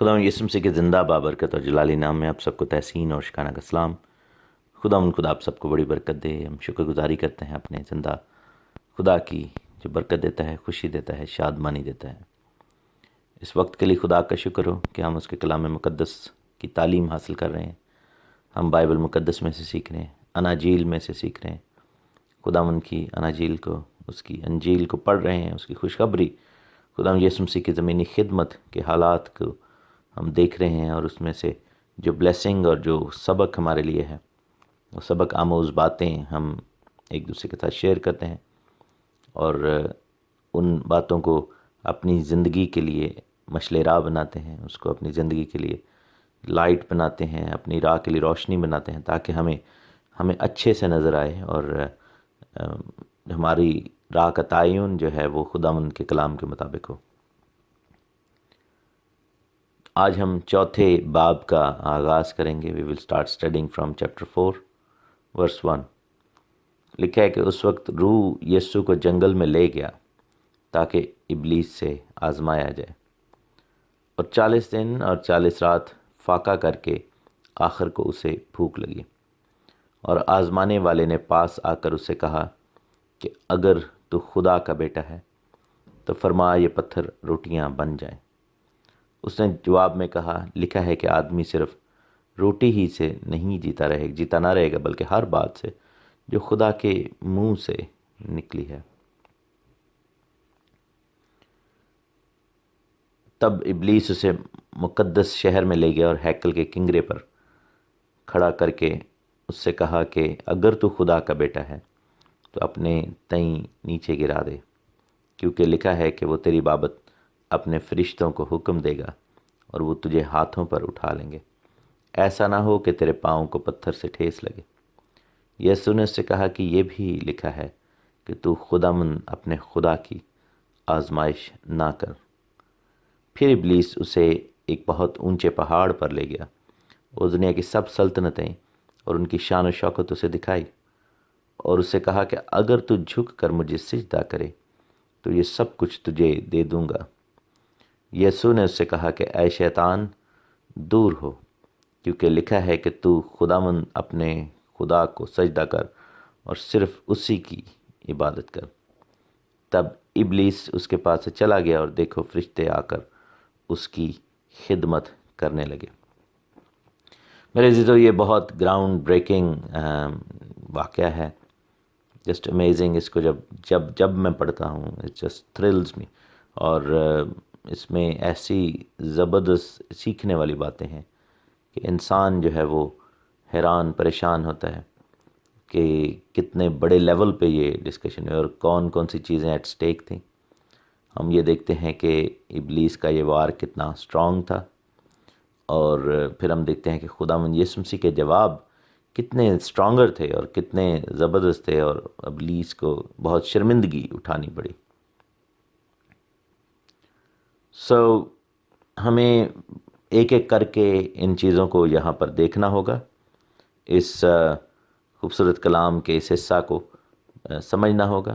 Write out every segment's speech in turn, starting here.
خدا یسوع مسیح کے زندہ بابرکت اور جلالی نام میں آپ سب کو تحسین اور شکرانہ کا سلام۔ خدا آپ سب کو بڑی برکت دے۔ ہم شکر گزاری کرتے ہیں اپنے زندہ خدا کی، جو برکت دیتا ہے، خوشی دیتا ہے، شادمانی دیتا ہے۔ اس وقت کے لیے خدا کا شکر ہو کہ ہم اس کے کلام مقدس کی تعلیم حاصل کر رہے ہیں۔ ہم بائبل مقدس میں سے سیکھ رہے ہیں، اناجیل میں سے سیکھ رہے ہیں۔ خداوند کی اناجیل کو، اس کی انجیل کو پڑھ رہے ہیں، اس کی خوشخبری، خداوند یسوع مسیح کی زمینی خدمت کے حالات کو ہم دیکھ رہے ہیں، اور اس میں سے جو بلیسنگ اور جو سبق ہمارے لیے ہے، وہ سبق آموز باتیں ہم ایک دوسرے کے ساتھ شیئر کرتے ہیں، اور ان باتوں کو اپنی زندگی کے لیے مشعل راہ بناتے ہیں، اس کو اپنی زندگی کے لیے لائٹ بناتے ہیں، اپنی راہ کے لیے روشنی بناتے ہیں، تاکہ ہمیں اچھے سے نظر آئے، اور ہماری راہ کا تعین جو ہے وہ خداوند کے کلام کے مطابق ہو۔ آج ہم چوتھے باب کا آغاز کریں گے۔ We will start studying from chapter 4 verse 1۔ لکھا ہے کہ اس وقت روح یسوع کو جنگل میں لے گیا تاکہ ابلیس سے آزمایا جائے، اور 40 دن اور 40 رات فاقہ کر کے آخر کو اسے بھوک لگی، اور آزمانے والے نے پاس آ کر اسے کہا کہ اگر تو خدا کا بیٹا ہے تو فرما یہ پتھر روٹیاں بن جائیں۔ اس نے جواب میں کہا، لکھا ہے کہ آدمی صرف روٹی ہی سے نہیں جیتا نہ رہے گا، بلکہ ہر بات سے جو خدا کے منہ سے نکلی ہے۔ تب ابلیس اسے مقدس شہر میں لے گیا اور ہیکل کے کنگرے پر کھڑا کر کے اس سے کہا کہ اگر تو خدا کا بیٹا ہے تو اپنے تئیں نیچے گرا دے، کیونکہ لکھا ہے کہ وہ تیری بابت اپنے فرشتوں کو حکم دے گا اور وہ تجھے ہاتھوں پر اٹھا لیں گے، ایسا نہ ہو کہ تیرے پاؤں کو پتھر سے ٹھیس لگے۔ یسوع نے اس سے کہا کہ یہ بھی لکھا ہے کہ تو خداوند اپنے خدا کی آزمائش نہ کر۔ پھر ابلیس اسے ایک بہت اونچے پہاڑ پر لے گیا، اور دنیا کی سب سلطنتیں اور ان کی شان و شوکت اسے دکھائی، اور اسے کہا کہ اگر تو جھک کر مجھے سجدہ کرے تو یہ سب کچھ تجھے دے دوں گا۔ یسوع نے اس سے کہا کہ اے شیطان، دور ہو، کیونکہ لکھا ہے کہ تو خداوند اپنے خدا کو سجدہ کر اور صرف اسی کی عبادت کر۔ تب ابلیس اس کے پاس سے چلا گیا، اور دیکھو فرشتے آ کر اس کی خدمت کرنے لگے۔ میرے عزیزو، یہ بہت گراؤنڈ بریکنگ واقعہ ہے، جسٹ امیزنگ۔ اس کو جب میں پڑھتا ہوں، اٹ جسٹ تھرلز می، اور اس میں ایسی زبردست سیکھنے والی باتیں ہیں کہ انسان جو ہے وہ حیران پریشان ہوتا ہے کہ کتنے بڑے لیول پہ یہ ڈسکشن ہے، اور کون کون سی چیزیں ایٹ سٹیک تھیں۔ ہم یہ دیکھتے ہیں کہ ابلیس کا یہ وار کتنا اسٹرانگ تھا، اور پھر ہم دیکھتے ہیں کہ خداوند یسوع مسیح کے جواب کتنے اسٹرانگر تھے اور کتنے زبردست تھے، اور ابلیس کو بہت شرمندگی اٹھانی پڑی۔ ہمیں ایک ایک کر کے ان چیزوں کو یہاں پر دیکھنا ہوگا، اس خوبصورت کلام کے اس حصہ کو سمجھنا ہوگا،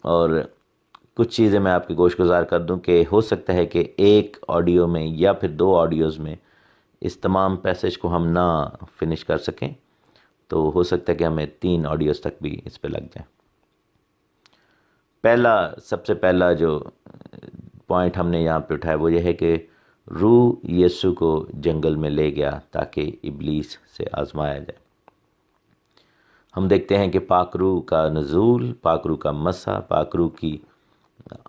اور کچھ چیزیں میں آپ کی گوش گزار کر دوں کہ ہو سکتا ہے کہ ایک آڈیو میں یا پھر 2 آڈیوز میں اس تمام پیسج کو ہم نہ فنش کر سکیں، تو ہو سکتا ہے کہ ہمیں 3 آڈیوز تک بھی اس پہ لگ جائیں۔ سب سے پہلا جو پوائنٹ ہم نے یہاں پہ اٹھایا وہ یہ ہے کہ روح یسوع کو جنگل میں لے گیا تاکہ ابلیس سے آزمایا جائے۔ ہم دیکھتے ہیں کہ پاک روح کا نزول، پاک روح کا مسح، پاک روح کی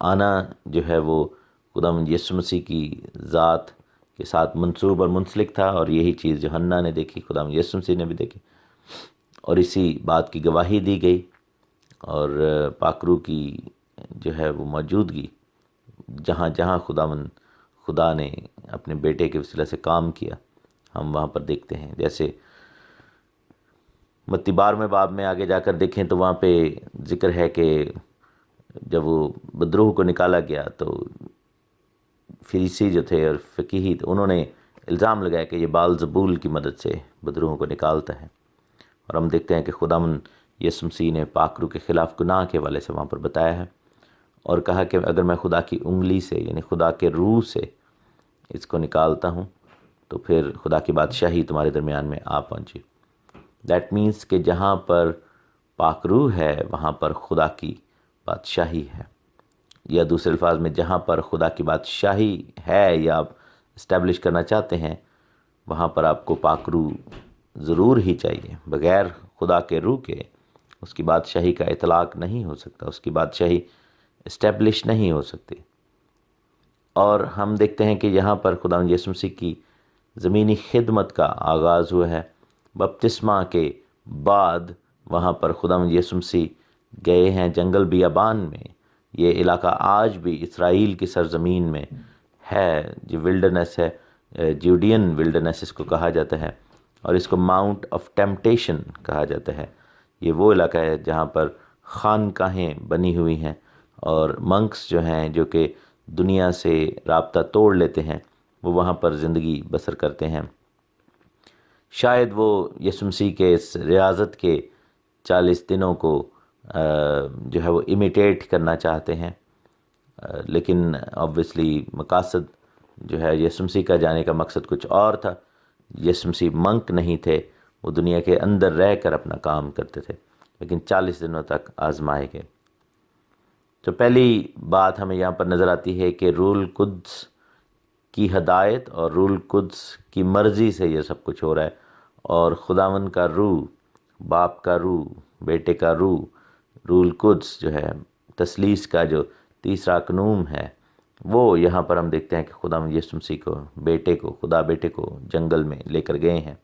آنا جو ہے وہ خداوند یسوع مسیح کی ذات کے ساتھ منسوب اور منسلک تھا، اور یہی چیز جو حنا نے دیکھی خداوند یسوع مسیح نے بھی دیکھی، اور اسی بات کی گواہی دی گئی، اور پاک روح کی جو ہے وہ موجودگی جہاں جہاں خدا نے اپنے بیٹے کے وسیلہ سے کام کیا، ہم وہاں پر دیکھتے ہیں۔ جیسے متی 12ویں باب میں آگے جا کر دیکھیں تو وہاں پہ ذکر ہے کہ جب وہ بدروح کو نکالا گیا تو فریسی جو تھے اور فقیہی، تو انہوں نے الزام لگایا کہ یہ بال-زبول کی مدد سے بدروحوں کو نکالتا ہے، اور ہم دیکھتے ہیں کہ خداوند یسوع مسیح نے پاک روح کے خلاف گناہ کے والے سے وہاں پر بتایا ہے، اور کہا کہ اگر میں خدا کی انگلی سے یعنی خدا کے روح سے اس کو نکالتا ہوں تو پھر خدا کی بادشاہی تمہارے درمیان میں آ پہنچی۔ دیٹ مینس کہ جہاں پر پاک روح ہے وہاں پر خدا کی بادشاہی ہے، یا دوسرے الفاظ میں جہاں پر خدا کی بادشاہی ہے یا آپ اسٹیبلش کرنا چاہتے ہیں وہاں پر آپ کو پاک روح ضرور ہی چاہیے۔ بغیر خدا کے روح کے اس کی بادشاہی کا اطلاق نہیں ہو سکتا، اس کی بادشاہی اسٹیبلش نہیں ہو سکتی۔ اور ہم دیکھتے ہیں کہ یہاں پر خداوند یسوع مسیح کی زمینی خدمت کا آغاز ہوا ہے۔ بپتسمہ کے بعد وہاں پر خداوند یسوع مسیح گئے ہیں جنگل بیابان میں۔ یہ علاقہ آج بھی اسرائیل کی سرزمین میں ہے، جو ولڈرنیس ہے، جوڈین ولڈرنیس اس کو کہا جاتا ہے، اور اس کو ماؤنٹ آف ٹیمپٹیشن کہا جاتا ہے۔ یہ وہ علاقہ ہے جہاں پر خانقاہیں بنی ہوئی ہیں اور منکس جو ہیں جو کہ دنیا سے رابطہ توڑ لیتے ہیں وہ وہاں پر زندگی بسر کرتے ہیں۔ شاید وہ یسوع مسیح کے اس ریاضت کے 40 دنوں کو جو ہے وہ امیٹیٹ کرنا چاہتے ہیں، لیکن آبویسلی مقاصد جو ہے یسوع مسیح کا جانے کا مقصد کچھ اور تھا۔ یسوع مسیح منک نہیں تھے، وہ دنیا کے اندر رہ کر اپنا کام کرتے تھے، لیکن 40 دنوں تک آزمائے گئے۔ تو پہلی بات ہمیں یہاں پر نظر آتی ہے کہ روح القدس کی ہدایت اور روح القدس کی مرضی سے یہ سب کچھ ہو رہا ہے، اور خداوند کا روح، باپ کا روح، بیٹے کا روح، روح القدس جو ہے تثلیث کا جو تیسرا اقنوم ہے، وہ یہاں پر ہم دیکھتے ہیں کہ خداوند یسوع مسیح کو، بیٹے کو، خدا بیٹے کو جنگل میں لے کر گئے ہیں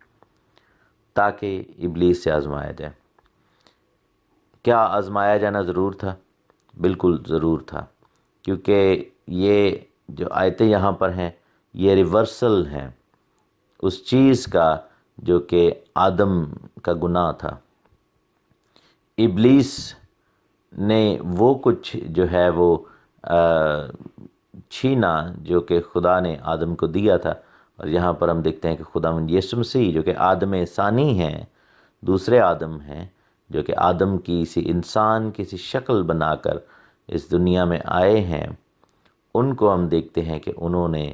تاکہ ابلیس سے آزمایا جائے۔ کیا آزمایا جانا ضرور تھا؟ بالکل ضرور تھا، کیونکہ یہ جو آیتیں یہاں پر ہیں یہ ریورسل ہیں اس چیز کا جو کہ آدم کا گناہ تھا۔ ابلیس نے وہ کچھ جو ہے وہ چھینا جو کہ خدا نے آدم کو دیا تھا، اور یہاں پر ہم دیکھتے ہیں کہ خداوند یسوع مسیح جو کہ آدم ثانی ہیں، دوسرے آدم ہیں جو کہ آدم کی کسی انسان کسی شکل بنا کر اس دنیا میں آئے ہیں، ان کو ہم دیکھتے ہیں کہ انہوں نے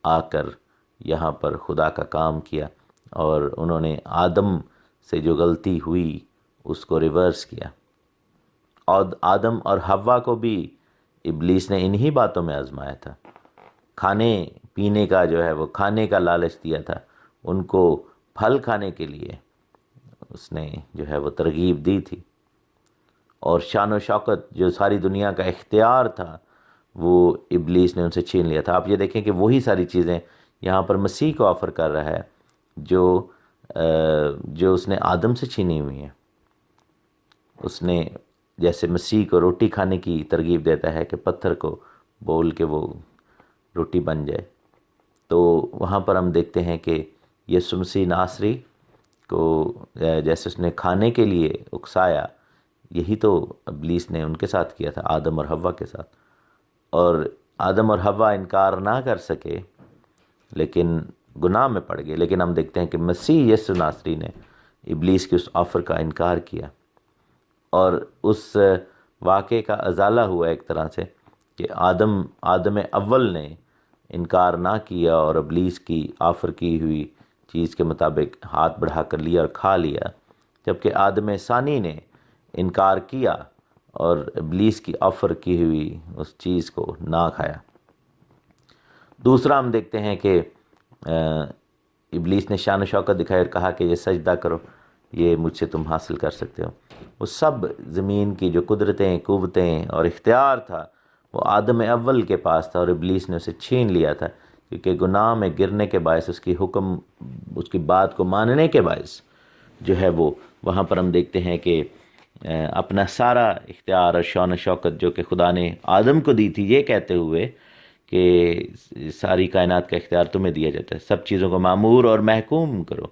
آ کر یہاں پر خدا کا کام کیا، اور انہوں نے آدم سے جو غلطی ہوئی اس کو ریورس کیا۔ اور آدم اور حوا کو بھی ابلیس نے انہی باتوں میں آزمایا تھا، کھانے پینے کا جو ہے وہ کھانے کا لالچ دیا تھا، ان کو پھل کھانے کے لیے اس نے جو ہے وہ ترغیب دی تھی، اور شان و شوکت جو ساری دنیا کا اختیار تھا وہ ابلیس نے ان سے چھین لیا تھا۔ آپ یہ دیکھیں کہ وہی ساری چیزیں یہاں پر مسیح کو آفر کر رہا ہے جو اس نے آدم سے چھینی ہوئی ہیں۔ اس نے جیسے مسیح کو روٹی کھانے کی ترغیب دیتا ہے کہ پتھر کو بول کے وہ روٹی بن جائے، تو وہاں پر ہم دیکھتے ہیں کہ یسوع مسیح ناصری کو جیسے اس نے کھانے کے لیے اکسایا، یہی تو ابلیس نے ان کے ساتھ کیا تھا، آدم اور حوا کے ساتھ، اور آدم اور حوا انکار نہ کر سکے لیکن گناہ میں پڑ گئے۔ لیکن ہم دیکھتے ہیں کہ مسیح یسوع ناصری نے ابلیس کی اس آفر کا انکار کیا، اور اس واقعے کا ازالہ ہوا ایک طرح سے کہ آدم اول نے انکار نہ کیا اور ابلیس کی آفر کی ہوئی چیز کے مطابق ہاتھ بڑھا کر لیا اور کھا لیا، جبکہ آدم ثانی نے انکار کیا اور ابلیس کی آفر کی ہوئی اس چیز کو نہ کھایا۔ دوسرا ہم دیکھتے ہیں کہ ابلیس نے شان و شوکت دکھائی اور کہا کہ یہ سجدہ کرو، یہ مجھ سے تم حاصل کر سکتے ہو۔ وہ سب زمین کی جو قدرتیں، قوتیں اور اختیار تھا وہ آدم اول کے پاس تھا، اور ابلیس نے اسے چھین لیا تھا، کیونکہ گناہ میں گرنے کے باعث اس کی بات کو ماننے کے باعث جو ہے وہ وہاں پر ہم دیکھتے ہیں کہ اپنا سارا اختیار اور شان و شوکت جو کہ خدا نے آدم کو دی تھی، یہ کہتے ہوئے کہ ساری کائنات کا اختیار تمہیں دیا جاتا ہے، سب چیزوں کو معمور اور محکوم کرو،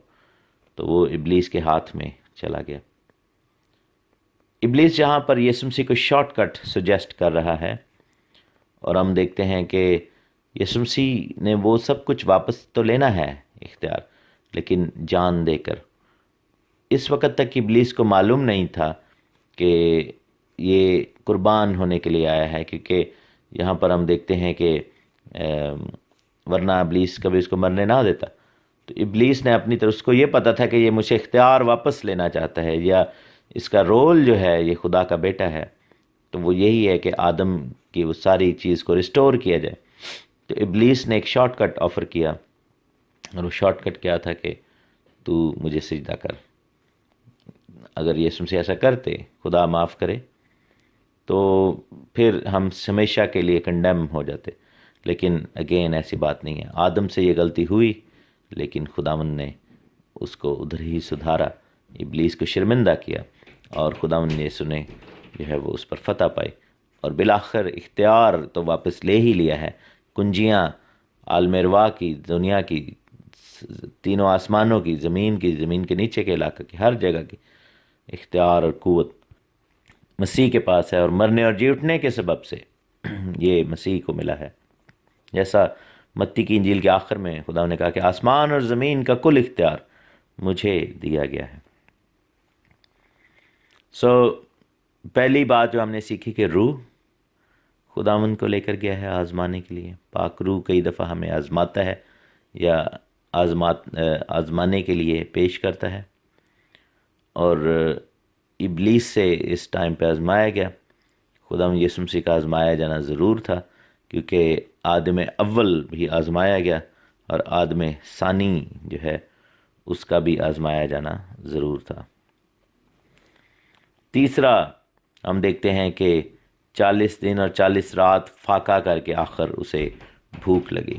تو وہ ابلیس کے ہاتھ میں چلا گیا۔ ابلیس جہاں پر یسوع مسیح کو شارٹ کٹ سجیسٹ کر رہا ہے، اور ہم دیکھتے ہیں کہ یسوع مسیح نے وہ سب کچھ واپس تو لینا ہے اختیار، لیکن جان دے کر۔ اس وقت تک ابلیس کو معلوم نہیں تھا کہ یہ قربان ہونے کے لیے آیا ہے، کیونکہ یہاں پر ہم دیکھتے ہیں کہ ورنہ ابلیس کبھی اس کو مرنے نہ دیتا۔ تو ابلیس نے اپنی طرف، اس کو یہ پتہ تھا کہ یہ مجھے اختیار واپس لینا چاہتا ہے، یا اس کا رول جو ہے یہ خدا کا بیٹا ہے، تو وہ یہی ہے کہ آدم کی وہ ساری چیز کو ریسٹور کیا جائے۔ تو ابلیس نے ایک شارٹ کٹ آفر کیا، اور وہ شارٹ کٹ کیا تھا کہ تو مجھے سجدہ کر۔ اگر یسوع مسیح ایسا کرتے، خدا معاف کرے، تو پھر ہم ہمیشہ کے لیے کنڈیم ہو جاتے۔ لیکن اگین ایسی بات نہیں ہے، آدم سے یہ غلطی ہوئی، لیکن خداوند نے اس کو ادھر ہی سدھارا، ابلیس کو شرمندہ کیا، اور خداوند یسوع نے جو ہے وہ اس پر فتح پائی، اور بالآخر اختیار تو واپس لے ہی لیا ہے۔ کنجیاں عالم ارواح کی، دنیا کی، تینوں آسمانوں کی، زمین کی، زمین کے نیچے کے علاقے کی، ہر جگہ کی اختیار اور قوت مسیح کے پاس ہے، اور مرنے اور جی اٹھنے کے سبب سے یہ مسیح کو ملا ہے۔ جیسا متی کی انجیل کے آخر میں خدا نے کہا کہ آسمان اور زمین کا کل اختیار مجھے دیا گیا ہے۔ پہلی بات جو ہم نے سیکھی کہ روح خداوند کو لے کر گیا ہے آزمانے کے لیے۔ پاک روح کئی دفعہ ہمیں آزماتا ہے یا آزمانے کے لیے پیش کرتا ہے، اور ابلیس سے اس ٹائم پہ آزمایا گیا۔ خداوند یسوع مسیح کا آزمایا جانا ضرور تھا، کیونکہ آدم اول بھی آزمایا گیا، اور آدم ثانی جو ہے اس کا بھی آزمایا جانا ضرور تھا۔ تیسرا ہم دیکھتے ہیں کہ 40 دن اور 40 رات فاقہ کر کے آخر اسے بھوک لگی۔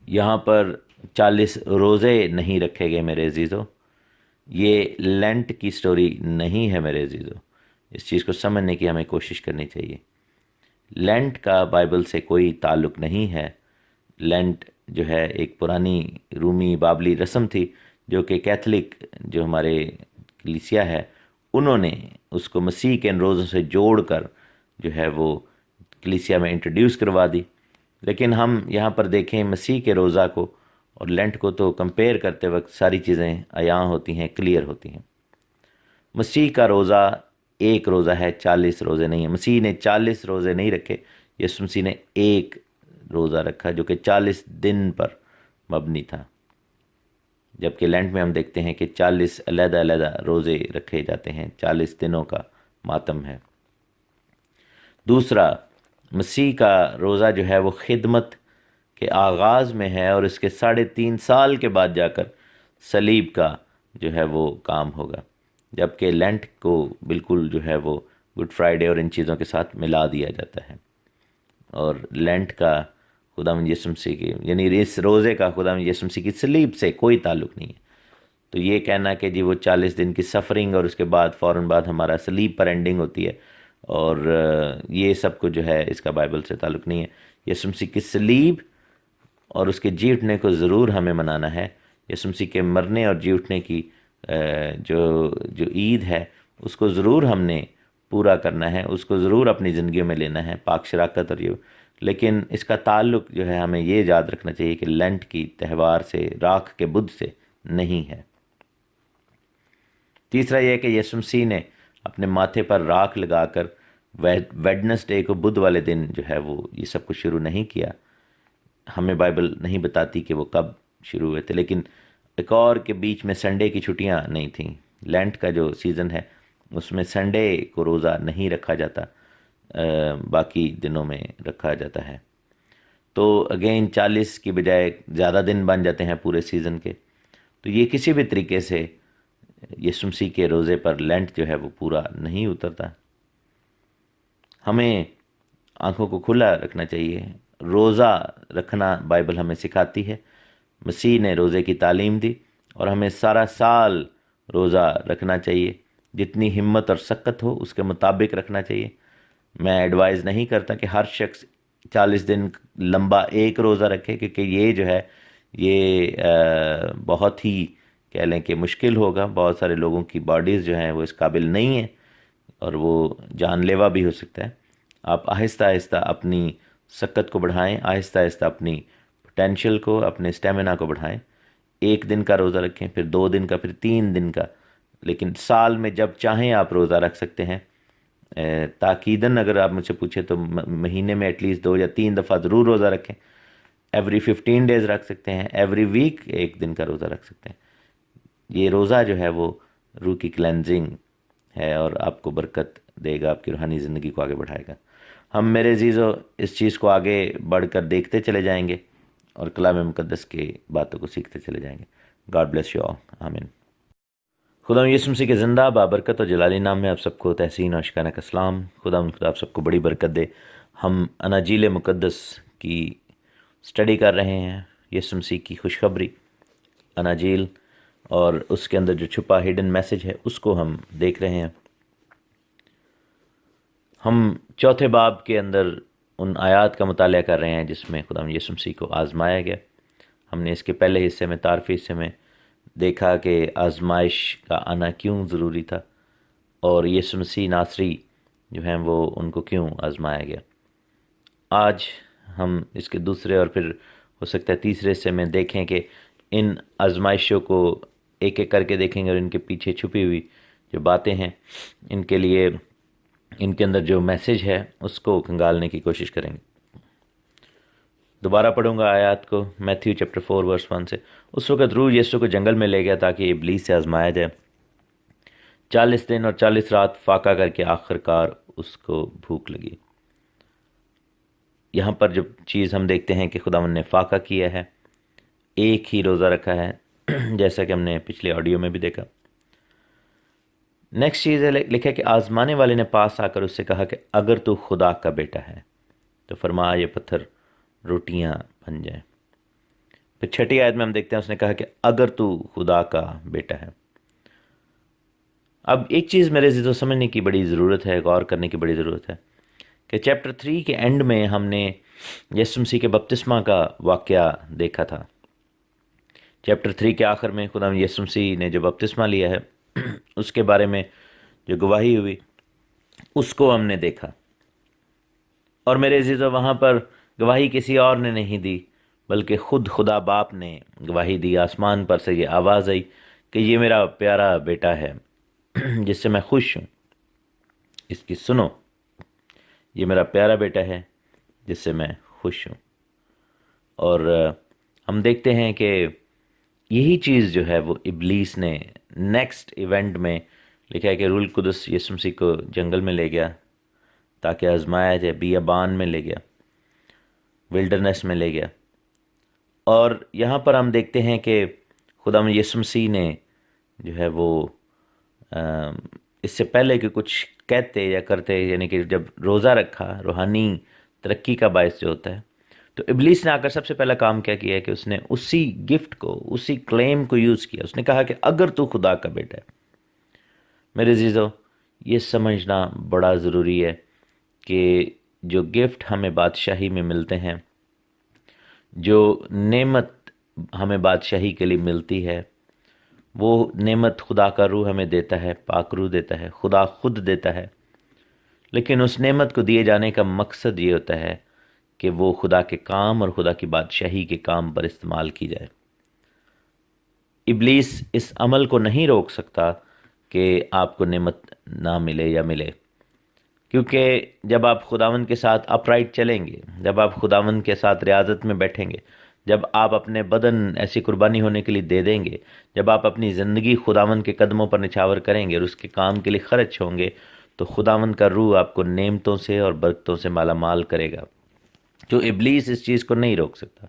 یہاں پر 40 روزے نہیں رکھے گئے میرے عزیزو، یہ لینٹ کی سٹوری نہیں ہے میرے عزیزو۔ اس چیز کو سمجھنے کی ہمیں کوشش کرنی چاہیے۔ لینٹ کا بائبل سے کوئی تعلق نہیں ہے۔ لینٹ جو ہے ایک پرانی رومی بابلی رسم تھی، جو کہ کیتھولک جو ہمارے کلیسیا ہے انہوں نے اس کو مسیح کے ان روزوں سے جوڑ کر جو ہے وہ کلیسیا میں انٹروڈیوس کروا دی۔ لیکن ہم یہاں پر دیکھیں مسیح کے روزہ کو اور لینٹ کو، تو کمپیئر کرتے وقت ساری چیزیں عیاں ہوتی ہیں، کلیئر ہوتی ہیں۔ مسیح کا روزہ ایک روزہ ہے، 40 روزے نہیں ہیں۔ مسیح نے 40 روزے نہیں رکھے، یسوع مسیح نے ایک روزہ رکھا جو کہ 40 دن پر مبنی تھا، جبکہ لینٹ میں ہم دیکھتے ہیں کہ 40 علیحدہ علیحدہ روزے رکھے جاتے ہیں، 40 دنوں کا ماتم ہے۔ دوسرا، مسیح کا روزہ جو ہے وہ خدمت کے آغاز میں ہے، اور اس کے 3.5 سال کے بعد جا کر صلیب کا جو ہے وہ کام ہوگا، جبکہ لینٹ کو بالکل جو ہے وہ گڈ فرائیڈے اور ان چیزوں کے ساتھ ملا دیا جاتا ہے، اور لینٹ کا خداوند یسوع مسیح کی، یعنی اس روزے کا خداوند یسوع مسیح کی صلیب سے کوئی تعلق نہیں ہے۔ تو یہ کہنا کہ جی وہ 40 دن کی سفرنگ اور اس کے بعد فوراً بعد ہمارا صلیب پر اینڈنگ ہوتی ہے، اور یہ سب کچھ جو ہے اس کا بائبل سے تعلق نہیں ہے۔ یسوع مسیح کی صلیب اور اس کے جی اٹھنے کو ضرور ہمیں منانا ہے۔ یسوع مسیح کے مرنے اور جی اٹھنے کی جو عید ہے اس کو ضرور ہم نے پورا کرنا ہے، اس کو ضرور اپنی زندگیوں میں لینا ہے، پاک شراکت اور یہ، لیکن اس کا تعلق جو ہے ہمیں یہ یاد رکھنا چاہیے کہ لینٹ کی تہوار سے، راکھ کے بدھ سے نہیں ہے۔ تیسرا یہ ہے کہ یسوع مسیح نے اپنے ماتھے پر راکھ لگا کر ویڈنسڈے کو، بدھ والے دن جو ہے وہ یہ سب کچھ شروع نہیں کیا۔ ہمیں بائبل نہیں بتاتی کہ وہ کب شروع ہوئے تھے، لیکن ایک اور کے بیچ میں سنڈے کی چھٹیاں نہیں تھیں۔ لینٹ کا جو سیزن ہے اس میں سنڈے کو روزہ نہیں رکھا جاتا، باقی دنوں میں رکھا جاتا ہے۔ تو اگین 40 کی بجائے زیادہ دن بن جاتے ہیں پورے سیزن کے۔ تو یہ کسی بھی طریقے سے یسوع مسیح کے روزے پر لینٹ جو ہے وہ پورا نہیں اترتا۔ ہمیں آنکھوں کو کھلا رکھنا چاہیے۔ روزہ رکھنا بائبل ہمیں سکھاتی ہے، مسیح نے روزے کی تعلیم دی، اور ہمیں سارا سال روزہ رکھنا چاہیے، جتنی ہمت اور سکت ہو اس کے مطابق رکھنا چاہیے۔ میں ایڈوائز نہیں کرتا کہ ہر شخص 40 دن لمبا ایک روزہ رکھے، کیونکہ یہ جو ہے یہ بہت ہی کہہ لیں کہ مشکل ہوگا۔ بہت سارے لوگوں کی باڈیز جو ہیں وہ اس قابل نہیں ہیں، اور وہ جان لیوا بھی ہو سکتا ہے۔ آپ آہستہ آہستہ اپنی سکت کو بڑھائیں، آہستہ آہستہ اپنی پوٹینشیل کو، اپنے اسٹیمنا کو بڑھائیں۔ 1 دن کا روزہ رکھیں، پھر 2 دن کا، پھر 3 دن کا، لیکن سال میں جب چاہیں آپ روزہ رکھ سکتے ہیں۔ تاکیداً اگر آپ مجھ سے پوچھیں تو مہینے میں ایٹ لیسٹ 2 یا 3 دفعہ ضرور روزہ رکھیں۔ ایوری 15 ڈیز رکھ سکتے ہیں، ایوری ویک ایک دن کا روزہ رکھ سکتے ہیں۔ یہ روزہ جو ہے وہ روح کی کلینزنگ ہے اور آپ کو برکت دے گا، آپ کی روحانی زندگی کو آگے بڑھائے گا۔ ہم میرے عزیزو اس چیز کو آگے بڑھ کر دیکھتے چلے جائیں گے اور کلام مقدس کی باتوں کو سیکھتے چلے جائیں گے۔ گاڈ بلیس یو آل، آمین۔ خدا یسوع مسیح کے زندہ بابرکت اور جلالی نام میں آپ سب کو تحسین اور شکانہ کا سلام۔ خدا آپ سب کو بڑی برکت دے۔ ہم اناجیل مقدس کی سٹڈی کر رہے ہیں، یسوع مسیح کی خوشخبری اناجیل، اور اس کے اندر جو چھپا ہڈن میسج ہے اس کو ہم دیکھ رہے ہیں۔ ہم چوتھے باب کے اندر ان آیات کا مطالعہ کر رہے ہیں جس میں خدا یسوع مسیح کو آزمایا گیا۔ ہم نے اس کے پہلے حصے میں، تعارفی حصے میں دیکھا کہ آزمائش کا آنا کیوں ضروری تھا، اور یسوع مسیح ناصری جو ہیں وہ ان کو کیوں آزمایا گیا۔ آج ہم اس کے دوسرے اور پھر ہو سکتا ہے تیسرے حصے میں دیکھیں کہ ان آزمائشوں کو ایک ایک کر کے دیکھیں گے اور ان کے پیچھے چھپی ہوئی جو باتیں ہیں، ان کے لیے ان کے اندر جو میسج ہے اس کو کھنگالنے کی کوشش کریں گے۔ دوبارہ پڑھوں گا آیات کو، میتھیو چیپٹر 4 ورس 1 سے۔ اس وقت روح یسوع کو جنگل میں لے گیا تاکہ ابلیس سے آزمایا جائے۔ 40 دن اور 40 رات فاقہ کر کے آخر کار اس کو بھوک لگی۔ یہاں پر جو چیز ہم دیکھتے ہیں کہ خداوند نے فاقہ کیا ہے، ایک ہی روزہ رکھا ہے، جیسا کہ ہم نے پچھلے آڈیو میں بھی دیکھا۔ نیکسٹ چیز ہے، لکھا کہ آزمانے والے نے پاس آ کر اس سے کہا کہ اگر تو خدا کا بیٹا ہے تو فرمایا یہ پتھر روٹیاں بن جائیں۔ پھر چھٹی آیت میں ہم دیکھتے ہیں اس نے کہا کہ اگر تو خدا کا بیٹا ہے۔ اب ایک چیز میرے عزیزو سمجھنے کی بڑی ضرورت ہے، غور کرنے کی بڑی ضرورت ہے کہ چیپٹر 3 کے اینڈ میں ہم نے یسوع مسیح کے بپتسمہ کا واقعہ دیکھا تھا۔ چیپٹر 3 کے آخر میں خدا یسوع مسیح نے جو بپتسمہ لیا ہے اس کے بارے میں جو گواہی ہوئی اس کو ہم نے دیکھا، اور میرے عزیزو وہاں پر گواہی کسی اور نے نہیں دی بلکہ خود خدا باپ نے گواہی دی۔ آسمان پر سے یہ آواز آئی کہ یہ میرا پیارا بیٹا ہے جس سے میں خوش ہوں، اس کی سنو۔ یہ میرا پیارا بیٹا ہے جس سے میں خوش ہوں۔ اور ہم دیکھتے ہیں کہ یہی چیز جو ہے وہ ابلیس نے نیکسٹ ایونٹ میں لکھا ہے کہ روح القدس یسوع مسیح کو جنگل میں لے گیا تاکہ آزمایا جائے، بیابان میں لے گیا، ولڈرنس میں لے گیا۔ اور یہاں پر ہم دیکھتے ہیں کہ خدا یسوع مسیح نے جو ہے وہ اس سے پہلے کہ کچھ کہتے یا کرتے، یعنی کہ جب روزہ رکھا، روحانی ترقی کا باعث جو ہوتا ہے، تو ابلیس نے آ کر سب سے پہلا کام کیا ہے کہ اس نے اسی گفٹ کو، اسی کلیم کو یوز کیا۔ اس نے کہا کہ اگر تو خدا کا بیٹا ہے۔ میرے عزیزو یہ سمجھنا بڑا ضروری ہے کہ جو گفٹ ہمیں بادشاہی میں ملتے ہیں، جو نعمت ہمیں بادشاہی کے لیے ملتی ہے، وہ نعمت خدا کا روح ہمیں دیتا ہے، پاک روح دیتا ہے، خدا خود دیتا ہے۔ لیکن اس نعمت کو دیے جانے کا مقصد یہ ہوتا ہے کہ وہ خدا کے کام اور خدا کی بادشاہی کے کام پر استعمال کی جائے۔ ابلیس اس عمل کو نہیں روک سکتا کہ آپ کو نعمت نہ ملے یا ملے، کیونکہ جب آپ خداوند کے ساتھ اپرائٹ چلیں گے، جب آپ خداوند کے ساتھ ریاضت میں بیٹھیں گے، جب آپ اپنے بدن ایسی قربانی ہونے کے لیے دے دیں گے، جب آپ اپنی زندگی خداوند کے قدموں پر نچھاور کریں گے اور اس کے کام کے لیے خرچ ہوں گے، تو خداوند کا روح آپ کو نعمتوں سے اور برکتوں سے مالا مال کرے گا۔ تو ابلیس اس چیز کو نہیں روک سکتا۔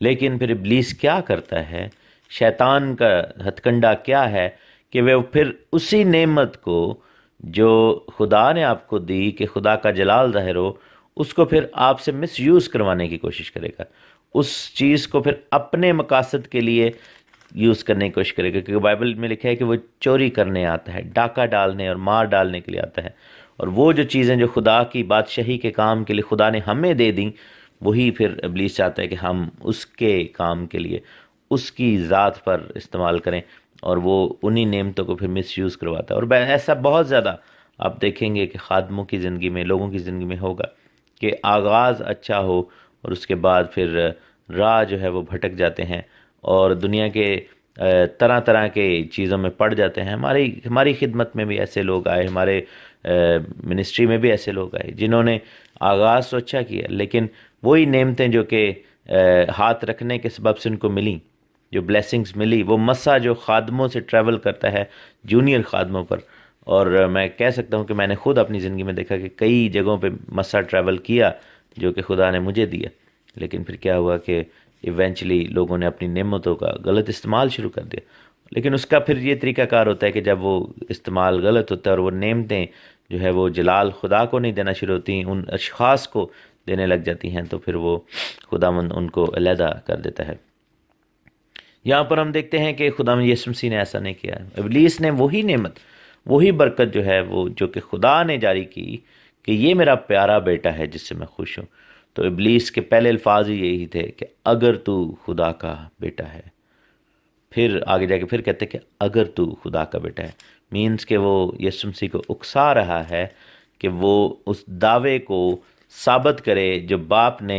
لیکن پھر ابلیس کیا کرتا ہے، شیطان کا ہتھ کنڈا کیا ہے کہ وہ پھر اسی نعمت کو جو خدا نے آپ کو دی کہ خدا کا جلال ظاہر ہو، اس کو پھر آپ سے مس یوز کروانے کی کوشش کرے گا، اس چیز کو پھر اپنے مقاصد کے لیے یوز کرنے کی کوشش کرے گا، کیونکہ بائبل میں لکھا ہے کہ وہ چوری کرنے آتا ہے، ڈاکہ ڈالنے اور مار ڈالنے کے لیے آتا ہے، اور وہ جو چیزیں جو خدا کی بادشاہی کے کام کے لیے خدا نے ہمیں دے دیں، وہی پھر ابلیس چاہتا ہے کہ ہم اس کے کام کے لیے اس کی ذات پر استعمال کریں، اور وہ انہی نعمتوں کو پھر مس یوز کرواتا ہے۔ اور ایسا بہت زیادہ آپ دیکھیں گے کہ خادموں کی زندگی میں، لوگوں کی زندگی میں ہوگا کہ آغاز اچھا ہو اور اس کے بعد پھر راہ جو ہے وہ بھٹک جاتے ہیں اور دنیا کے طرح طرح کے چیزوں میں پڑ جاتے ہیں۔ ہماری خدمت میں بھی ایسے لوگ آئے، ہمارے منسٹری میں بھی ایسے لوگ آئے جنہوں نے آغاز تو اچھا کیا، لیکن وہی نعمتیں جو کہ ہاتھ رکھنے کے سبب سے ان کو ملی، جو بلیسنگز ملی، وہ مسا جو خادموں سے ٹریول کرتا ہے، جونیئر خادموں پر. اور میں کہہ سکتا ہوں کہ میں نے خود اپنی زندگی میں دیکھا کہ کئی جگہوں پہ مسا ٹریول کیا جو کہ خدا نے مجھے دیا، لیکن پھر کیا ہوا کہ ایونچولی لوگوں نے اپنی نعمتوں کا غلط استعمال شروع کر دیا. لیکن اس کا پھر یہ طریقہ کار ہوتا ہے کہ جب وہ استعمال غلط ہوتا ہے اور وہ نعمتیں جو ہے وہ جلال خدا کو نہیں دینا شروع ہوتی ہیں، ان اشخاص کو دینے لگ جاتی ہیں، تو پھر وہ خداوند ان کو علیحدہ کر دیتا ہے. یہاں پر ہم دیکھتے ہیں کہ خداوند یسوع مسیح نے ایسا نہیں کیا. ابلیس نے وہی نعمت، وہی برکت جو ہے وہ جو کہ خدا نے جاری کی کہ یہ میرا پیارا بیٹا ہے جس سے میں خوش ہوں. تو ابلیس کے پہلے الفاظ ہی یہی تھے کہ اگر تو خدا کا بیٹا ہے. پھر آگے جا کے پھر کہتے کہ اگر تو خدا کا بیٹا ہے، مینز کہ وہ یسوع مسیح کو اکسا رہا ہے کہ وہ اس دعوے کو ثابت کرے جو باپ نے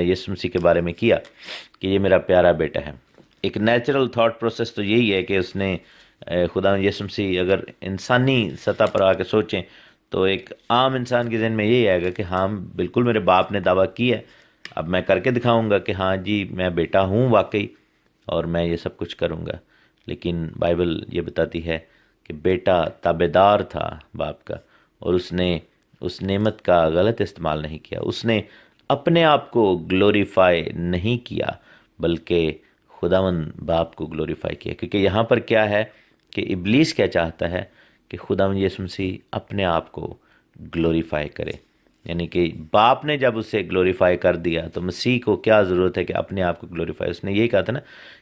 یسوع مسیح کے بارے میں کیا کہ یہ میرا پیارا بیٹا ہے. ایک نیچرل تھاٹ پروسیس تو یہی ہے کہ اس نے خدا یسوع مسیح اگر انسانی سطح پر آ کے سوچیں تو ایک عام انسان کے ذہن میں یہی آئے گا کہ ہاں بالکل میرے باپ نے دعویٰ کیا ہے، اب میں کر کے دکھاؤں گا کہ ہاں جی میں بیٹا ہوں واقعی اور میں یہ سب کچھ کروں گا. لیکن بائبل یہ بتاتی ہے کہ بیٹا تابعدار تھا باپ کا، اور اس نے اس نعمت کا غلط استعمال نہیں کیا. اس نے اپنے آپ کو گلوریفائی نہیں کیا بلکہ خداوند باپ کو گلوریفائی کیا. کیونکہ یہاں پر کیا ہے کہ ابلیس کیا چاہتا ہے کہ خداوند یسوع مسیح اپنے آپ کو گلوریفائی کرے، یعنی کہ باپ نے جب اسے گلوریفائی کر دیا تو مسیح کو کیا ضرورت ہے کہ اپنے آپ کو گلوریفائی. اس نے یہی کہا تھا نا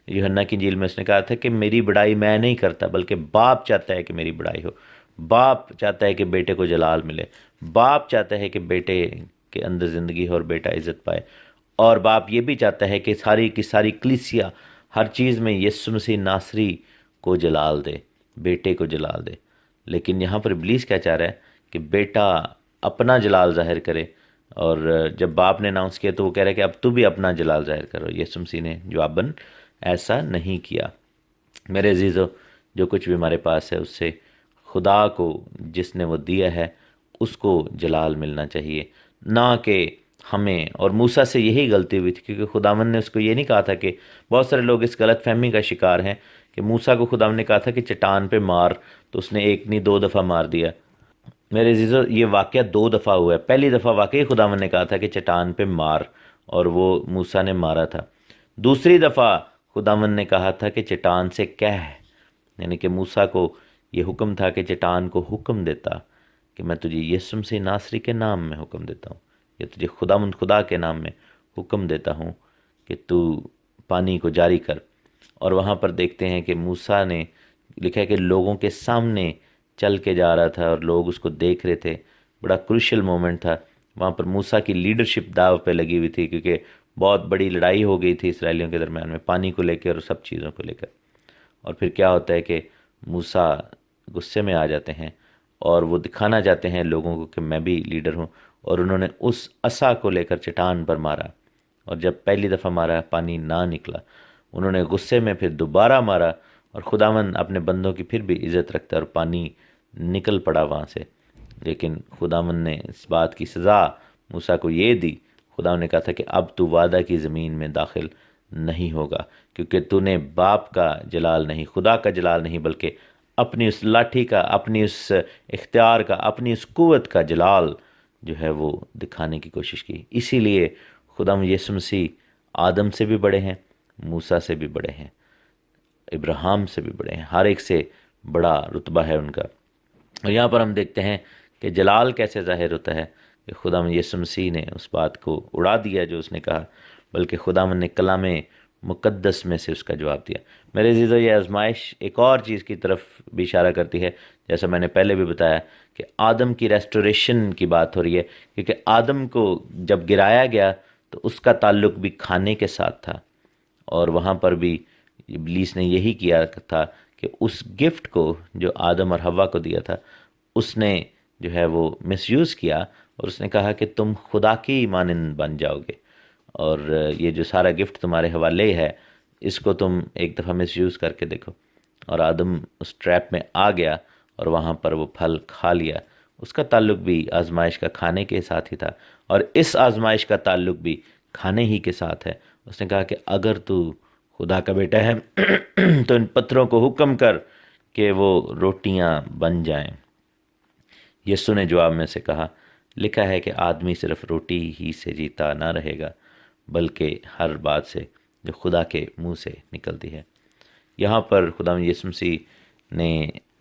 یوحنا کی انجیل میں، اس نے کہا تھا کہ میری بڑائی میں نہیں کرتا بلکہ باپ چاہتا ہے کہ میری بڑائی ہو. باپ چاہتا ہے کہ بیٹے کو جلال ملے، باپ چاہتا ہے کہ بیٹے کے اندر زندگی ہو اور بیٹا عزت پائے، اور باپ یہ بھی چاہتا ہے کہ ساری کی ساری کلیسیا ہر چیز میں یسوع مسیح ناصری کو جلال دے، بیٹے کو جلال دے. لیکن یہاں پر ابلیس کیا چاہ رہا ہے کہ بیٹا اپنا جلال ظاہر کرے، اور جب باپ نے اناؤنس کیا تو وہ کہہ رہا ہے کہ اب تو بھی اپنا جلال ظاہر کرو. یسوع مسیح نے جواباً ایسا نہیں کیا. میرے عزیزو، جو کچھ بھی ہمارے پاس ہے اس سے خدا کو جس نے وہ دیا ہے اس کو جلال ملنا چاہیے، نہ کہ ہمیں. اور موسیٰ سے یہی غلطی ہوئی تھی کیونکہ خداوند نے اس کو یہ نہیں کہا تھا کہ بہت سارے لوگ اس غلط فہمی کا شکار ہیں کہ موسیٰ کو خداوند نے کہا تھا کہ چٹان پہ مار، تو اس نے ایک نہیں 2 دفعہ مار دیا. میرے عزیزو، یہ واقعہ 2 دفعہ ہوا ہے. پہلی دفعہ واقعی خداوند نے کہا تھا کہ چٹان پہ مار، اور وہ موسیٰ نے مارا تھا. دوسری دفعہ خداوند نے کہا تھا کہ چٹان سے کہہ، یعنی کہ موسیٰ کو یہ حکم تھا کہ چٹان کو حکم دیتا کہ میں تجھے یسوع مسیح ناصری کے نام میں حکم دیتا ہوں، یا تجھے خداوند خدا کے نام میں حکم دیتا ہوں کہ تو پانی کو جاری کر. اور وہاں پر دیکھتے ہیں کہ موسیٰ نے لکھا ہے کہ لوگوں کے سامنے چل کے جا رہا تھا اور لوگ اس کو دیکھ رہے تھے. بڑا کروشل مومنٹ تھا. وہاں پر موسیٰ کی لیڈرشپ داو پہ لگی ہوئی تھی کیونکہ بہت بڑی لڑائی ہو گئی تھی اسرائیلیوں کے درمیان میں پانی کو لے کر اور سب چیزوں کو لے کر. اور پھر کیا ہوتا ہے کہ موسیٰ غصے میں آ جاتے ہیں اور وہ دکھانا چاہتے ہیں لوگوں کو کہ میں بھی لیڈر ہوں، اور انہوں نے اس عصا کو لے کر چٹان پر مارا. اور جب پہلی دفعہ مارا پانی نہ نکلا، انہوں نے غصے میں پھر دوبارہ مارا، اور خداوند اپنے بندوں کی پھر بھی عزت رکھتا ہے اور پانی نکل پڑا وہاں سے. لیکن خداوند نے اس بات کی سزا موسیٰ کو یہ دی. خداوند نے کہا تھا کہ اب تو وعدہ کی زمین میں داخل نہیں ہوگا کیونکہ تو نے باپ کا جلال نہیں، خدا کا جلال نہیں، بلکہ اپنی اس لاٹھی کا، اپنی اس اختیار کا، اپنی اس قوت کا جلال جو ہے وہ دکھانے کی کوشش کی. اسی لیے خداوند یسوع مسیح آدم سے بھی بڑے ہیں، موسیٰ سے بھی بڑے ہیں، ابراہیم سے بھی بڑے ہیں، ہر ایک سے بڑا رتبہ ہے ان کا. اور یہاں پر ہم دیکھتے ہیں کہ جلال کیسے ظاہر ہوتا ہے کہ خداوند یسوع مسیح نے اس بات کو اڑا دیا جو اس نے کہا، بلکہ خداوند نے کلام مقدس میں سے اس کا جواب دیا. میرے عزیزو، یہ آزمائش ایک اور چیز کی طرف بھی اشارہ کرتی ہے، جیسا میں نے پہلے بھی بتایا کہ آدم کی ریسٹوریشن کی بات ہو رہی ہے، کیونکہ آدم کو جب گرایا گیا تو اس کا تعلق بھی کھانے کے ساتھ تھا، اور وہاں پر بھی ابلیس نے یہی کیا تھا کہ اس گفٹ کو جو آدم اور حوا کو دیا تھا اس نے جو ہے وہ مس یوز کیا، اور اس نے کہا کہ تم خدا کی مانند بن جاؤ گے، اور یہ جو سارا گفٹ تمہارے حوالے ہے اس کو تم ایک دفعہ مس یوز کر کے دیکھو. اور آدم اس ٹریپ میں آ گیا اور وہاں پر وہ پھل کھا لیا. اس کا تعلق بھی آزمائش کا کھانے کے ساتھ ہی تھا، اور اس آزمائش کا تعلق بھی کھانے ہی کے ساتھ ہے۔ اس نے کہا کہ اگر تو خدا کا بیٹا ہے تو ان پتھروں کو حکم کر کہ وہ روٹیاں بن جائیں۔ یسوع نے جواب میں سے کہا، لکھا ہے کہ آدمی صرف روٹی ہی سے جیتا نہ رہے گا بلکہ ہر بات سے جو خدا کے منہ سے نکلتی ہے۔ یہاں پر خداوند یسوع مسیح نے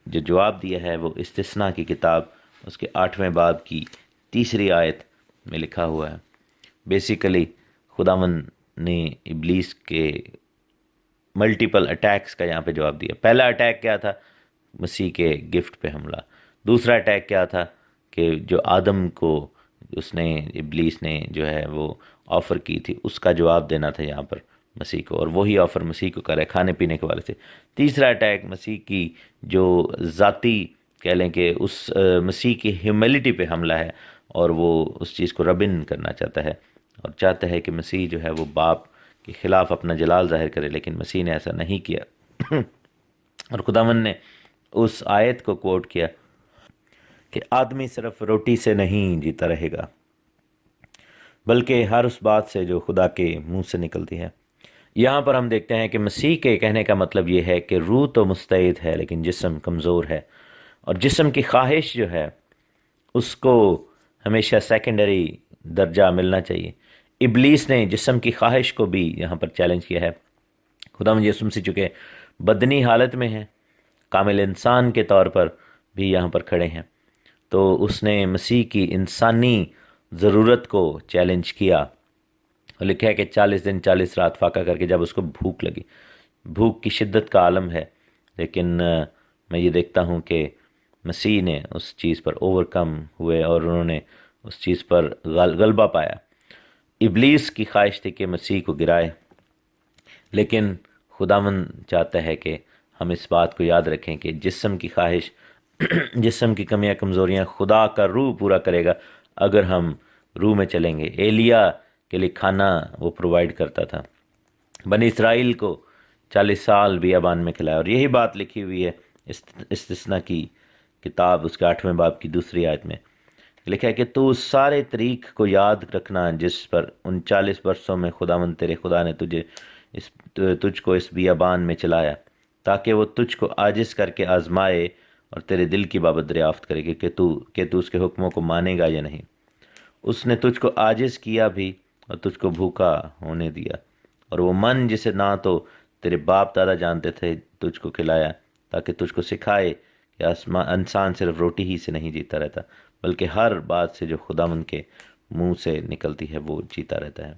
جو جواب دیا ہے وہ استثناء کی کتاب اس کے 8ویں باب کی 3 آیت میں لکھا ہوا ہے۔ بیسیکلی خداوند نے ابلیس کے ملٹیپل اٹیکس کا یہاں پہ جواب دیا۔ پہلا اٹیک کیا تھا؟ مسیح کے گفٹ پہ حملہ۔ دوسرا اٹیک کیا تھا؟ کہ جو آدم کو ابلیس نے جو ہے وہ آفر کی تھی اس کا جواب دینا تھا یہاں پر مسیح کو، اور وہی آفر مسیح کو کرے کھانے پینے کے والے سے۔ تیسرا اٹیک مسیح کی جو ذاتی کہہ لیں کہ اس مسیح کی ہیوملٹی پہ حملہ ہے، اور وہ اس چیز کو ربن کرنا چاہتا ہے اور چاہتا ہے کہ مسیح جو ہے وہ باپ کے خلاف اپنا جلال ظاہر کرے، لیکن مسیح نے ایسا نہیں کیا اور خداوند نے اس آیت کو کوٹ کیا کہ آدمی صرف روٹی سے نہیں جیتا رہے گا بلکہ ہر اس بات سے جو خدا کے منہ سے نکلتی ہے۔ یہاں پر ہم دیکھتے ہیں کہ مسیح کے کہنے کا مطلب یہ ہے کہ روح تو مستعد ہے لیکن جسم کمزور ہے، اور جسم کی خواہش جو ہے اس کو ہمیشہ سیکنڈری درجہ ملنا چاہیے۔ ابلیس نے جسم کی خواہش کو بھی یہاں پر چیلنج کیا ہے۔ خداوند یسوع مسیح چونکہ بدنی حالت میں ہیں، کامل انسان کے طور پر بھی یہاں پر کھڑے ہیں، تو اس نے مسیح کی انسانی ضرورت کو چیلنج کیا، اور لکھا ہے کہ 40 دن 40 رات فاقہ کر کے جب اس کو بھوک لگی، بھوک کی شدت کا عالم ہے، لیکن میں یہ دیکھتا ہوں کہ مسیح نے اس چیز پر اوورکم ہوئے اور انہوں نے اس چیز پر غلبہ پایا۔ ابلیس کی خواہش تھی کہ مسیح کو گرائے، لیکن خداوند چاہتا ہے کہ ہم اس بات کو یاد رکھیں کہ جسم کی خواہش جسم کی کمیاں کمزوریاں خدا کا روح پورا کرے گا اگر ہم روح میں چلیں گے۔ ایلیا کے لیے کھانا وہ پرووائڈ کرتا تھا، بنی اسرائیل کو 40 سال بیابان میں کھلایا، اور یہی بات لکھی ہوئی ہے استثناء کی کتاب اس کے 8ویں باب کی 2 آیت میں لکھا ہے کہ تو اس سارے طریق کو یاد رکھنا جس پر ان 40 برسوں میں خداوند تیرے خدا نے تجھ کو اس بیابان میں چلایا، تاکہ وہ تجھ کو عاجز کر کے آزمائے اور تیرے دل کی بابت دریافت کرے گی کہ تو اس کے حکموں کو مانے گا یا نہیں۔ اس نے تجھ کو عاجز کیا بھی اور تجھ کو بھوکا ہونے دیا، اور وہ من جسے نہ تو تیرے باپ دادا جانتے تھے تجھ کو کھلایا، تاکہ تجھ کو سکھائے کہ انسان صرف روٹی ہی سے نہیں جیتا رہتا بلکہ ہر بات سے جو خداوند کے منہ سے نکلتی ہے وہ جیتا رہتا ہے۔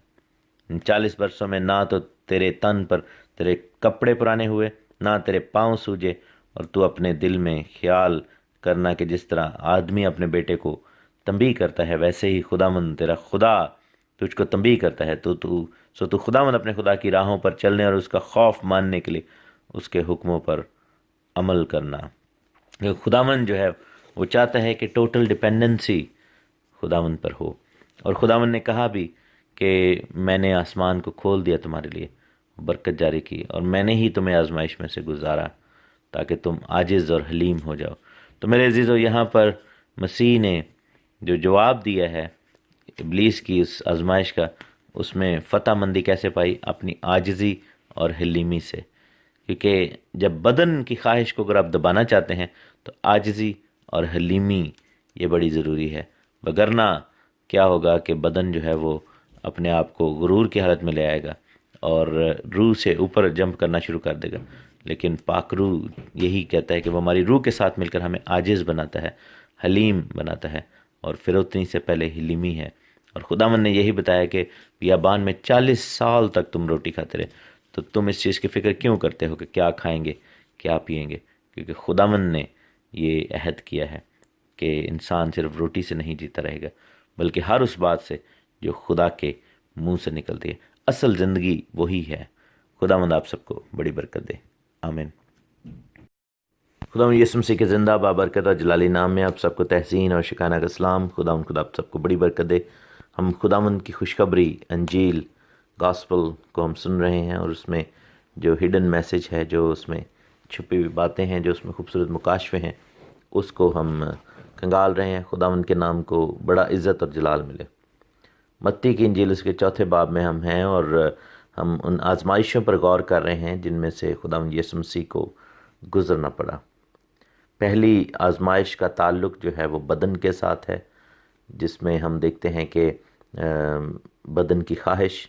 ان 40 برسوں میں نہ تو تیرے تن پر تیرے کپڑے پرانے ہوئے، نہ تیرے پاؤں سوجے، اور تو اپنے دل میں خیال کرنا کہ جس طرح آدمی اپنے بیٹے کو تنبیہ کرتا ہے ویسے ہی خداوند تیرا خدا تجھ کو تنبیہ کرتا ہے، تو خداوند اپنے خدا کی راہوں پر چلنے اور اس کا خوف ماننے کے لیے اس کے حکموں پر عمل کرنا۔ خداوند جو ہے وہ چاہتا ہے کہ ٹوٹل ڈیپینڈنسی خداوند پر ہو، اور خداوند نے کہا بھی کہ میں نے آسمان کو کھول دیا تمہارے لیے، برکت جاری کی، اور میں نے ہی تمہیں آزمائش میں سے گزارا تاکہ تم عاجز اور حلیم ہو جاؤ۔ تو میرے عزیزو، یہاں پر مسیح نے جو جواب دیا ہے ابلیس کی اس آزمائش کا، اس میں فتح مندی کیسے پائی؟ اپنی عاجزی اور حلیمی سے، کیونکہ جب بدن کی خواہش کو اگر آپ دبانا چاہتے ہیں تو عاجزی اور حلیمی یہ بڑی ضروری ہے، وگرنہ کیا ہوگا کہ بدن جو ہے وہ اپنے آپ کو غرور کی حالت میں لے آئے گا اور روح سے اوپر جمپ کرنا شروع کر دے گا، لیکن پاک روح یہی کہتا ہے کہ وہ ہماری روح کے ساتھ مل کر ہمیں عاجز بناتا ہے، حلیم بناتا ہے، اور فروتنی سے پہلے حلیمی ہے۔ اور خداوند نے یہی بتایا کہ بیابان میں 40 سال تک تم روٹی کھاتے رہے، تو تم اس چیز کی فکر کیوں کرتے ہو کہ کیا کھائیں گے کیا پئیں گے؟ کیونکہ خداوند نے یہ عہد کیا ہے کہ انسان صرف روٹی سے نہیں جیتا رہے گا بلکہ ہر اس بات سے جو خدا کے منہ سے نکلتی ہے۔ اصل زندگی وہی ہے۔ خداوند آپ سب کو بڑی برکت دے، آمین۔ خداوند یسوع مسیح کے زندہ بابرکت اور جلالی نام میں آپ سب کو تحسین اور شکانہ کا سلام۔ خداوند خدا آپ سب کو بڑی برکت دے۔ ہم خداوند کی خوشخبری انجیل گاسپل کو ہم سن رہے ہیں، اور اس میں جو ہڈن میسج ہے، جو اس میں چھپی ہوئی باتیں ہیں، جو اس میں خوبصورت مکاشفے ہیں، اس کو ہم کنگال رہے ہیں۔ خداوند کے نام کو بڑا عزت اور جلال ملے۔ متی کی انجیل اس کے 4 باب میں ہم ہیں، اور ہم ان آزمائشوں پر غور کر رہے ہیں جن میں سے خداوند یسوع مسیح کو گزرنا پڑا۔ پہلی آزمائش کا تعلق جو ہے وہ بدن کے ساتھ ہے، جس میں ہم دیکھتے ہیں کہ بدن کی خواہش،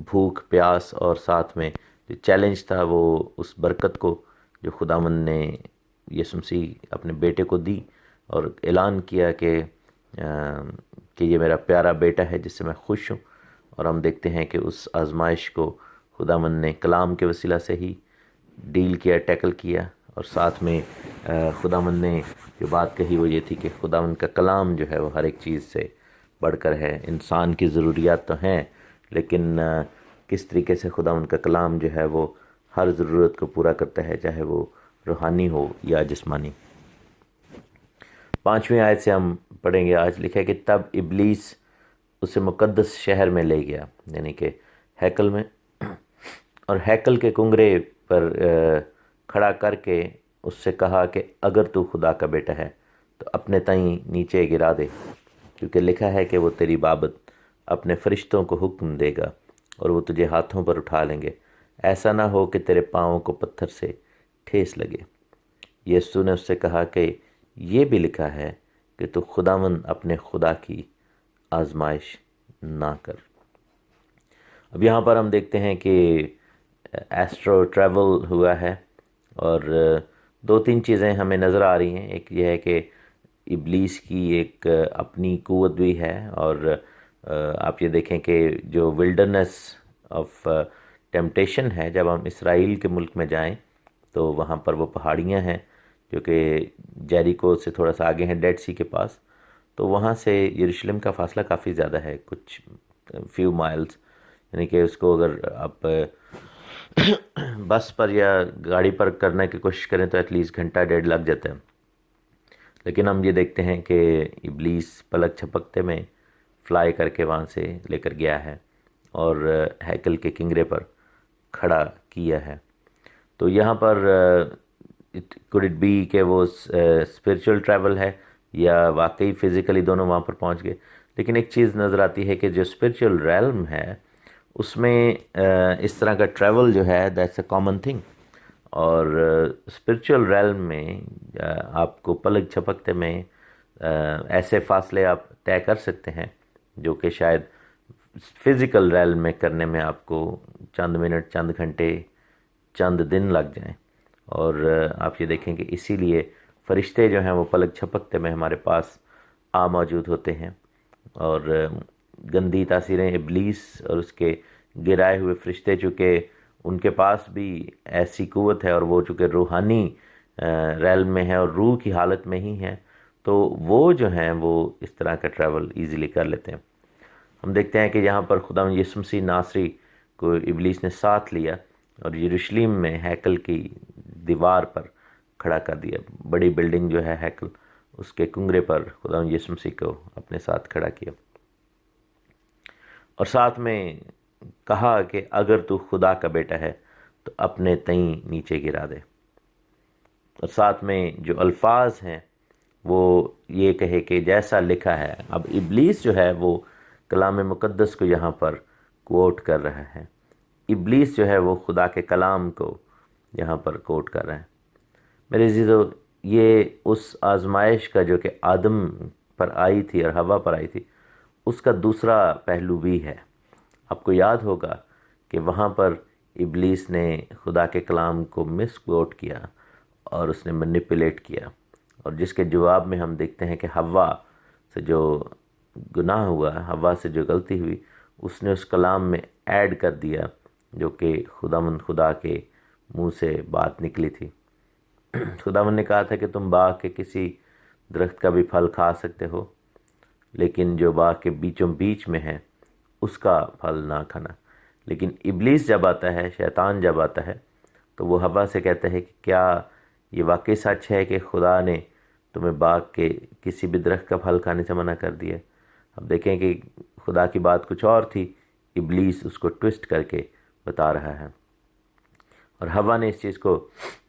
بھوک، پیاس، اور ساتھ میں جو چیلنج تھا وہ اس برکت کو جو خداوند نے یسوع مسیح اپنے بیٹے کو دی اور اعلان کیا کہ یہ میرا پیارا بیٹا ہے جس سے میں خوش ہوں۔ اور ہم دیکھتے ہیں کہ اس آزمائش کو خداوند نے کلام کے وسیلہ سے ہی ڈیل کیا، ٹیکل کیا، اور ساتھ میں خداوند نے جو بات کہی وہ یہ تھی کہ خداوند کا کلام جو ہے وہ ہر ایک چیز سے بڑھ کر ہے۔ انسان کی ضروریات تو ہیں، لیکن کس طریقے سے خداوند کا کلام جو ہے وہ ہر ضرورت کو پورا کرتا ہے، چاہے وہ روحانی ہو یا جسمانی۔ 5ویں آیت سے ہم پڑھیں گے آج۔ لکھا ہے کہ تب ابلیس اسے مقدس شہر میں لے گیا، یعنی کہ ہیکل میں، اور ہیکل کے کنگرے پر کھڑا کر کے اس سے کہا کہ اگر تو خدا کا بیٹا ہے تو اپنے تئیں نیچے گرا دے، کیونکہ لکھا ہے کہ وہ تیری بابت اپنے فرشتوں کو حکم دے گا اور وہ تجھے ہاتھوں پر اٹھا لیں گے، ایسا نہ ہو کہ تیرے پاؤں کو پتھر سے ٹھیس لگے۔ یسوع نے اس سے کہا کہ یہ بھی لکھا ہے کہ تو خداوند اپنے خدا کی آزمائش نہ کر۔ اب یہاں پر ہم دیکھتے ہیں کہ ایسٹرو ٹریول ہوا ہے، اور 2-3 چیزیں ہمیں نظر آ رہی ہیں۔ ایک یہ ہے کہ ابلیس کی ایک اپنی قوت بھی ہے، اور آپ یہ دیکھیں کہ جو ولڈرنس آف ٹیمپٹیشن ہے، جب ہم اسرائیل کے ملک میں جائیں تو وہاں پر وہ پہاڑیاں ہیں جو کہ جیریکو سے تھوڑا سا آگے ہیں، ڈیڈ سی کے پاس، تو وہاں سے یروشلم کا فاصلہ کافی زیادہ ہے، کچھ فیو مائلز، یعنی کہ اس کو اگر آپ بس پر یا گاڑی پر کرنے کی کوشش کریں تو ایٹ لیسٹ 1.5 لگ جاتا ہے۔ لیکن ہم یہ دیکھتے ہیں کہ ابلیس پلک جھپکتے میں فلائی کر کے وہاں سے لے کر گیا ہے اور ہیکل کے کنگرے پر کھڑا کیا ہے۔ تو یہاں پر could it be کہ وہ اسپرچول ٹریول ہے یا واقعی فزیکلی دونوں وہاں پر پہنچ گئے؟ لیکن ایک چیز نظر آتی ہے کہ جو اسپرچول ریلم ہے اس میں اس طرح کا ٹریول جو ہے دیٹس اے کامن تھنگ، اور اسپرچول ریلم میں آپ کو پلک جھپکتے میں ایسے فاصلے آپ طے کر سکتے ہیں جو کہ شاید فزیکل ریلم میں کرنے میں آپ کو چند منٹ، چند گھنٹے، چند دن لگ جائیں۔ اور آپ یہ دیکھیں کہ اسی لیے فرشتے جو ہیں وہ پلک جھپکتے میں ہمارے پاس موجود ہوتے ہیں، اور گندی تاثیریں ابلیس اور اس کے گرائے ہوئے فرشتے، چونکہ ان کے پاس بھی ایسی قوت ہے اور وہ چونکہ روحانی ریلم میں ہے اور روح کی حالت میں ہی ہیں، تو وہ جو ہیں وہ اس طرح کا ٹریول ایزیلی کر لیتے ہیں۔ ہم دیکھتے ہیں کہ یہاں پر خداوند یسوع مسیح ناصری کو ابلیس نے ساتھ لیا اور یروشلم میں ہیکل کی دیوار پر کھڑا کر دیا، بڑی بلڈنگ جو ہے ہیکل، اس کے کنگرے پر خداوند یسوع مسیح کو اپنے ساتھ کھڑا کیا، اور ساتھ میں کہا کہ اگر تو خدا کا بیٹا ہے تو اپنے تئیں نیچے گرا دے، اور ساتھ میں جو الفاظ ہیں وہ یہ کہے کہ جیسا لکھا ہے۔ اب ابلیس جو ہے وہ کلام مقدس کو یہاں پر کوٹ کر رہا ہے، ابلیس جو ہے وہ خدا کے کلام کو یہاں پر کوٹ کر رہا ہے۔ میرے عزیزو، یہ اس آزمائش کا جو کہ آدم پر آئی تھی اور حوا پر آئی تھی، اس کا دوسرا پہلو بھی ہے۔ آپ کو یاد ہوگا کہ وہاں پر ابلیس نے خدا کے کلام کو مس کوٹ کیا اور اس نے مینیپولیٹ کیا، اور جس کے جواب میں ہم دیکھتے ہیں کہ حوا سے جو گناہ ہوا، حوا سے جو غلطی ہوئی، اس نے اس کلام میں ایڈ کر دیا جو کہ خدا کے منہ سے بات نکلی تھی۔ خداوند نے کہا تھا کہ تم باغ کے کسی درخت کا بھی پھل کھا سکتے ہو، لیکن جو باغ کے بیچوں بیچ میں ہے اس کا پھل نہ کھانا۔ لیکن ابلیس جب آتا ہے، شیطان جب آتا ہے، تو وہ حوا سے کہتا ہے کہ کیا یہ واقعی سچ ہے کہ خدا نے تمہیں باغ کے کسی بھی درخت کا پھل کھانے سے منع کر دیا؟ اب دیکھیں کہ خدا کی بات کچھ اور تھی، ابلیس اس کو ٹوسٹ کر کے بتا رہا ہے، اور حوا نے اس چیز کو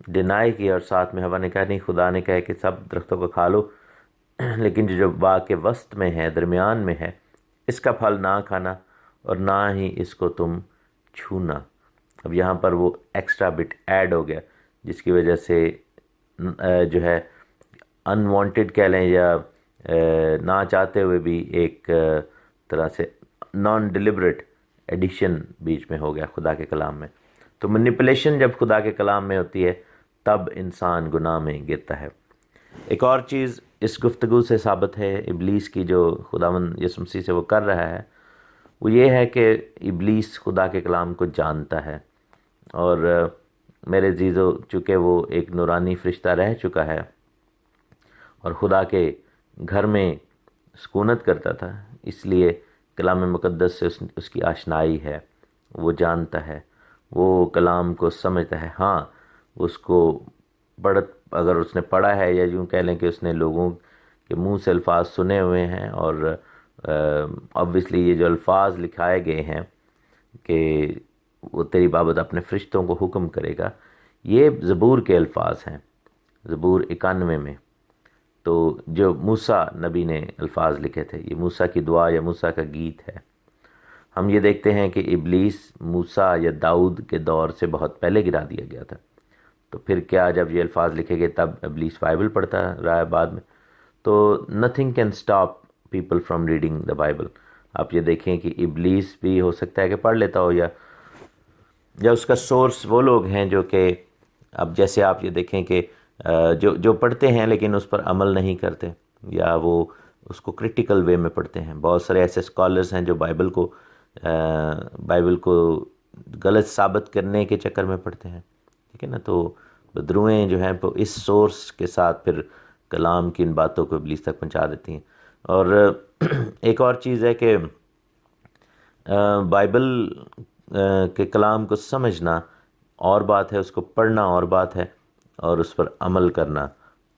ڈینائی کیا، اور ساتھ میں حوا نے کہا نہیں، خدا نے کہا کہ سب درختوں کو کھا لو، لیکن جو باغ کے وسط میں ہے، درمیان میں ہے، اس کا پھل نہ کھانا اور نہ ہی اس کو تم چھونا۔ اب یہاں پر وہ ایکسٹرا بٹ ایڈ ہو گیا، جس کی وجہ سے جو ہے انوانٹیڈ کہہ لیں یا نہ چاہتے ہوئے بھی ایک طرح سے نان ڈیلیبریٹ ایڈیشن بیچ میں ہو گیا خدا کے کلام میں۔ تو منیپولیشن جب خدا کے کلام میں ہوتی ہے تب انسان گناہ میں گرتا ہے۔ ایک اور چیز اس گفتگو سے ثابت ہے ابلیس کی، جو خداوند یسوع مسیح سے وہ کر رہا ہے، وہ یہ ہے کہ ابلیس خدا کے کلام کو جانتا ہے، اور میرے عزیزو چونکہ وہ ایک نورانی فرشتہ رہ چکا ہے اور خدا کے گھر میں سکونت کرتا تھا، اس لیے کلام مقدس سے اس کی آشنائی ہے، وہ جانتا ہے، وہ کلام کو سمجھتا ہے۔ ہاں اس کو اگر اس نے پڑھا ہے، یا یوں کہہ لیں کہ اس نے لوگوں کے منہ سے الفاظ سنے ہوئے ہیں، اور obviously یہ جو الفاظ لکھائے گئے ہیں کہ وہ تیری بابت اپنے فرشتوں کو حکم کرے گا، یہ زبور کے الفاظ ہیں، زبور 91 میں۔ تو جو موسیٰ نبی نے الفاظ لکھے تھے، یہ موسیٰ کی دعا یا موسیٰ کا گیت ہے۔ ہم یہ دیکھتے ہیں کہ ابلیس موسیٰ یا داؤد کے دور سے بہت پہلے گرا دیا گیا تھا، تو پھر کیا جب یہ الفاظ لکھے گئے تب ابلیس بائبل پڑھتا رہا ہے بعد میں؟ تو nothing can stop people from reading the Bible۔ آپ یہ دیکھیں کہ ابلیس بھی ہو سکتا ہے کہ پڑھ لیتا ہو، یا اس کا سورس وہ لوگ ہیں جو کہ اب جیسے آپ یہ دیکھیں کہ جو پڑھتے ہیں لیکن اس پر عمل نہیں کرتے، یا وہ اس کو کرٹیکل وے میں پڑھتے ہیں۔ بہت سارے ایسے اسکالرز ہیں جو بائبل کو غلط ثابت کرنے کے چکر میں پڑھتے ہیں، ٹھیک ہے نا؟ تو بدروئیں جو ہیں اس سورس کے ساتھ پھر کلام کی ان باتوں کو ابلیس تک پہنچا دیتی ہیں۔ اور ایک اور چیز ہے کہ بائبل کے کلام کو سمجھنا اور بات ہے، اس کو پڑھنا اور بات ہے، اور اس پر عمل کرنا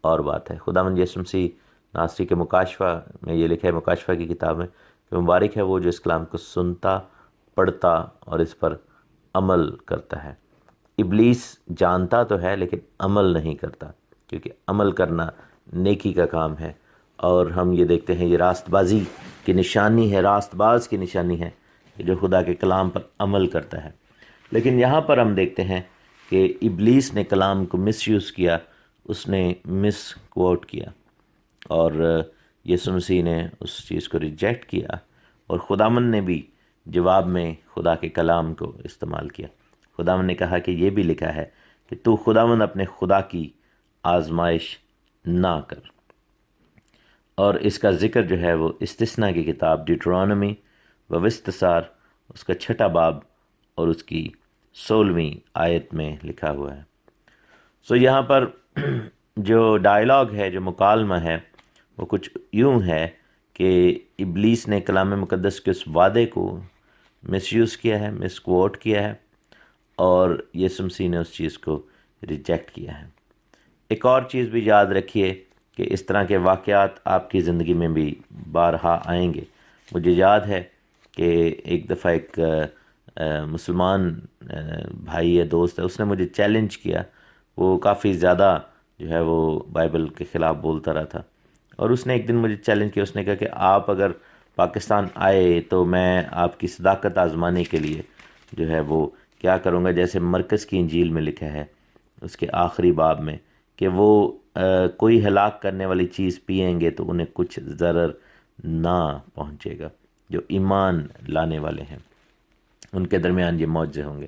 اور بات ہے۔ خداوند یسوع مسیح ناصری کے مکاشفہ میں یہ لکھا ہے، مکاشفہ کی کتاب میں، کہ مبارک ہے وہ جو اس کلام کو سنتا، پڑھتا اور اس پر عمل کرتا ہے۔ ابلیس جانتا تو ہے لیکن عمل نہیں کرتا، کیونکہ عمل کرنا نیکی کا کام ہے، اور ہم یہ دیکھتے ہیں یہ راست بازی کی نشانی ہے، راست باز کی نشانی ہے کہ جو خدا کے کلام پر عمل کرتا ہے۔ لیکن یہاں پر ہم دیکھتے ہیں کہ ابلیس نے کلام کو مس یوز کیا، اس نے مس کوٹ کیا، اور یسوع مسیح نے اس چیز کو ریجیکٹ کیا، اور خداوند نے بھی جواب میں خدا کے کلام کو استعمال کیا۔ خداوند نے کہا کہ یہ بھی لکھا ہے کہ تو خداوند اپنے خدا کی آزمائش نہ کر، اور اس کا ذکر جو ہے وہ استثناء کی کتاب ڈیوٹرانومی و وستسار اس کا 6 باب اور اس کی 16ویں آیت میں لکھا ہوا ہے۔ سو یہاں پر جو ڈائلاگ ہے، جو مکالمہ ہے، وہ کچھ یوں ہے کہ ابلیس نے کلام مقدس کے اس وعدے کو مس یوز کیا ہے، مس کوٹ کیا ہے، اور یسوع مسیح نے اس چیز کو ریجیکٹ کیا ہے۔ ایک اور چیز بھی یاد رکھیے کہ اس طرح کے واقعات آپ کی زندگی میں بھی بارہا آئیں گے۔ مجھے یاد ہے کہ ایک دفعہ ایک مسلمان بھائی یا دوست ہے، اس نے مجھے چیلنج کیا، وہ کافی زیادہ جو ہے وہ بائبل کے خلاف بولتا رہا تھا، اور اس نے ایک دن مجھے چیلنج کیا، اس نے کہا کہ آپ اگر پاکستان آئے تو میں آپ کی صداقت آزمانے کے لیے جو ہے وہ کیا کروں گا، جیسے مرکز کی انجیل میں لکھا ہے اس کے آخری باب میں کہ وہ کوئی ہلاک کرنے والی چیز پئیں گے تو انہیں کچھ ضرر نہ پہنچے گا، جو ایمان لانے والے ہیں ان کے درمیان یہ معجزے ہوں گے۔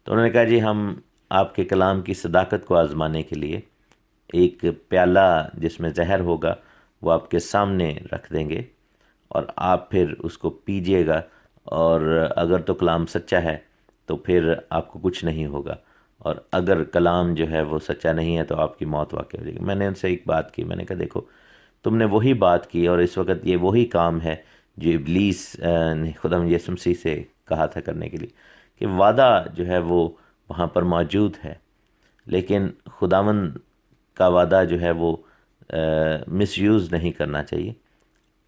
تو انہوں نے کہا جی ہم آپ کے کلام کی صداقت کو آزمانے کے لیے ایک پیالہ جس میں زہر ہوگا وہ آپ کے سامنے رکھ دیں گے، اور آپ پھر اس کو پیجیے گا، اور اگر تو کلام سچا ہے تو پھر آپ کو کچھ نہیں ہوگا، اور اگر کلام جو ہے وہ سچا نہیں ہے تو آپ کی موت واقع ہو جائے گی۔ میں نے ان سے ایک بات کی، میں نے کہا دیکھو تم نے وہی بات کی، اور اس وقت یہ وہی کام ہے جو ابلیس نے خداوند یسوع مسیح سے کہا تھا کرنے کے لیے، کہ وعدہ جو ہے وہ وہاں پر موجود ہے، لیکن خداوند کا وعدہ جو ہے وہ مس یوز نہیں کرنا چاہیے۔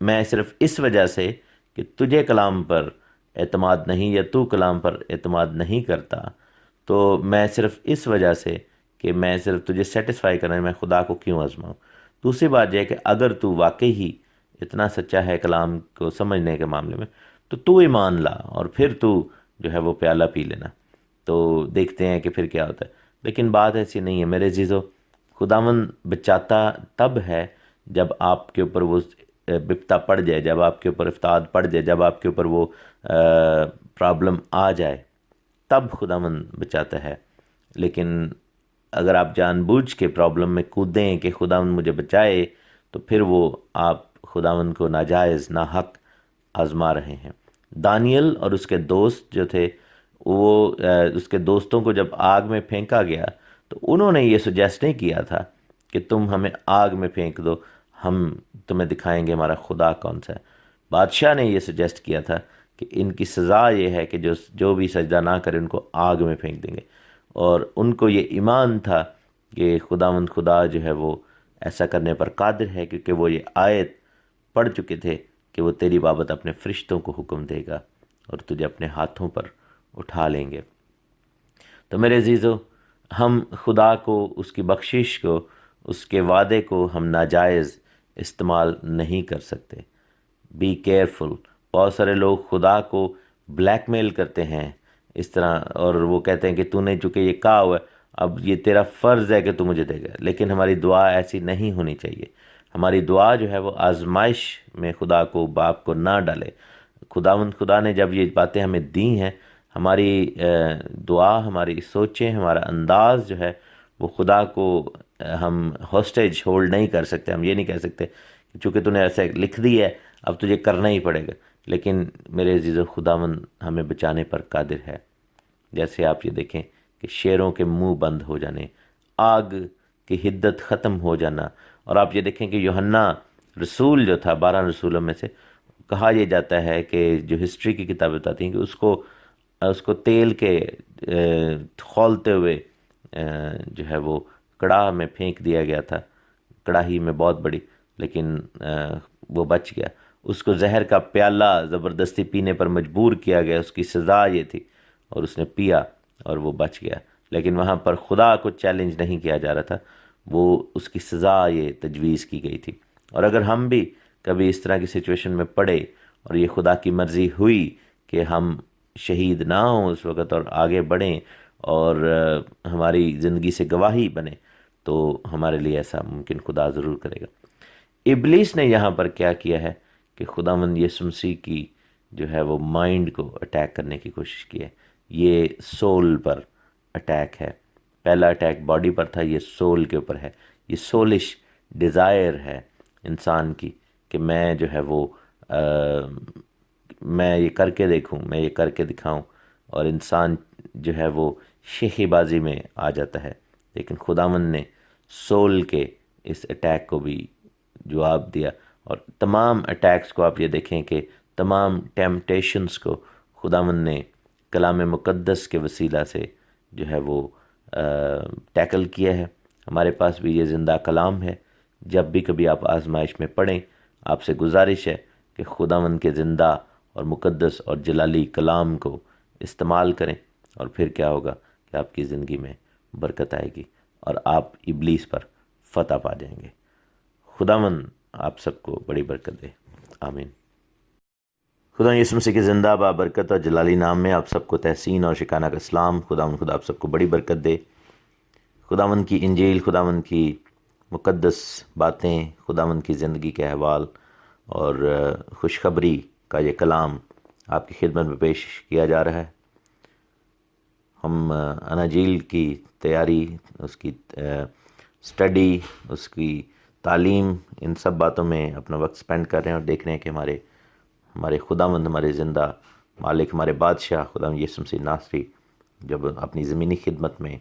میں صرف اس وجہ سے کہ تجھے کلام پر اعتماد نہیں، یا تو کلام پر اعتماد نہیں کرتا، تو میں صرف اس وجہ سے کہ میں صرف تجھے سیٹسفائی کرنا ہے، میں خدا کو کیوں آزماؤں۔ دوسری بات یہ ہے کہ اگر تو واقعی ہی اتنا سچا ہے کلام کو سمجھنے کے معاملے میں، تو ایمان لا اور پھر تو جو ہے وہ پیالہ پی لینا، تو دیکھتے ہیں کہ پھر کیا ہوتا ہے۔ لیکن بات ایسی نہیں ہے میرے عزیزو، خداوند بچاتا تب ہے جب آپ کے اوپر وہ بپتا پڑ جائے، جب آپ کے اوپر افتاد پڑ جائے، جب آپ کے اوپر وہ پرابلم آ جائے، تب خداوند بچاتا ہے۔ لیکن اگر آپ جان بوجھ کے پرابلم میں کودیں کہ خداوند مجھے بچائے، تو پھر وہ آپ خداوند کو ناجائز ناحق آزما رہے ہیں۔ دانیل اور اس کے دوست جو تھے، وہ اس کے دوستوں کو جب آگ میں پھینکا گیا تو انہوں نے یہ سجیسٹ نہیں کیا تھا کہ تم ہمیں آگ میں پھینک دو، ہم تمہیں دکھائیں گے ہمارا خدا کون سا ہے۔ بادشاہ نے یہ سجیسٹ کیا تھا کہ ان کی سزا یہ ہے کہ جو بھی سجدہ نہ کرے ان کو آگ میں پھینک دیں گے، اور ان کو یہ ایمان تھا کہ خداوند خدا جو ہے وہ ایسا کرنے پر قادر ہے، کیونکہ وہ یہ آیت پڑھ چکے تھے کہ وہ تیری بابت اپنے فرشتوں کو حکم دے گا اور تجھے اپنے ہاتھوں پر اٹھا لیں گے۔ تو میرے عزیزو، ہم خدا کو، اس کی بخشش کو، اس کے وعدے کو ہم ناجائز استعمال نہیں کر سکتے۔ Be careful. بہت سارے لوگ خدا کو بلیک میل کرتے ہیں اس طرح، اور وہ کہتے ہیں کہ تو نے چونکہ یہ کہا ہوا ہے، اب یہ تیرا فرض ہے کہ تو مجھے دے گا۔ لیکن ہماری دعا ایسی نہیں ہونی چاہیے۔ ہماری دعا جو ہے وہ آزمائش میں خدا کو، باپ کو نہ ڈالے۔ خدا نے جب یہ باتیں ہمیں دی ہیں، ہماری دعا، ہماری سوچیں، ہمارا انداز جو ہے وہ خدا کو ہم ہوسٹیج ہولڈ نہیں کر سکتے۔ ہم یہ نہیں کہہ سکتے کہ چونکہ تو نے ایسے لکھ دی ہے اب تجھے کرنا ہی پڑے گا۔ لیکن میرے عزیز خداوند ہمیں بچانے پر قادر ہے۔ جیسے آپ یہ دیکھیں کہ شیروں کے منہ بند ہو جانے، آگ کی حدت ختم ہو جانا، اور آپ یہ دیکھیں کہ یوحنا رسول جو تھا 12 رسولوں میں سے، کہا یہ جاتا ہے کہ جو ہسٹری کی کتابیں بتاتی ہیں کہ اس کو تیل کے کھولتے ہوئے جو ہے وہ کڑاہ میں پھینک دیا گیا تھا، کڑاہی میں بہت بڑی، لیکن وہ بچ گیا۔ اس کو زہر کا پیالہ زبردستی پینے پر مجبور کیا گیا، اس کی سزا یہ تھی، اور اس نے پیا اور وہ بچ گیا۔ لیکن وہاں پر خدا کو چیلنج نہیں کیا جا رہا تھا، وہ اس کی سزا یہ تجویز کی گئی تھی۔ اور اگر ہم بھی کبھی اس طرح کی سچویشن میں پڑے اور یہ خدا کی مرضی ہوئی کہ ہم شہید نہ ہوں اس وقت اور آگے بڑھیں اور ہماری زندگی سے گواہی بنے، تو ہمارے لیے ایسا ممکن خدا ضرور کرے گا۔ ابلیس نے یہاں پر کیا کیا ہے کہ خداوند یسوع مسیح کی جو ہے وہ مائنڈ کو اٹیک کرنے کی کوشش کی ہے۔ یہ سول پر اٹیک ہے۔ پہلا اٹیک باڈی پر تھا، یہ سول کے اوپر ہے۔ یہ سولش ڈیزائر ہے انسان کی کہ میں جو ہے وہ میں یہ کر کے دیکھوں، میں یہ کر کے دکھاؤں، اور انسان جو ہے وہ شیخی بازی میں آ جاتا ہے۔ لیکن خداوند نے سول کے اس اٹیک کو بھی جواب دیا، اور تمام اٹیکس کو آپ یہ دیکھیں کہ تمام ٹیمپٹیشنز کو خداوند نے کلام مقدس کے وسیلہ سے جو ہے وہ ٹیکل کیا ہے۔ ہمارے پاس بھی یہ زندہ کلام ہے۔ جب بھی کبھی آپ آزمائش میں پڑیں، آپ سے گزارش ہے کہ خداوند کے زندہ اور مقدس اور جلالی کلام کو استعمال کریں، اور پھر کیا ہوگا کہ آپ کی زندگی میں برکت آئے گی اور آپ ابلیس پر فتح پا جائیں گے۔ خداوند آپ سب کو بڑی برکت دے، آمین۔ خدا یسوع مسیح کے زندہ بابرکت اور جلالی نام میں آپ سب کو تحسین اور شکانہ کا اسلام۔ خداوند خدا آپ سب کو بڑی برکت دے۔ خداوند کی انجیل، خداوند کی مقدس باتیں، خداوند کی زندگی کے احوال اور خوشخبری کا یہ کلام آپ کی خدمت میں پیش کیا جا رہا ہے۔ ہم اناجیل کی تیاری، اس کی اسٹڈی، اس کی تعلیم، ان سب باتوں میں اپنا وقت سپینڈ کر رہے ہیں، اور دیکھ رہے ہیں کہ ہمارے خداوند، ہمارے زندہ مالک، ہمارے بادشاہ خداوند یسوع مسیح ناصری جب اپنی زمینی خدمت میں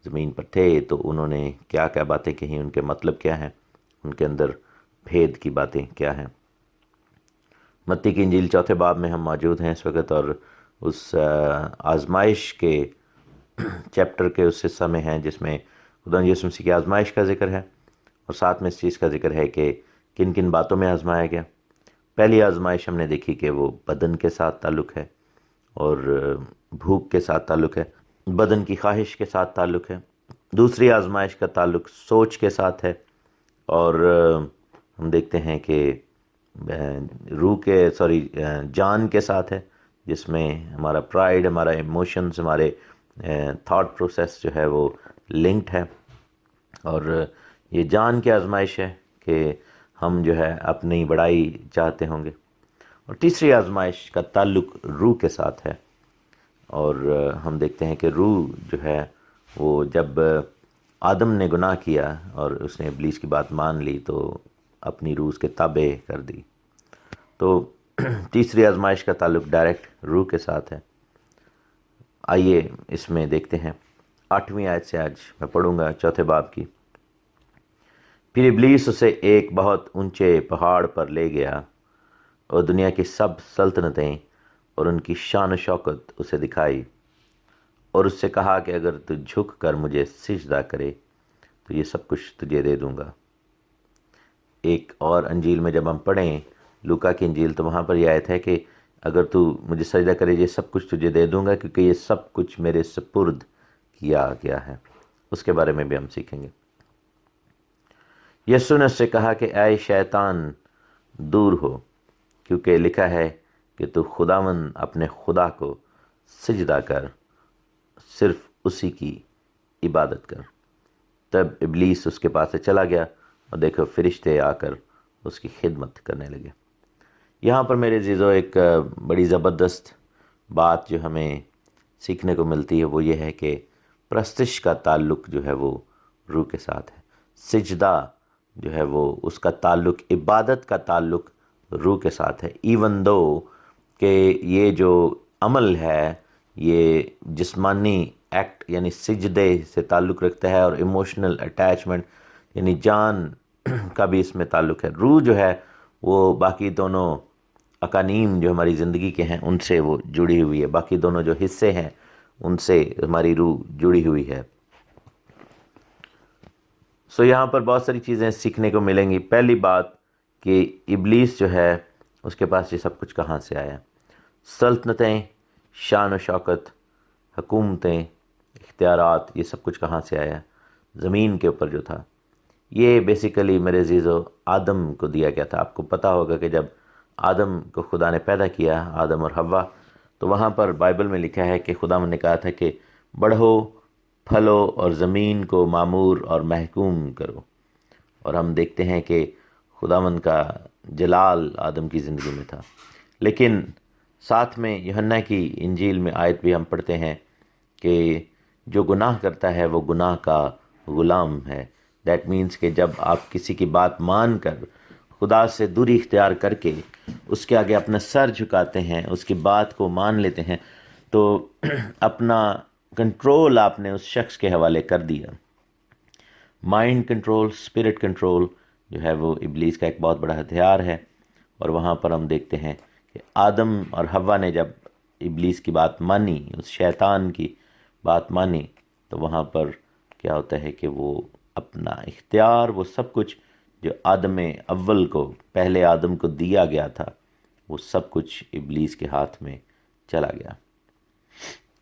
زمین پر تھے تو انہوں نے کیا کیا باتیں کہیں، ان کے مطلب کیا ہیں، ان کے اندر بھید کی باتیں کیا ہیں۔ متی کی انجیل 4 باب میں ہم موجود ہیں اس وقت، اور اس آزمائش کے چیپٹر کے اس حصہ میں ہیں جس میں خداوند یسوع مسیح کی آزمائش کا ذکر ہے، اور ساتھ میں اس چیز کا ذکر ہے کہ کن کن باتوں میں آزمایا گیا۔ پہلی آزمائش ہم نے دیکھی کہ وہ بدن کے ساتھ تعلق ہے، اور بھوک کے ساتھ تعلق ہے، بدن کی خواہش کے ساتھ تعلق ہے۔ دوسری آزمائش کا تعلق سوچ کے ساتھ ہے، اور ہم دیکھتے ہیں کہ روح کے جان کے ساتھ ہے، جس میں ہمارا پرائیڈ، ہمارا ایموشنز، ہمارے تھاٹ پروسیس جو ہے وہ لنکڈ ہے، اور یہ جان کی آزمائش ہے کہ ہم جو ہے اپنی بڑائی چاہتے ہوں گے۔ اور تیسری آزمائش کا تعلق روح کے ساتھ ہے، اور ہم دیکھتے ہیں کہ روح جو ہے وہ جب آدم نے گناہ کیا اور اس نے ابلیس کی بات مان لی تو اپنی روح اس کے تابع کر دی۔ تو تیسری آزمائش کا تعلق ڈائریکٹ روح کے ساتھ ہے۔ آئیے اس میں دیکھتے ہیں 8ویں آیت سے، آج میں پڑھوں گا 4 باب کی۔ پھر ابلیس اسے ایک بہت اونچے پہاڑ پر لے گیا اور دنیا کی سب سلطنتیں اور ان کی شان و شوکت اسے دکھائی، اور اس سے کہا کہ اگر تو جھک کر مجھے سجدہ کرے تو یہ سب کچھ تجھے دے دوں گا۔ ایک اور انجیل میں جب ہم پڑھیں، لوکا کی انجیل، تو وہاں پر یہ آیت ہے کہ اگر تو مجھے سجدہ کرے یہ سب کچھ تجھے دے دوں گا، کیونکہ یہ سب کچھ میرے سپرد کیا گیا ہے۔ اس کے بارے میں بھی ہم سیکھیں گے۔ یسوع نے اس سے کہا کہ اے شیطان، دور ہو، کیونکہ لکھا ہے کہ تو خداوند اپنے خدا کو سجدہ کر، صرف اسی کی عبادت کر۔ تب ابلیس اس کے پاس سے چلا گیا، اور دیکھو فرشتے آ کر اس کی خدمت کرنے لگے۔ یہاں پر میرے عزیزو ایک بڑی زبردست بات جو ہمیں سیکھنے کو ملتی ہے، وہ یہ ہے کہ پرستش کا تعلق جو ہے وہ روح کے ساتھ ہے۔ سجدہ جو ہے وہ اس کا تعلق، عبادت کا تعلق روح کے ساتھ ہے، ایون دو کہ یہ جو عمل ہے یہ جسمانی ایکٹ یعنی سجدے سے تعلق رکھتا ہے، اور ایموشنل اٹیچمنٹ یعنی جان کا بھی اس میں تعلق ہے۔ روح جو ہے وہ باقی دونوں اقانیم جو ہماری زندگی کے ہیں ان سے وہ جڑی ہوئی ہے، باقی دونوں جو حصے ہیں ان سے ہماری روح جڑی ہوئی ہے۔ یہاں پر بہت ساری چیزیں سیکھنے کو ملیں گی۔ پہلی بات کہ ابلیس جو ہے اس کے پاس یہ سب کچھ کہاں سے آیا؟ سلطنتیں، شان و شوکت، حکومتیں، اختیارات، یہ سب کچھ کہاں سے آیا؟ زمین کے اوپر جو تھا، یہ بیسیکلی میرے عزیزو آدم کو دیا گیا تھا۔ آپ کو پتہ ہوگا کہ جب آدم کو خدا نے پیدا کیا، آدم اور حوا، تو وہاں پر بائبل میں لکھا ہے کہ خدا نے کہا تھا کہ بڑھو، پھلو اور زمین کو معمور اور محکوم کرو۔ اور ہم دیکھتے ہیں کہ خداوند کا جلال آدم کی زندگی میں تھا۔ لیکن ساتھ میں یوحنا کی انجیل میں آیت بھی ہم پڑھتے ہیں کہ جو گناہ کرتا ہے وہ گناہ کا غلام ہے۔ دیٹ مینس کہ جب آپ کسی کی بات مان کر، خدا سے دوری اختیار کر کے اس کے آگے اپنا سر جھکاتے ہیں، اس کی بات کو مان لیتے ہیں، تو اپنا کنٹرول آپ نے اس شخص کے حوالے کر دیا۔ مائنڈ کنٹرول، اسپرٹ کنٹرول جو ہے وہ ابلیس کا ایک بہت بڑا ہتھیار ہے۔ اور وہاں پر ہم دیکھتے ہیں کہ آدم اور حوا نے جب ابلیس کی بات مانی، اس شیطان کی بات مانی، تو وہاں پر کیا ہوتا ہے کہ وہ اپنا اختیار، وہ سب کچھ جو آدم اول کو، پہلے آدم کو دیا گیا تھا، وہ سب کچھ ابلیس کے ہاتھ میں چلا گیا۔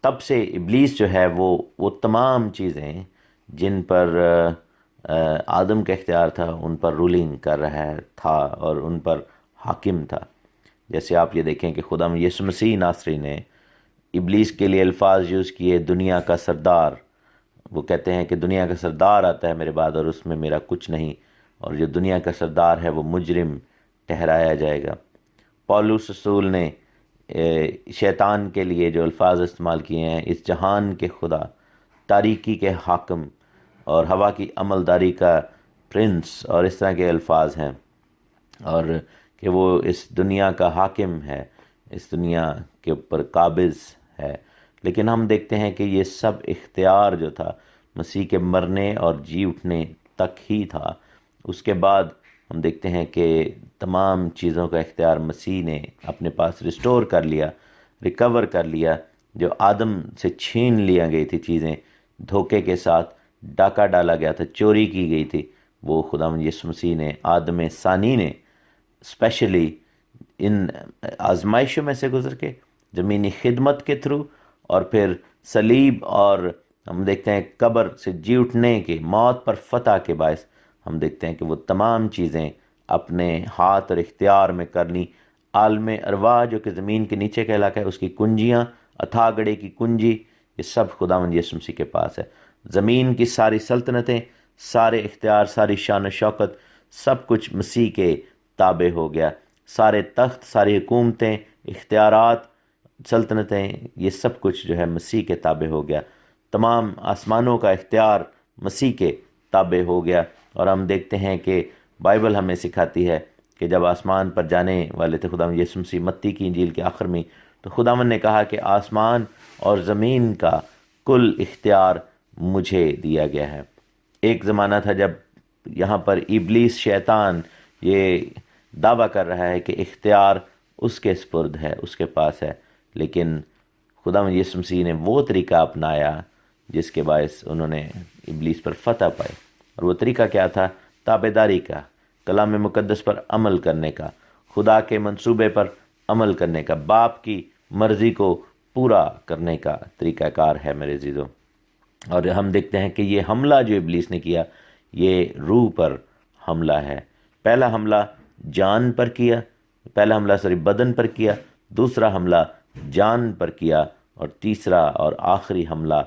تب سے ابلیس جو ہے وہ تمام چیزیں جن پر آدم کا اختیار تھا ان پر رولنگ کر رہا تھا اور ان پر حاکم تھا۔ جیسے آپ یہ دیکھیں کہ خدا یسوع مسیح ناصری نے ابلیس کے لیے الفاظ یوز کیے، دنیا کا سردار۔ وہ کہتے ہیں کہ دنیا کا سردار آتا ہے میرے بعد اور اس میں میرا کچھ نہیں، اور جو دنیا کا سردار ہے وہ مجرم ٹھہرایا جائے گا۔ پولس رسول نے شیطان کے لیے جو الفاظ استعمال کیے ہیں، اس جہان کے خدا، تاریکی کے حاکم، اور ہوا کی عملداری کا پرنس، اور اس طرح کے الفاظ ہیں، اور کہ وہ اس دنیا کا حاکم ہے، اس دنیا کے اوپر قابض ہے۔ لیکن ہم دیکھتے ہیں کہ یہ سب اختیار جو تھا مسیح کے مرنے اور جی اٹھنے تک ہی تھا۔ اس کے بعد ہم دیکھتے ہیں کہ تمام چیزوں کا اختیار مسیح نے اپنے پاس ریسٹور کر لیا، ریکور کر لیا۔ جو آدم سے چھین لیا گئی تھی چیزیں، دھوکے کے ساتھ ڈاکہ ڈالا گیا تھا، چوری کی گئی تھی، وہ خداوند یسوع مسیح نے، آدم ثانی نے اسپیشلی ان آزمائشوں میں سے گزر کے، زمینی خدمت کے تھرو، اور پھر صلیب، اور ہم دیکھتے ہیں قبر سے جی اٹھنے کے، موت پر فتح کے باعث ہم دیکھتے ہیں کہ وہ تمام چیزیں اپنے ہاتھ اور اختیار میں کر لی۔ عالم ارواح جو کہ زمین کے نیچے کا علاقہ ہے، اس کی کنجیاں، اتھا گڑھے کی کنجی، یہ سب خداوند یسوع مسیح کے پاس ہے۔ زمین کی ساری سلطنتیں، سارے اختیار، ساری شان و شوکت، سب کچھ مسیح کے تابع ہو گیا۔ سارے تخت، ساری حکومتیں، اختیارات، سلطنتیں، یہ سب کچھ جو ہے مسیح کے تابع ہو گیا۔ تمام آسمانوں کا اختیار مسیح کے تابع ہو گیا۔ اور ہم دیکھتے ہیں کہ بائبل ہمیں سکھاتی ہے کہ جب آسمان پر جانے والے تھے خداوند یسوع مسیح، متی کی انجیل کے آخر میں، تو خداوند نے کہا کہ آسمان اور زمین کا کل اختیار مجھے دیا گیا ہے۔ ایک زمانہ تھا جب یہاں پر ابلیس شیطان یہ دعویٰ کر رہا ہے کہ اختیار اس کے سپرد ہے، اس کے پاس ہے، لیکن خداوند یسوع مسیح نے وہ طریقہ اپنایا جس کے باعث انہوں نے ابلیس پر فتح پائی۔ اور وہ طریقہ کیا تھا؟ تابعداری کا، کلام مقدس پر عمل کرنے کا، خدا کے منصوبے پر عمل کرنے کا، باپ کی مرضی کو پورا کرنے کا طریقہ کار ہے میرے عزیزوں۔ اور ہم دیکھتے ہیں کہ یہ حملہ جو ابلیس نے کیا، یہ روح پر حملہ ہے۔ پہلا حملہ جان پر کیا، بدن پر کیا، دوسرا حملہ جان پر کیا، اور تیسرا اور آخری حملہ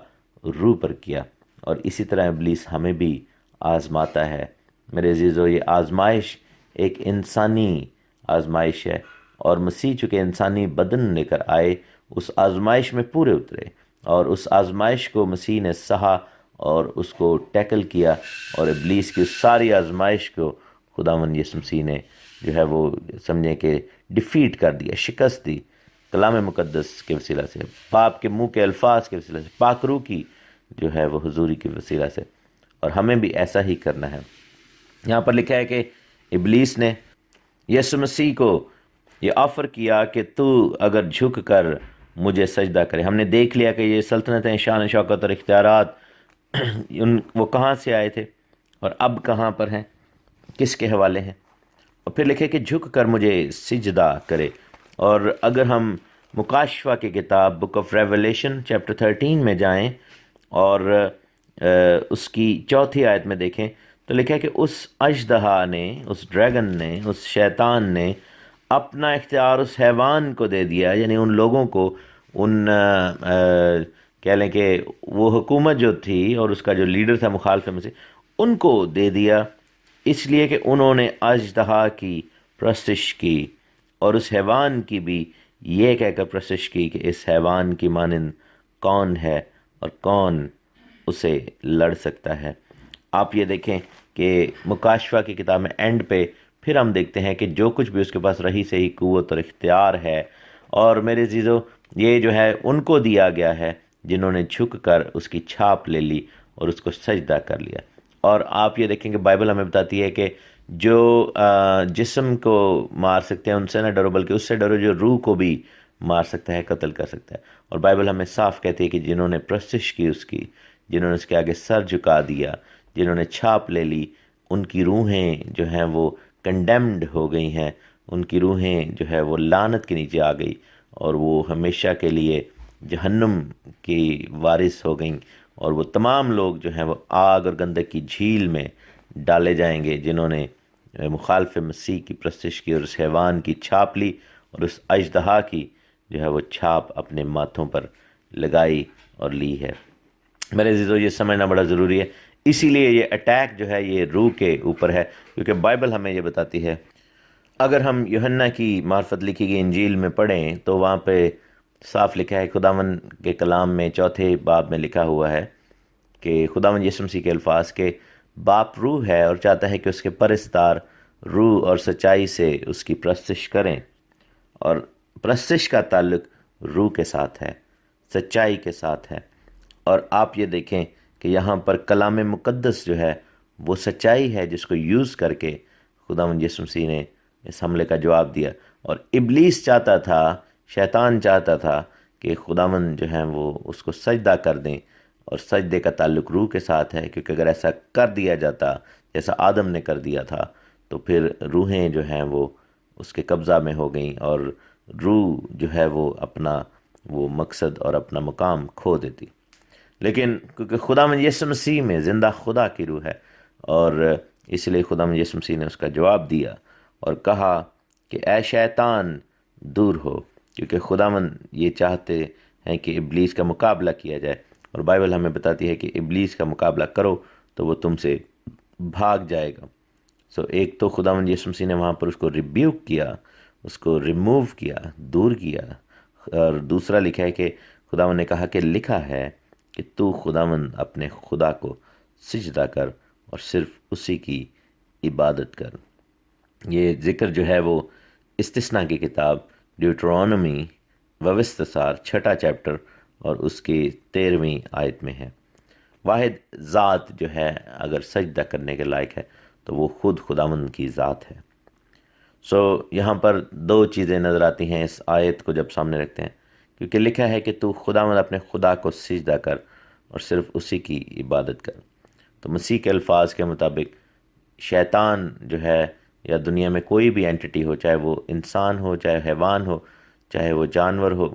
روح پر کیا۔ اور اسی طرح ابلیس ہمیں بھی آزماتا ہے میرے عزیزو۔ یہ آزمائش ایک انسانی آزمائش ہے، اور مسیح چونکہ انسانی بدن لے کر آئے، اس آزمائش میں پورے اترے، اور اس آزمائش کو مسیح نے سہا اور اس کو ٹیکل کیا، اور ابلیس کی ساری آزمائش کو خداوند یسوع مسیح نے جو ہے وہ سمجھیں کہ ڈیفیٹ کر دیا، شکست دی، کلام مقدس کے وسیلہ سے، باپ کے منہ کے الفاظ کے وسیلہ سے، پاک روح کی جو ہے وہ حضوری کے وسیلہ سے۔ اور ہمیں بھی ایسا ہی کرنا ہے۔ یہاں پر لکھا ہے کہ ابلیس نے یسوع مسیح کو یہ آفر کیا کہ تو اگر جھک کر مجھے سجدہ کرے۔ ہم نے دیکھ لیا کہ یہ سلطنتیں، شان و شوکت اور اختیارات وہ کہاں سے آئے تھے اور اب کہاں پر ہیں، کس کے حوالے ہیں۔ اور پھر لکھے کہ جھک کر مجھے سجدہ کرے۔ اور اگر ہم مکاشفہ کی کتاب بک آف ریولیشن چیپٹر 13 میں جائیں اور اس کی 4 آیت میں دیکھیں تو لکھا ہے کہ اس اژدہا نے، اس ڈریگن نے، اس شیطان نے اپنا اختیار اس حیوان کو دے دیا، یعنی ان لوگوں کو، ان کہہ لیں کہ وہ حکومت جو تھی اور اس کا جو لیڈر تھا مخالف میں سے، ان کو دے دیا، اس لیے کہ انہوں نے اژدہا کی پرستش کی، اور اس حیوان کی بھی یہ کہہ کر پرستش کی کہ اس حیوان کی مانند کون ہے اور کون اسے لڑ سکتا ہے۔ آپ یہ دیکھیں کہ مکاشفہ کی کتاب میں اینڈ پہ پھر ہم دیکھتے ہیں کہ جو کچھ بھی اس کے پاس رہی سے ہی قوت اور اختیار ہے، اور میرے عزیزو یہ جو ہے ان کو دیا گیا ہے جنہوں نے جھک کر اس کی چھاپ لے لی اور اس کو سجدہ کر لیا۔ اور آپ یہ دیکھیں کہ بائبل ہمیں بتاتی ہے کہ جو جسم کو مار سکتے ہیں ان سے نہ ڈرو، بلکہ اس سے ڈرو جو روح کو بھی مار سکتا ہے، قتل کر سکتا ہے۔ اور بائبل ہمیں صاف کہتی ہے کہ جنہوں نے پرستش کی اس کی، جنہوں نے اس کے آگے سر جھکا دیا، جنہوں نے چھاپ لے لی، ان کی روحیں جو ہیں وہ کنڈیمڈ ہو گئی ہیں، ان کی روحیں جو ہے وہ لعنت کے نیچے آ گئی، اور وہ ہمیشہ کے لیے جہنم کی وارث ہو گئیں، اور وہ تمام لوگ جو ہیں وہ آگ اور گندک کی جھیل میں ڈالے جائیں گے جنہوں نے مخالف مسیح کی پرستش کی اور اس حیوان کی چھاپ لی اور اس اژدہا کی جو ہے وہ چھاپ اپنے ماتھوں پر لگائی اور لی ہے۔ میرے عزیزو یہ سمجھنا بڑا ضروری ہے، اسی لیے یہ اٹیک جو ہے یہ روح کے اوپر ہے، کیونکہ بائبل ہمیں یہ بتاتی ہے۔ اگر ہم یوحنا کی معرفت لکھی گئی انجیل میں پڑھیں تو وہاں پہ صاف لکھا ہے، خداوند کے کلام میں 4 باب میں لکھا ہوا ہے کہ خداوند یسوع مسیح کے الفاظ کے باپ روح ہے اور چاہتا ہے کہ اس کے پرستار روح اور سچائی سے اس کی پرستش کریں، اور پرستش کا تعلق روح کے ساتھ ہے، سچائی کے ساتھ ہے۔ اور آپ یہ دیکھیں کہ یہاں پر کلام مقدس جو ہے وہ سچائی ہے جس کو یوز کر کے خداوند یسوع مسیح نے اس حملے کا جواب دیا۔ اور ابلیس چاہتا تھا، شیطان چاہتا تھا کہ خداوند جو ہے وہ اس کو سجدہ کر دیں، اور سجدے کا تعلق روح کے ساتھ ہے، کیونکہ اگر ایسا کر دیا جاتا جیسا آدم نے کر دیا تھا تو پھر روحیں جو ہیں وہ اس کے قبضہ میں ہو گئیں، اور روح جو ہے وہ اپنا وہ مقصد اور اپنا مقام کھو دیتی۔ لیکن کیونکہ خداوند یسوع مسیح میں زندہ خدا کی روح ہے، اور اس لیے خدا یسوع مسیح نے اس کا جواب دیا اور کہا کہ اے شیطان دور ہو، کیونکہ خداوند یہ چاہتے ہیں کہ ابلیس کا مقابلہ کیا جائے، اور بائبل ہمیں بتاتی ہے کہ ابلیس کا مقابلہ کرو تو وہ تم سے بھاگ جائے گا۔ ایک تو خداوند یسوع مسیح نے وہاں پر اس کو ریبیوک کیا، اس کو ریموو کیا، دور کیا، اور دوسرا لکھا ہے کہ خداوند نے کہا کہ لکھا ہے کہ تو خداوند اپنے خدا کو سجدہ کر اور صرف اسی کی عبادت کر۔ یہ ذکر جو ہے وہ استثناء کی کتاب ڈیوٹرانومی ووستسار 6 چیپٹر اور اس کی 13ویں آیت میں ہے۔ واحد ذات جو ہے اگر سجدہ کرنے کے لائق ہے تو وہ خود خداوند کی ذات ہے۔ یہاں پر 2 چیزیں نظر آتی ہیں اس آیت کو جب سامنے رکھتے ہیں، کیونکہ لکھا ہے کہ تو خداوند اپنے خدا کو سجدہ کر اور صرف اسی کی عبادت کر۔ تو مسیح کے الفاظ کے مطابق شیطان جو ہے یا دنیا میں کوئی بھی اینٹی ہو، چاہے وہ انسان ہو، چاہے حیوان ہو، چاہے وہ جانور ہو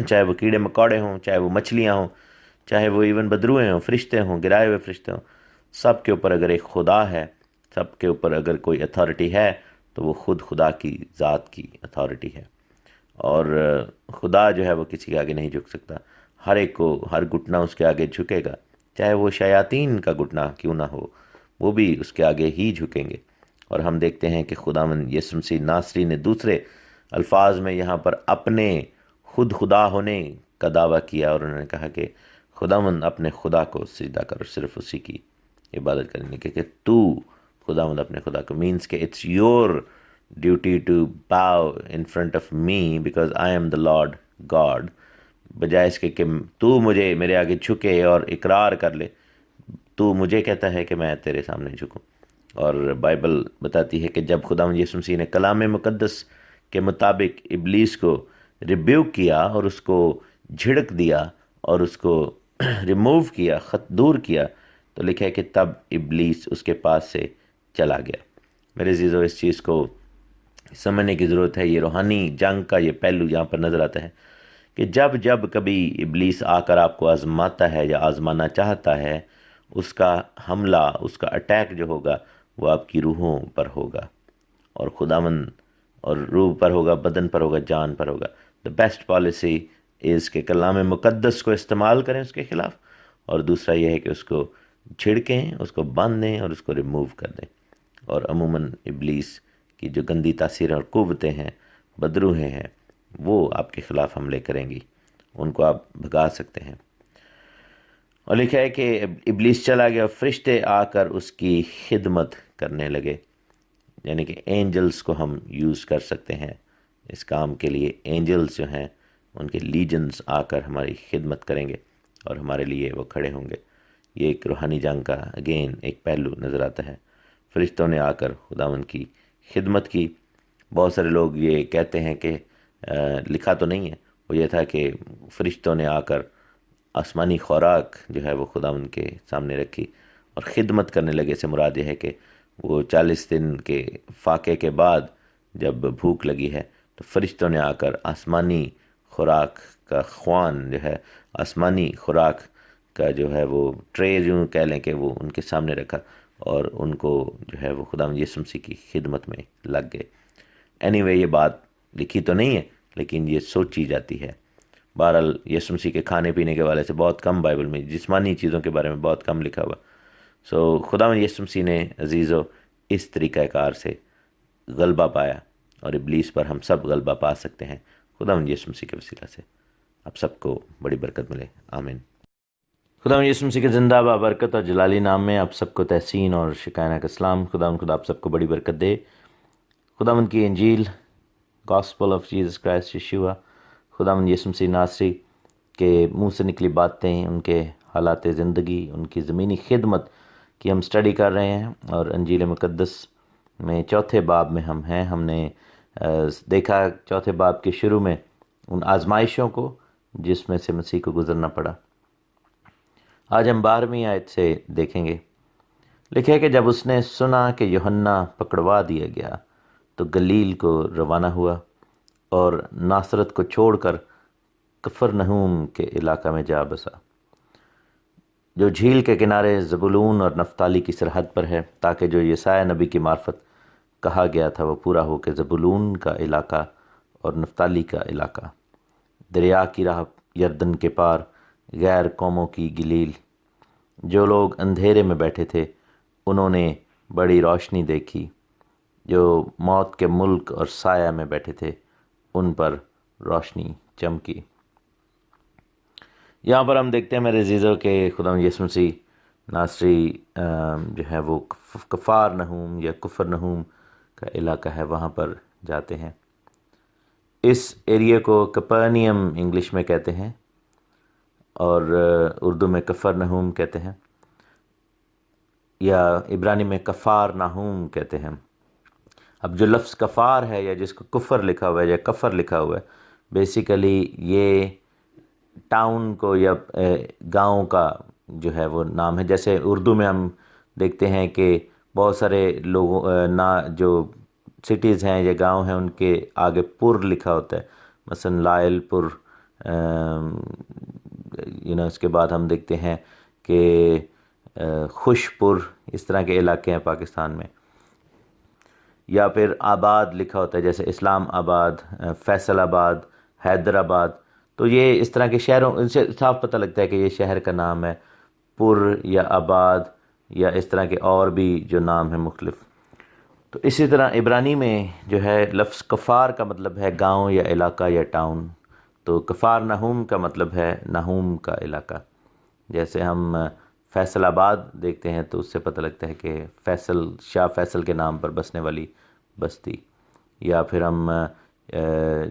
چاہے وہ کیڑے مکوڑے ہوں، چاہے وہ مچھلیاں ہوں، چاہے وہ ایون بدروئے ہوں، فرشتے ہوں، گرائے ہوئے فرشتے ہوں، سب کے اوپر اگر ایک خدا ہے، سب کے اوپر اگر کوئی اتھارٹی ہے تو وہ خود خدا کی ذات کی اتھارٹی ہے۔ اور خدا جو ہے وہ کسی کے آگے نہیں جھک سکتا، ہر ایک کو ہر گھٹنا اس کے آگے جھکے گا، چاہے وہ شیاطین کا گھٹنا کیوں نہ ہو، وہ بھی اس کے آگے ہی جھکیں گے۔ اور ہم دیکھتے ہیں کہ خداوند یسوع مسیح ناصری نے دوسرے الفاظ میں یہاں پر اپنے خود خدا ہونے کا دعویٰ کیا، اور انہوں نے کہا کہ خداوند اپنے خدا کو سجدہ کر اور صرف اسی کی عبادت کرنے کے، کہ تو خداوند اپنے خدا کو، مینس کہ it's your duty to bow in front of me because I am the Lord God, بجائے اس کے کہ تو مجھے میرے آگے جھکے اور اقرار کر لے، تو مجھے کہتا ہے کہ میں تیرے سامنے جھکوں۔ اور بائبل بتاتی ہے کہ جب خداوند یسوع مسیح نے کلام مقدس کے مطابق ابلیس کو ریبیوک کیا اور اس کو جھڑک دیا اور اس کو ریموو کیا، دور کیا، تو لکھا ہے کہ تب ابلیس اس کے پاس سے چلا گیا۔ میرے عزیزو، اس چیز کو سمجھنے کی ضرورت ہے۔ یہ روحانی جنگ کا یہ پہلو یہاں پر نظر آتا ہے کہ جب کبھی ابلیس آ کر آپ کو آزماتا ہے یا آزمانا چاہتا ہے، اس کا حملہ، اس کا اٹیک جو ہوگا وہ آپ کی روحوں پر ہوگا، اور خداوند اور روح پر ہوگا، بدن پر ہوگا، جان پر ہوگا۔ دا بیسٹ پالیسی از کہ کلام مقدس کو استعمال کریں اس کے خلاف، اور دوسرا یہ ہے کہ اس کو چھڑکیں، اس کو باندھ دیں اور اس کو ریموو کر دیں۔ اور عموماً ابلیس کی جو گندی تاثیریں اور قوتیں ہیں، بدروہیں ہیں، وہ آپ کے خلاف حملے کریں گی، ان کو آپ بھگا سکتے ہیں۔ اور لکھا ہے کہ ابلیس چلا گیا، فرشتے آ کر اس کی خدمت کرنے لگے، یعنی کہ اینجلز کو ہم یوز کر سکتے ہیں اس کام کے لیے۔ اینجلز جو ہیں ان کے لیجنز آ کر ہماری خدمت کریں گے اور ہمارے لیے وہ کھڑے ہوں گے۔ یہ ایک روحانی جنگ کا اگین ایک پہلو نظر آتا ہے۔ فرشتوں نے آ کر خداوند کی خدمت کی۔ بہت سارے لوگ یہ کہتے ہیں کہ لکھا تو نہیں ہے، وہ یہ تھا کہ فرشتوں نے آ کر آسمانی خوراک جو ہے وہ خداوند کے سامنے رکھی اور خدمت کرنے لگے۔ سے مراد یہ ہے کہ وہ 40 دن کے فاقے کے بعد جب بھوک لگی ہے تو فرشتوں نے آ کر آسمانی خوراک کا خوان جو ہے، آسمانی خوراک کا جو ہے وہ ٹرے جو کہہ لیں کہ وہ ان کے سامنے رکھا، اور ان کو جو ہے وہ خداوند یسوع مسیح کی خدمت میں لگ گئے۔ اینی یہ بات لکھی تو نہیں ہے لیکن یہ سوچی جاتی ہے۔ بہرحال یسوع مسیح کے کھانے پینے کے والے سے بہت کم بائبل میں، جسمانی چیزوں کے بارے میں بہت کم لکھا ہوا۔ خداوند یسوع مسیح نے عزیزو اس طریقہ کار سے غلبہ پایا، اور ابلیس پر ہم سب غلبہ پا سکتے ہیں خداوند یسوع مسیح کے وسیلہ سے۔ آپ سب کو بڑی برکت ملے، آمین۔ خداوند یسوع مسیح کے زندہ برکت اور جلالی نام میں آپ سب کو تحسین اور شکاینا کا اسلام۔ خداوند خدا آپ سب کو بڑی برکت دے۔ خداوند کی انجیل، گاسپل آف جیزس کرائسٹ یشوع، خداوند یسوع مسیح ناصری کے منہ سے نکلی باتیں، ان کے حالات زندگی، ان کی زمینی خدمت کی ہم سٹڈی کر رہے ہیں، اور انجیل مقدس میں 4 باب میں ہم ہیں۔ ہم نے دیکھا 4 باب کے شروع میں ان آزمائشوں کو جس میں سے مسیح کو گزرنا پڑا۔ آج ہم 12ویں آیت سے دیکھیں گے۔ لکھے کہ جب اس نے سنا کہ یوحنا پکڑوا دیا گیا تو گلیل کو روانہ ہوا اور ناصرت کو چھوڑ کر کفرنہوم کے علاقہ میں جا بسا۔ جو جھیل کے کنارے زبولون اور نفتالی کی سرحد پر ہے، تاکہ جو یسایہ نبی کی معرفت کہا گیا تھا وہ پورا ہو کہ زبولون کا علاقہ اور نفتالی کا علاقہ، دریا کی راہ یردن کے پار، غیر قوموں کی گلیل۔ جو لوگ اندھیرے میں بیٹھے تھے انہوں نے بڑی روشنی دیکھی، جو موت کے ملک اور سایہ میں بیٹھے تھے ان پر روشنی چمکی۔ یہاں پر ہم دیکھتے ہیں میرے عزیزوں کہ خدا یسوع مسیح ناصری جو ہے وہ کفار نحوم یا کفر نحوم کا علاقہ ہے، وہاں پر جاتے ہیں۔ اس ایریے کو کپرنیم انگلش میں کہتے ہیں اور اردو میں کفر نحوم کہتے ہیں، یا عبرانی میں کفار نحوم کہتے ہیں۔ اب جو لفظ کفار ہے یا جس کو کفر لکھا ہوا ہے یا کفر لکھا ہوا ہے، بیسیکلی یہ ٹاؤن کو یا گاؤں کا جو ہے وہ نام ہے۔ جیسے اردو میں ہم دیکھتے ہیں کہ بہت سارے لوگوں جو سٹیز ہیں یا گاؤں ہیں ان کے آگے پر لکھا ہوتا ہے، مثلا لائل پور، اس کے بعد ہم دیکھتے ہیں کہ خوش پور، اس طرح کے علاقے ہیں پاکستان میں، یا پھر آباد لکھا ہوتا ہے جیسے اسلام آباد، فیصل آباد، حیدرآباد۔ تو یہ اس طرح کے شہروں ان سے صاف پتہ لگتا ہے کہ یہ شہر کا نام ہے، پور یا آباد، یا اس طرح کے اور بھی جو نام ہیں مختلف۔ تو اسی طرح عبرانی میں جو ہے لفظ کفار کا مطلب ہے گاؤں یا علاقہ یا ٹاؤن، تو کفار نحوم کا مطلب ہے نحوم کا علاقہ۔ جیسے ہم فیصل آباد دیکھتے ہیں تو اس سے پتہ لگتا ہے کہ شاہ فیصل کے نام پر بسنے والی بستی، یا پھر ہم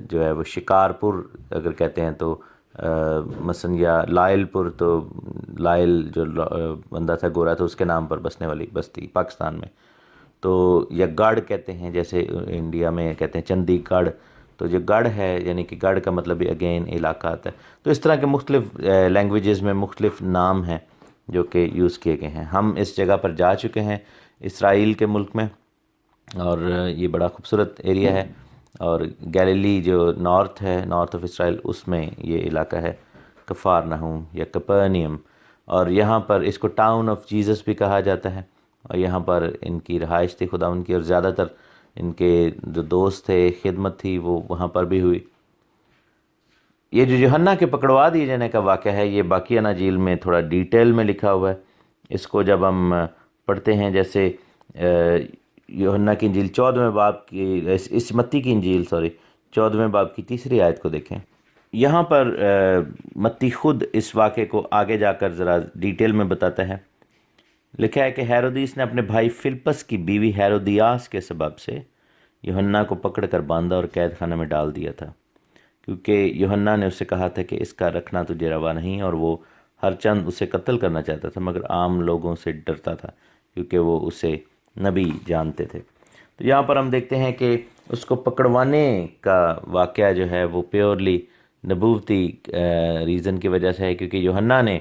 جو ہے وہ شکارپور اگر کہتے ہیں تو مثلا، یا لائل پور، تو لائل جو بندہ تھا گورا تھا اس کے نام پر بسنے والی بستی پاکستان میں۔ تو یا گڑھ کہتے ہیں، جیسے انڈیا میں کہتے ہیں چندی گڑھ، تو جو گڑھ ہے یعنی کہ گڑھ کا مطلب بھی اگین علاقہ آتا ہے۔ تو اس طرح کے مختلف لینگویجز میں مختلف نام ہیں جو کہ یوز کیے گئے ہیں۔ ہم اس جگہ پر جا چکے ہیں اسرائیل کے ملک میں، اور یہ بڑا خوبصورت ایریا ہے، اور گیلیلی جو نارتھ ہے، نارتھ آف اسرائیل، اس میں یہ علاقہ ہے کفار نحوم یا کپرنیم، اور یہاں پر اس کو ٹاؤن آف جیزس بھی کہا جاتا ہے، اور یہاں پر ان کی رہائش تھی خدا ان کی، اور زیادہ تر ان کے جو دوست تھے، خدمت تھی، وہ وہاں پر بھی ہوئی۔ یہ جو یوحنا کے پکڑوا دیے جانے کا واقعہ ہے، یہ باقی اناجیل میں تھوڑا ڈیٹیل میں لکھا ہوا ہے۔ اس کو جب ہم پڑھتے ہیں، جیسے یوحنا کی انجیل 14ویں باب کی، اس متی کی انجیل 14ویں باب کی 3 آیت کو دیکھیں۔ یہاں پر متی خود اس واقعے کو آگے جا کر ذرا ڈیٹیل میں بتاتا ہے۔ لکھا ہے کہ ہیرودیس نے اپنے بھائی فلپس کی بیوی ہیرودیاس کے سبب سے یوحنا کو پکڑ کر باندھا اور قید خانہ میں ڈال دیا تھا، کیونکہ یوحنا نے اسے کہا تھا کہ اس کا رکھنا تجھے روا نہیں، اور وہ ہر چند اسے قتل کرنا چاہتا تھا، مگر عام لوگوں سے ڈرتا تھا کیونکہ وہ اسے نبی جانتے تھے۔ تو یہاں پر ہم دیکھتے ہیں کہ اس کو پکڑوانے کا واقعہ جو ہے وہ پیورلی نبوتی ریزن کی وجہ سے ہے، کیونکہ یوحنا نے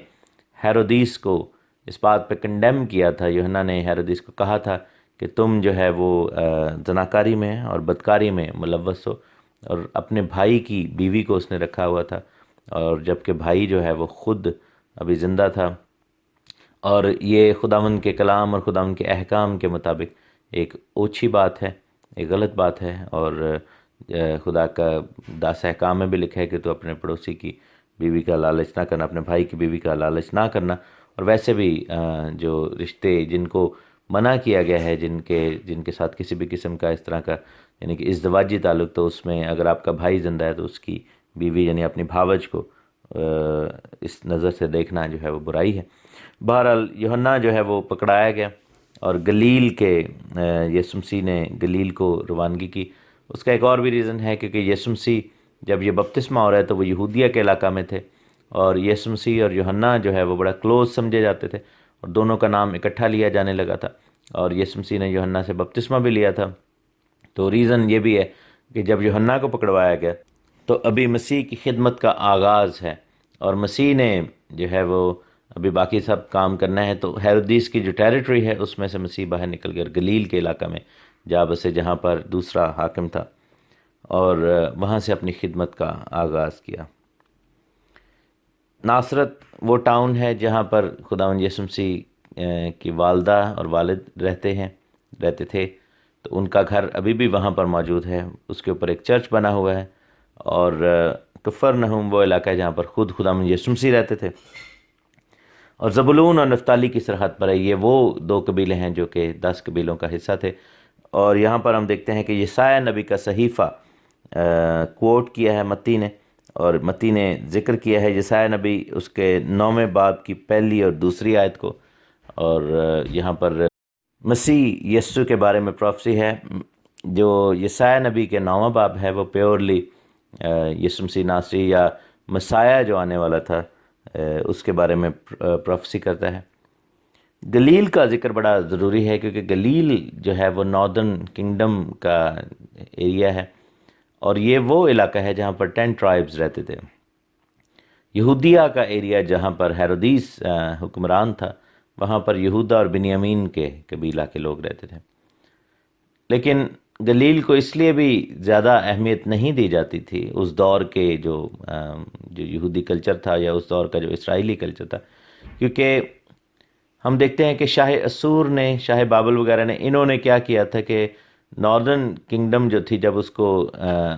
ہیرودیس کو اس بات پہ کنڈیم کیا تھا۔ یوحنا نے ہیرودیس کو کہا تھا کہ تم جو ہے وہ زناکاری میں اور بدکاری میں ملوث ہو، اور اپنے بھائی کی بیوی کو اس نے رکھا ہوا تھا، اور جبکہ بھائی جو ہے وہ خود ابھی زندہ تھا، اور یہ خداوند کے کلام اور خداوند کے احکام کے مطابق ایک اوچھی بات ہے، ایک غلط بات ہے، اور خدا کا داس احکام میں بھی لکھا ہے کہ تو اپنے پڑوسی کی بیوی کا لالچ نہ کرنا، اپنے بھائی کی بیوی کا لالچ نہ کرنا۔ اور ویسے بھی جو رشتے جن کو منع کیا گیا ہے، جن کے ساتھ کسی بھی قسم کا اس طرح کا یعنی کہ ازدواجی تعلق، تو اس میں اگر آپ کا بھائی زندہ ہے تو اس کی بیوی یعنی اپنی بھاوج کو اس نظر سے دیکھنا جو ہے وہ برائی ہے۔ بہرحال یوحنا جو ہے وہ پکڑایا گیا، اور گلیل کے یسوع مسیح نے گلیل کو روانگی کی۔ اس کا ایک اور بھی ریزن ہے، کیونکہ یسوع مسیح جب یہ بپتسمہ ہو رہا ہے تو وہ یہودیہ کے علاقہ میں تھے، اور یسوع مسیح اور یوحنا جو ہے وہ بڑا کلوز سمجھے جاتے تھے، اور دونوں کا نام اکٹھا لیا جانے لگا تھا، اور یسوع مسیح نے یوحنا سے بپتسمہ بھی لیا تھا۔ تو ریزن یہ بھی ہے کہ جب یوحنا کو پکڑوایا گیا تو ابھی مسیح کی خدمت کا آغاز ہے، اور مسیح نے جو ہے وہ ابھی باقی سب کام کرنا ہے۔ تو ہیرودیس کی جو ٹیریٹری ہے اس میں سے مسیح باہر نکل گیا، گلیل کے علاقہ میں جا بسے، جہاں پر دوسرا حاکم تھا، اور وہاں سے اپنی خدمت کا آغاز کیا۔ ناصرت وہ ٹاؤن ہے جہاں پر خداوند یسوع مسیح کی والدہ اور والد رہتے تھے، تو ان کا گھر ابھی بھی وہاں پر موجود ہے، اس کے اوپر ایک چرچ بنا ہوا ہے۔ اور کفرنہوم وہ علاقہ ہے جہاں پر خود خداوند یسوع مسیح رہتے تھے۔ اور زبولون اور نفتالی کی سرحد پر ہے، یہ وہ دو قبیلے ہیں جو کہ 10 قبیلوں کا حصہ تھے۔ اور یہاں پر ہم دیکھتے ہیں کہ یسایہ نبی کا صحیفہ کوٹ کیا ہے متی نے، اور متی نے ذکر کیا ہے یسایہ نبی اس کے 9ویں باب کی پہلی اور دوسری آیت کو۔ اور یہاں پر مسیح یسوع کے بارے میں پروفیسی ہے۔ جو یسایہ نبی کے 9واں باب ہے وہ پیورلی یسوع مسیح ناصری یا مسیح جو آنے والا تھا اس کے بارے میں پروفیسی کرتا ہے۔ گلیل کا ذکر بڑا ضروری ہے کیونکہ گلیل جو ہے وہ ناردرن کنگڈم کا ایریا ہے، اور یہ وہ علاقہ ہے جہاں پر 10 ٹرائبز رہتے تھے۔ یہودیہ کا ایریا جہاں پر ہیرودیس حکمران تھا، وہاں پر یہودا اور بنیامین کے قبیلہ کے لوگ رہتے تھے۔ لیکن گلیل کو اس لیے بھی زیادہ اہمیت نہیں دی جاتی تھی اس دور کے جو یہودی کلچر تھا یا اس دور کا جو اسرائیلی کلچر تھا، کیونکہ ہم دیکھتے ہیں کہ شاہ اسور نے، شاہ بابل وغیرہ نے، انہوں نے کیا کیا تھا کہ ناردرن کنگڈم جو تھی جب اس کو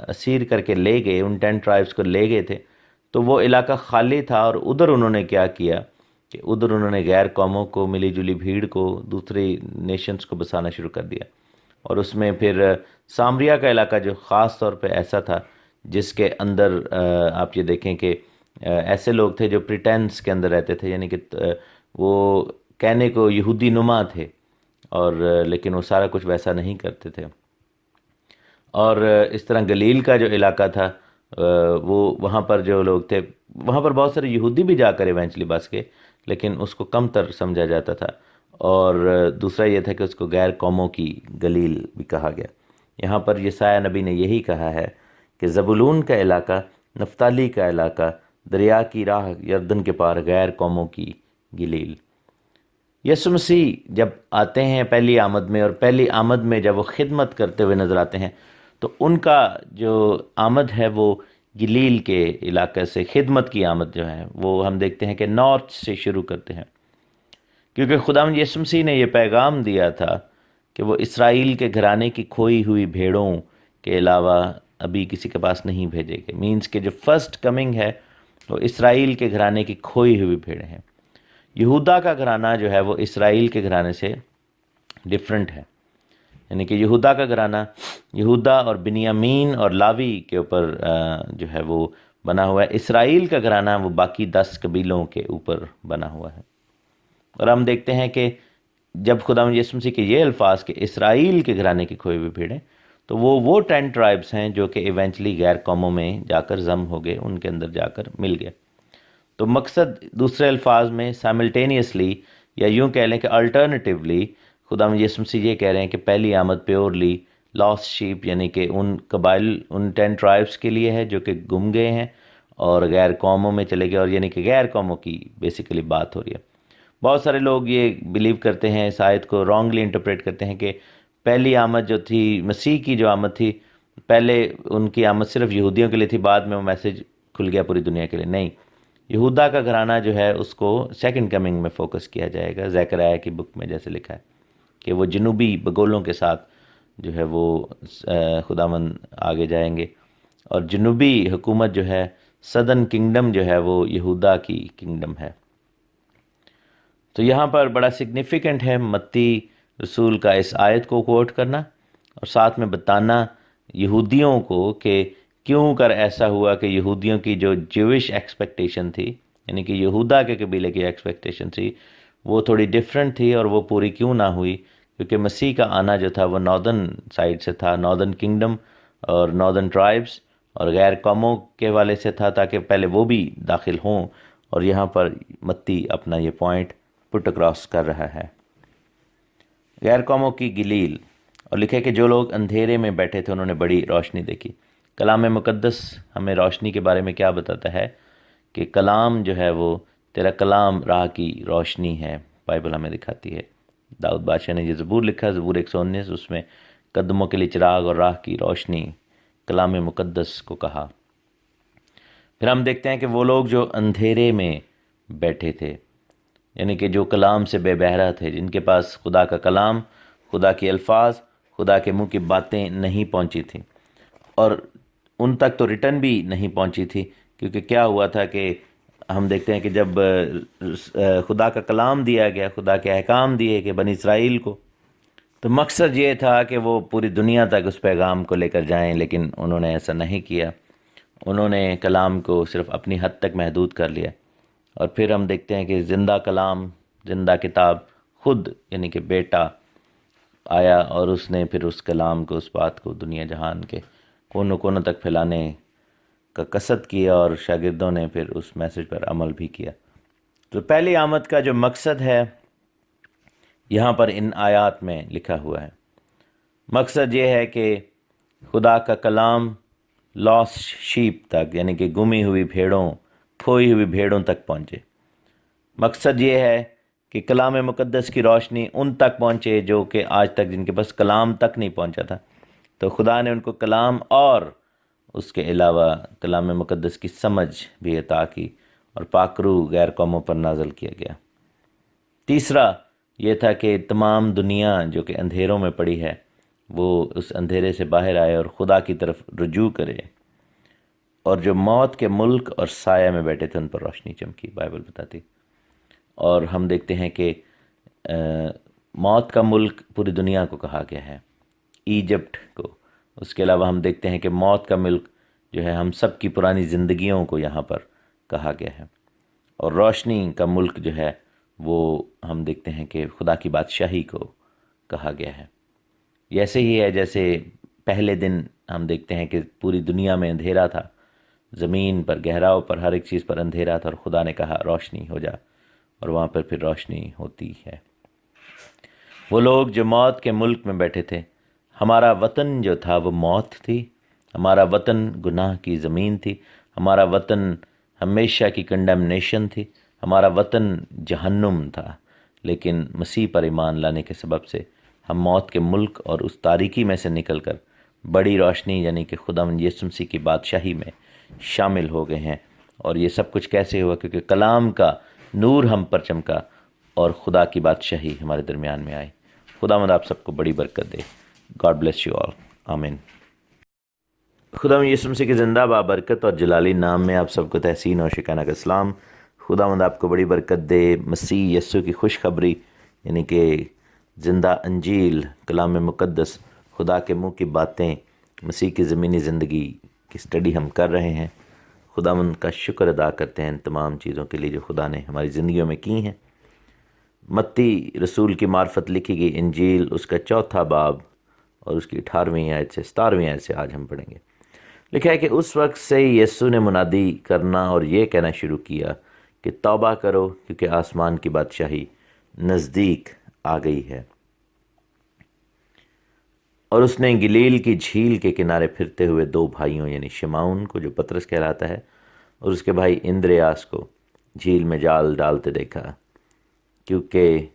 اسیر کر کے لے گئے، ان 10 ٹرائبز کو لے گئے تھے، تو وہ علاقہ خالی تھا، اور ادھر انہوں نے کیا کیا کہ ادھر انہوں نے غیر قوموں کو، ملی جلی بھیڑ کو، دوسری نیشنز کو بسانا شروع کر دیا۔ اور اس میں پھر سامریا کا علاقہ جو خاص طور پہ ایسا تھا جس کے اندر آپ یہ دیکھیں کہ ایسے لوگ تھے جو پریٹینس کے اندر رہتے تھے، یعنی کہ وہ کہنے کو یہودی نما تھے، اور لیکن وہ سارا کچھ ویسا نہیں کرتے تھے۔ اور اس طرح گلیل کا جو علاقہ تھا وہ وہاں پر جو لوگ تھے، وہاں پر بہت سارے یہودی بھی جا کر ایونچولی بس گئے، لیکن اس کو کم تر سمجھا جاتا تھا۔ اور دوسرا یہ تھا کہ اس کو غیر قوموں کی گلیل بھی کہا گیا۔ یہاں پر یسایہ نبی نے یہی کہا ہے کہ زبولون کا علاقہ، نفتالی کا علاقہ، دریا کی راہ یردن کے پار، غیر قوموں کی گلیل۔ یسوع مسیح جب آتے ہیں پہلی آمد میں، اور پہلی آمد میں جب وہ خدمت کرتے ہوئے نظر آتے ہیں، تو ان کا جو آمد ہے وہ گلیل کے علاقے سے، خدمت کی آمد جو ہے وہ ہم دیکھتے ہیں کہ نارتھ سے شروع کرتے ہیں، کیونکہ خداوند یسوع مسیح نے یہ پیغام دیا تھا کہ وہ اسرائیل کے گھرانے کی کھوئی ہوئی بھیڑوں کے علاوہ ابھی کسی کے پاس نہیں بھیجے گئے۔ مینس کہ جو فرسٹ کمنگ ہے وہ اسرائیل کے گھرانے کی کھوئی ہوئی بھیڑیں ہیں۔ یہودا کا گھرانہ جو ہے وہ اسرائیل کے گھرانے سے ڈیفرنٹ ہے، یعنی کہ یہودا کا گھرانہ یہودا اور بنیامین اور لاوی کے اوپر جو ہے وہ بنا ہوا ہے۔ اسرائیل کا گھرانہ وہ باقی 10 قبیلوں کے اوپر بنا ہوا ہے۔ اور ہم دیکھتے ہیں کہ جب خداوند یسوع مسیح کے یہ الفاظ کہ اسرائیل کے گھرانے کی کھوئی ہوئی بھیڑیں، تو وہ 10 ٹرائبز ہیں جو کہ ایونچولی غیر قوموں میں جا کر ضم ہو گئے، ان کے اندر جا کر مل گئے۔ تو مقصد دوسرے الفاظ میں سائملٹینیسلی یا یوں کہہ لیں کہ الٹرنیٹیولی خداوند یسوع مسیح یہ کہہ رہے ہیں کہ پہلی آمد پیورلی لاسٹ شیپ یعنی کہ ان قبائل، ان 10 ٹرائبز کے لیے ہے جو کہ گم گئے ہیں اور غیر قوموں میں چلے گئے، اور یعنی کہ غیر قوموں کی بیسیکلی بات ہو رہی ہے۔ بہت سارے لوگ یہ بلیو کرتے ہیں، اس آیت کو رانگلی انٹرپریٹ کرتے ہیں کہ پہلی آمد جو تھی، مسیح کی جو آمد تھی، پہلے ان کی آمد صرف یہودیوں کے لیے تھی، بعد میں وہ میسج کھل گیا پوری دنیا کے لیے۔ نہیں، یہودا کا گھرانہ جو ہے اس کو سیکنڈ کمنگ میں فوکس کیا جائے گا، زکریا کی بک میں جیسے لکھا ہے کہ وہ جنوبی بگولوں کے ساتھ جو ہے وہ خداوند آگے جائیں گے، اور جنوبی حکومت جو ہے، سدرن کنگڈم جو ہے وہ یہودا کی کنگڈم ہے۔ تو یہاں پر بڑا سگنیفیکنٹ ہے متی رسول کا اس آیت کو کوٹ کرنا، اور ساتھ میں بتانا یہودیوں کو کہ کیوں کر ایسا ہوا کہ یہودیوں کی جو جوش ایکسپیکٹیشن تھی، یعنی کہ یہودا کے قبیلے کی ایکسپیکٹیشن تھی، وہ تھوڑی ڈیفرنٹ تھی، اور وہ پوری کیوں نہ ہوئی، کیونکہ مسیح کا آنا جو تھا وہ ناردرن سائڈ سے تھا، ناردرن کنگڈم اور ناردرن ٹرائبز اور غیر قوموں کے حوالے سے تھا، تاکہ پہلے وہ بھی داخل ہوں۔ اور یہاں پر متی اپنا یہ پوائنٹ پٹ اکراس کر رہا ہے۔ غیر قوموں کی گلیل، اور لکھے کہ جو لوگ اندھیرے میں بیٹھے تھے انہوں نے بڑی روشنی دیکھی۔ کلام مقدس ہمیں روشنی کے بارے میں کیا بتاتا ہے کہ کلام جو ہے وہ تیرا کلام راہ کی روشنی ہے، بائبل ہمیں دکھاتی ہے۔ داؤد بادشاہ نے یہ زبور لکھا، زبور 119، اس میں قدموں کے لیے چراغ اور راہ کی روشنی کلام مقدس کو کہا۔ پھر ہم دیکھتے ہیں کہ وہ لوگ جو اندھیرے میں بیٹھے تھے، یعنی کہ جو کلام سے بے بہرہ تھے، جن کے پاس خدا کا کلام، خدا کے الفاظ، خدا کے منہ کی باتیں نہیں پہنچی تھیں، اور ان تک تو ریٹرن بھی نہیں پہنچی تھی، کیونکہ کیا ہوا تھا کہ ہم دیکھتے ہیں کہ جب خدا کا کلام دیا گیا، خدا کے احکام دیے کہ بنی اسرائیل کو، تو مقصد یہ تھا کہ وہ پوری دنیا تک اس پیغام کو لے کر جائیں، لیکن انہوں نے ایسا نہیں کیا۔ انہوں نے کلام کو صرف اپنی حد تک محدود کر لیا، اور پھر ہم دیکھتے ہیں کہ زندہ کلام، زندہ کتاب خود یعنی کہ بیٹا آیا، اور اس نے پھر اس کلام کو، اس بات کو دنیا جہان کے کونوں کونوں تک پھیلانے کا قصد کیا، اور شاگردوں نے پھر اس میسج پر عمل بھی کیا۔ تو پہلی آمد کا جو مقصد ہے یہاں پر ان آیات میں لکھا ہوا ہے، مقصد یہ ہے کہ خدا کا کلام لاس شیپ تک، یعنی کہ گمی ہوئی بھیڑوں، کھوئی ہوئی بھیڑوں تک پہنچے۔ مقصد یہ ہے کہ کلام مقدس کی روشنی ان تک پہنچے جو کہ آج تک جن کے پاس کلام تک نہیں پہنچا تھا۔ تو خدا نے ان کو کلام اور اس کے علاوہ کلام مقدس کی سمجھ بھی عطا کی، اور پاک روح غیر قوموں پر نازل کیا گیا۔ تیسرا یہ تھا کہ تمام دنیا جو کہ اندھیروں میں پڑی ہے، وہ اس اندھیرے سے باہر آئے اور خدا کی طرف رجوع کرے، اور جو موت کے ملک اور سایہ میں بیٹھے تھے ان پر روشنی چمکی، بائبل بتاتی۔ اور ہم دیکھتے ہیں کہ موت کا ملک پوری دنیا کو کہا گیا ہے، ایجپٹ کو۔ اس کے علاوہ ہم دیکھتے ہیں کہ موت کا ملک جو ہے ہم سب کی پرانی زندگیوں کو یہاں پر کہا گیا ہے، اور روشنی کا ملک جو ہے وہ ہم دیکھتے ہیں کہ خدا کی بادشاہی کو کہا گیا ہے۔ یہ ایسے ہی ہے جیسے پہلے دن ہم دیکھتے ہیں کہ پوری دنیا میں اندھیرا تھا، زمین پر، گہراؤں پر، ہر ایک چیز پر اندھیرا تھا، اور خدا نے کہا روشنی ہو جا، اور وہاں پر پھر روشنی ہوتی ہے۔ وہ لوگ جو موت کے ملک میں بیٹھے تھے، ہمارا وطن جو تھا وہ موت تھی، ہمارا وطن گناہ کی زمین تھی، ہمارا وطن ہمیشہ کی کنڈمنیشن تھی، ہمارا وطن جہنم تھا، لیکن مسیح پر ایمان لانے کے سبب سے ہم موت کے ملک اور اس تاریکی میں سے نکل کر بڑی روشنی یعنی کہ خداوند یسوع مسیح کی بادشاہی میں شامل ہو گئے ہیں۔ اور یہ سب کچھ کیسے ہوا؟ کیونکہ کلام کا نور ہم پر چمکا اور خدا کی بادشاہی ہمارے درمیان میں آئی۔ خداوند آپ سب کو بڑی برکت دے۔ گاڈ بلیس یو آل، آمین۔ خداوند یسوع مسیح کے زندہ بابرکت اور جلالی نام میں آپ سب کو تحسین اور شکانہ کا اسلام۔ خداوند آپ کو بڑی برکت دے۔ مسیح یسوع کی خوشخبری یعنی کہ زندہ انجیل، کلام مقدس، خدا کے منہ کی باتیں، مسیح کی زمینی زندگی کی سٹڈی ہم کر رہے ہیں۔ خداوند کا شکر ادا کرتے ہیں ان تمام چیزوں کے لیے جو خدا نے ہماری زندگیوں میں کی ہیں۔ متی رسول کی معرفت لکھی گئی انجیل، اس کا 4 باب اور اس کی 18ویں آیت سے 17ویں آیت سے آج ہم پڑھیں گے۔ لکھا ہے کہ اس وقت سے یسوع نے منادی کرنا اور یہ کہنا شروع کیا کہ توبہ کرو کیونکہ آسمان کی بادشاہی نزدیک آ گئی ہے۔ اور اس نے گلیل کی جھیل کے کنارے پھرتے ہوئے 2 بھائیوں یعنی شمعون کو جو پطرس کہلاتا ہے اور اس کے بھائی اندریاس کو جھیل میں جال ڈالتے دیکھا، کیونکہ